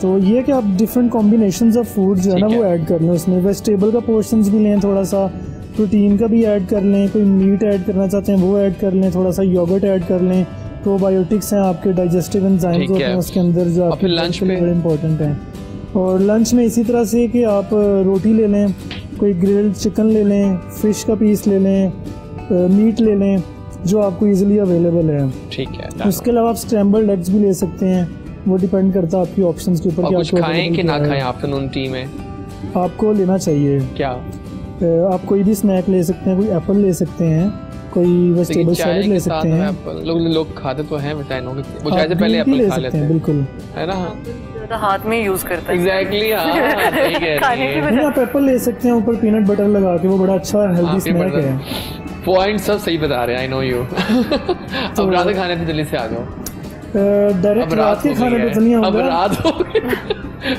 तो ये कि आप डिफरेंट कॉम्बिनेशंस ऑफ फूड जो है ना वो ऐड कर लें उसमें। वेजिटेबल का पोर्शंस भी लें, थोड़ा सा प्रोटीन का भी ऐड कर लें, कोई मीट ऐड करना चाहते हैं वो ऐड कर लें, थोड़ा सा योगर्ट ऐड कर लें। प्रोबायोटिक्स हैं आपके, डाइजेस्टिव एंजाइम्स होते हैं उसके अंदर जो आपके लंच के लिए बड़े इंपॉर्टेंट हैं। और लंच में इसी तरह से कि आप रोटी ले लें, कोई ग्रिल्ड चिकन ले लें, फिश का पीस ले लें, मीट ले लें जो आपको इजीली अवेलेबल है। ठीक है। उसके अलावा आप स्क्रैम्बल्ड एग्स भी ले सकते हैं, वो डिपेंड करता है आपकी ऑप्शंस के ऊपर। कुछ खाएं कि ना खाएं आफ्टरनून टी में? आपको लेना चाहिए। क्या? आप कोई भी स्नैक ले सकते हैं, कोई एप्पल ले सकते हैं, कोई वेजिटेबल सैलेड ले सकते हैं। लोग खाते तो हैं, वो चाय से पहले एप्पल खा लेते हैं। बिल्कुल, है ना? हाथ में यूज करते हैं। एग्जैक्टली, हाँ। आप एप्पल ले सकते हैं, ऊपर पीनट बटर लगा के, वो बड़ा अच्छा हेल्दी स्नैक है। पॉइंट सब सही बता रहे हैं, आई नो यू। अब रात के खाने पे जल्दी से आ जाओ। डायरेक्ट रात के खाने पे तो नहीं आऊंगा। अब रात हो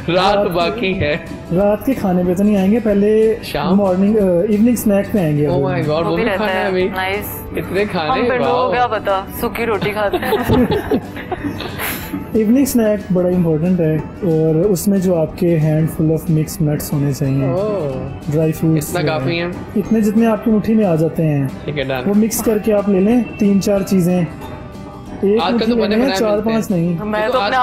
रात बाकी है। रात के खाने पे तो नहीं आएंगे, पहले शाम मॉर्निंग इवनिंग स्नैक पे आएंगे। ओह माय गॉड, वो भी खाना है अभी। नाइस, इतने खाने। हो गया पता, सूखी रोटी खाते हैं। इवनिंग स्नैक बड़ा इम्पोर्टेंट है और उसमें जो आपके hand full of mix nuts होने चाहिए, ड्राई फ्रूट्स। इतना काफी है? इतने जितने आपकी मुट्ठी में आ जाते हैं। ठीक है, डन। वो मिक्स करके आप ले लें 3-4 चीजें। आजकल तो बने बनाए 4-5 नहीं। मैं तो अपने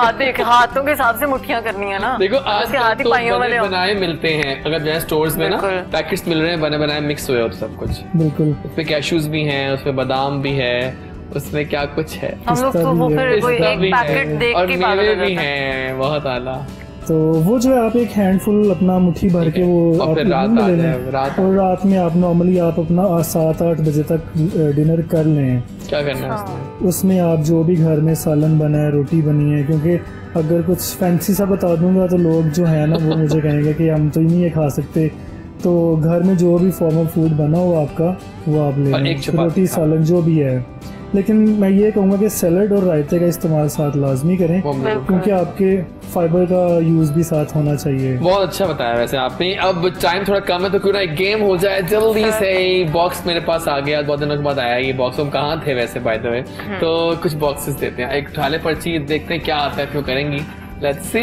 हाथों के हिसाब से मुट्ठियां करनी है ना। देखो आजकल तो बने बनाए मिलते हैं, अगर जो है स्टोर्स में ना पैकेट्स मिल रहे हैं, बने बनाए मिक्स हुए और सब कुछ। बिल्कुल, उसमें कैशूज भी हैं, उसमें बादाम भी है, उसमें क्या कुछ है, हम लोग तो वो फिर कोई एक पैकेट देख के मेवे भी हैं, बहुत आला। तो वो जो है आप एक हैंडफुल अपना मुट्ठी भर के वो आप और रात में आप नॉर्मली आप अपना 7-8 बजे तक डिनर कर लें। क्या करना है उसमें आप जो भी घर में सालन बना है, रोटी बनी है, क्योंकि अगर कुछ फैंसी सा बता दूंगा तो लोग जो है ना वो मुझे कहेंगे कि हम तो नहीं ये खा सकते। तो घर में जो भी फॉर्मल फूड बना हो आपका वो आप ले लें, रोटी सालन जो भी है। लेकिन मैं ये कहूँगा कि सैलड और रायते का इस्तेमाल साथ लाजमी करें, क्योंकि आपके फाइबर का यूज भी साथ होना चाहिए। बहुत अच्छा बताया वैसे आपने। अब टाइम थोड़ा कम है तो क्यों ना एक गेम हो जाए जल्दी से। बॉक्स मेरे पास आ गया, बहुत दिनों के बाद आया ये बॉक्स। हम कहाँ थे वैसे बाय द वे, तो कुछ बॉक्सेस देते हैं, एक उठाले पर्ची, देखते हैं क्या आता है, क्यों करेंगी। Let's see.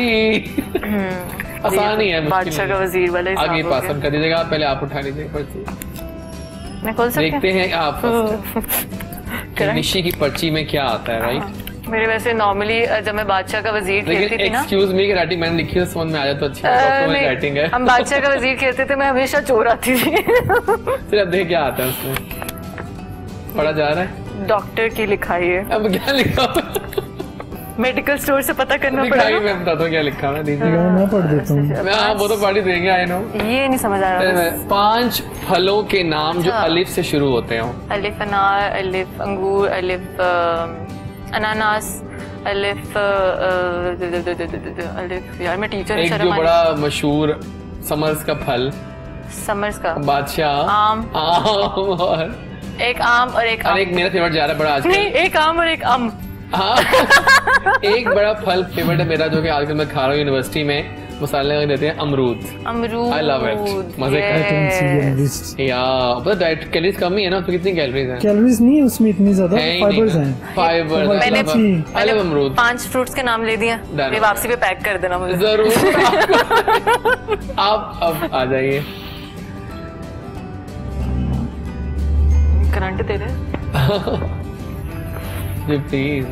आसान ही है, बादशाह का वजीर वाला हिसाब आगे पास कर दीजिएगा, पहले आप उठा लीजिए पर्ची। मैं खोल सकती हूं? देखते हैं आप निशी की पर्ची में क्या आता है। राइट, मेरे वैसे नॉर्मली जब मैं बादशाह का वजीर खेलती थी ना, एक्सक्यूज मी, राइटिंग मैंने लिखी है, समझ में आ जाए तो अच्छी राइटिंग है। हम बादशाह का वजीर खेलते थे, मैं हमेशा चोर आती थी। फिर अब देख क्या आता है उसमें, पढ़ा जा रहा है। डॉक्टर की लिखाई है। अब क्या लिखा? मेडिकल स्टोर से पता करना पड़ेगा। मैं बताता हूँ क्या लिखा है, मैं पढ़ देता हूँ। हाँ, वो तो पढ़ ही देंगे, आई नो। ये नहीं समझ आ रहा। 5 फलों के नाम जो अलिफ से शुरू होते हो। अलिफ अनार, अलिफ अंगूर, अलिफ अनानास, अलिफ अलिफ, यार मैं टीचर। एक जो बड़ा मशहूर समर्स का फल, समर्स का बादशाह, आम। और एक आम और एक एक मेरा फेवरेट जा रहा है बड़ा आजकल। नहीं, एक आम और एक अम। हाँ। एक बड़ा फल फेवरेट है मेरा जो कि आजकल मैं खा रहा हूँ यूनिवर्सिटी में, मसाले लगा देते हैं, अमरूद। आई लव इट, मजे का। या पता डाइट कैलोरीज कम ही है ना, तो कितनी कैलोरीज हैं? कैलोरीज नहीं है उसमें इतनी ज्यादा, फाइबर्स हैं। फाइबर। मैंने अमरूद 5 फ्रूट्स के नाम ले दिए, ये वापसी पे पैक कर देना मुझे जरूर। आप अब आ जाइए। करंट दे रहे जी प्लीज।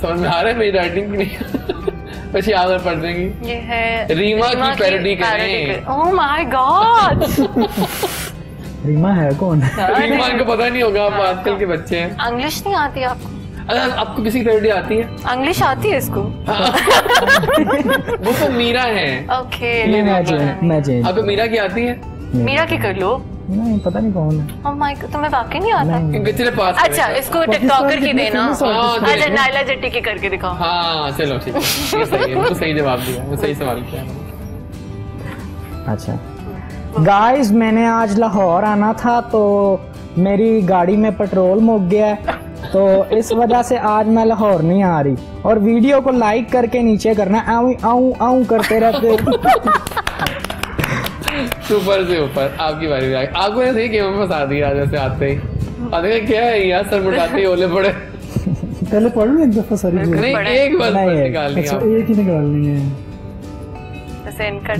समझ में आ रहा है मेरी राइटिंग की नहीं? बस याद और पढ़ देंगी। ये है रीमा की पैरोडी करें। ओह माय गॉड। रीमा है कौन? रीमा को पता नहीं होगा, आप आजकल के बच्चे हैं। इंग्लिश नहीं आती आपको? आपको किसी की पैरोडी आती है? इंग्लिश आती है इसको? वो तो मीरा है। ओके मैं आपको मीरा की आती है? मीरा की कर लो। नहीं पता नहीं कौन है। ओह माय गॉड, तुम्हें वाकई नहीं आता? चलो पास। अच्छा इसको टिकटॉकर की देना। अच्छा नायला जट्टी की करके दिखाओ। हाँ चलो ठीक है, ये सही है, वो सही जवाब दिया, वो सही सवाल किया। अच्छा गाइस, मैंने आज लाहौर आना था तो मेरी गाड़ी में पेट्रोल मुक गया है, तो इस वजह से आज मैं लाहौर नहीं आ रही। और वीडियो को लाइक करके नीचे करना आऊं आऊं आऊं करते रहते। सुपर से ऊपर आपकी बारी भी आ गई। आपको ऐसे ही गेम में फंसा दिया जैसे आते ही। आते क्या है यार, सर मुड़ाते ही ओले पड़े। पहले पढ़ लो एक दफा सारी। नहीं एक बार निकालनी है। अच्छा एक ही निकालनी है। जैसे इनका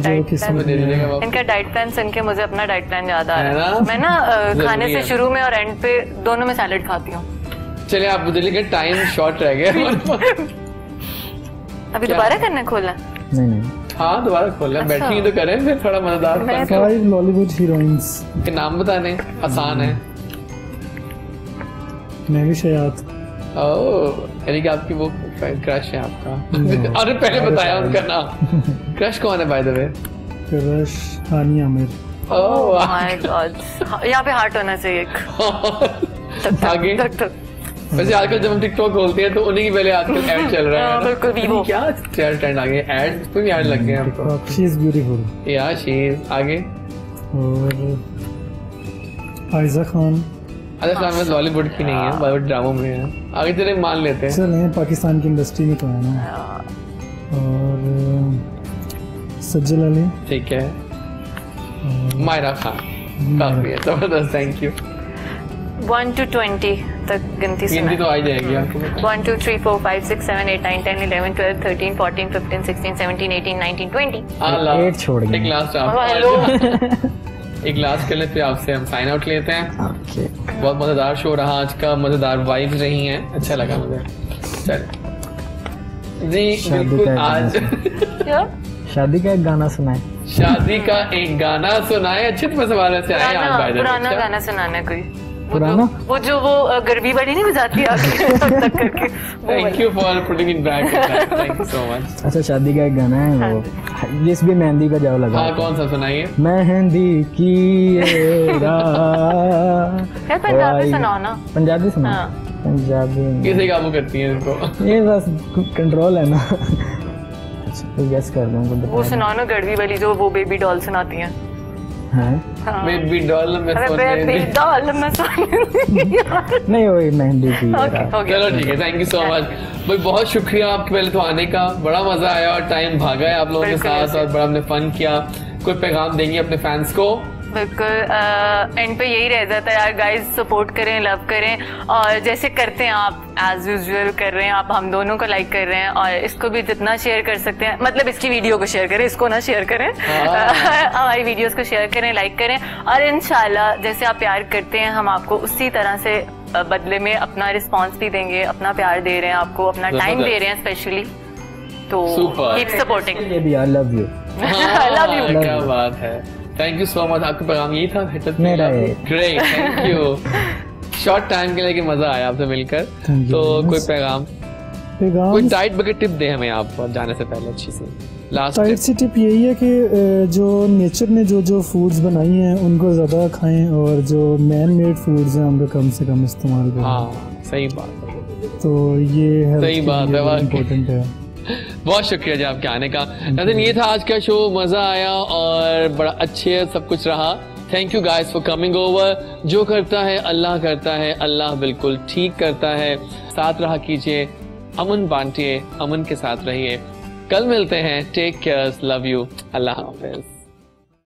डाइट प्लान सुन के मुझे अपना डाइट प्लान याद आ रहा है। मैं ना खाने से शुरू में और एंड पे दोनों में सैलेड खाती हूँ। चलिए आप मुझे लेकर, टाइम शॉर्ट रह गया। अभी दोबारा करना खोलना? नहीं हाँ दोबारा खोलना। बैठेंगे तो करें फिर थोड़ा मजेदार। बॉलीवुड हीरोइंस के नाम बताने आसान है। मैं भी शयात। यानी कि आपकी वो क्रश है आपका। अरे पहले बताया उनका नाम। क्रश कौन है by the way? Crush Hania Aamir. Oh my God, यहाँ पे हार्ट होना चाहिए। आगे वैसे आजकल जब हम टिकटॉक खोलते हैं तो उन्हीं की पहले आजकल ऐड चल रहा है। बिल्कुल वीवो क्या ट्रेंड आ गया, ऐड पे भी ऐड लग गए हमको। She is beautiful. या शी इज। आगे और आयजा खान। आयजा खान में बॉलीवुड की नहीं है, बॉलीवुड ड्रामों में है। आगे चले मान लेते हैं। चलिए पाकिस्तान की इंडस्ट्री में तो है ना। और सज्जल अली। ठीक है। मायरा खान काफी है, जबरदस्त। Thank you. 1 to 20 तक गिनती गिनती तो आ जाएगी आपको। 1 2 3 4 5 6 7 8 9 10 11 12 13 14 15 16 17 18 19 20। 8 छोड़ गए। एक लास्ट आप। एक लास्ट कर लेते हैं आपसे, हम साइन आउट लेते हैं। ओके। बहुत मजेदार शो रहा आज का, मजेदार वाइब्स रही हैं, अच्छा लगा मुझे। चल जी बिल्कुल। आज शादी का एक गाना सुनाए। शादी का एक गाना सुनाए। अच्छे तो सवाल से आए आज। पुराना गाना सुनाना कोई पुराना, वो जो वो गर्वी बड़ी नहीं बजाती है करके। Thank you for putting in back. Thank you so much. अच्छा शादी का एक गाना है वो, जिस भी मेहंदी का जाओ लगा। हाँ कौन सा सुनाइए? मेहंदी की पंजाबी सुनाओ ना। पंजाबी सुना। पंजाबी किसे काबू करती है इनको? ये बस कंट्रोल है ना। तो गेस कर दूं। वो सुनाओ ना गड़वी वाली जो वो बेबी डॉल सुनाती हैं। बेबी डॉल में नहीं वही मेहंदी की। चलो ठीक है, थैंक यू सो मच भाई, बहुत शुक्रिया आपके पहले तो आने का। बड़ा मजा आया और टाइम भागा है आप लोगों के साथ और बड़ा हमने फन किया। कोई पैगाम देंगे अपने फैंस को? बिल्कुल एंड पे यही रह जाता है यार, गाइस सपोर्ट करें, लव करें और जैसे करते हैं आप एज यूजुअल कर रहे हैं आप, हम दोनों को लाइक कर रहे हैं और इसको भी जितना शेयर कर सकते हैं, मतलब इसकी वीडियो को शेयर करें, इसको ना शेयर करें। हमारी वीडियोस को शेयर करें, लाइक करें और इंशाल्लाह जैसे आप प्यार करते हैं हम आपको उसी तरह से बदले में अपना रिस्पॉन्स भी देंगे। अपना प्यार दे रहे हैं आपको, अपना टाइम दे रहे हैं स्पेशली, तो keep supporting. I love you. Love you. क्या बात है, थैंक यू सो मच। आपका पैगाम यही था? Great, thank you. Short time के लिए मजा आया आपसे मिलकर। तो कोई पैगाम कोई डाइट बकेट टिप दे हमें आप जाने से पहले अच्छी सी लास्ट डाइट सी टिप यही है कि जो नेचर ने जो फूड्स बनाई हैं उनको ज़्यादा खाएं और जो मैन मेड फूड्स हैं उनको कम से कम इस्तेमाल करें। हाँ सही बात है, तो ये सही बात है, इम्पोर्टेंट है। बहुत शुक्रिया जी आपके आने का। नाज़रीन ये था आज का शो, मजा आया और बड़ा अच्छे सब कुछ रहा। Thank you guys for coming over. जो करता है अल्लाह करता है, अल्लाह बिल्कुल ठीक करता है। साथ रहा कीजिए, अमन बांटिए, अमन के साथ रहिए। कल मिलते हैं। टेक केयर, लव यू, अल्लाह हाफिज।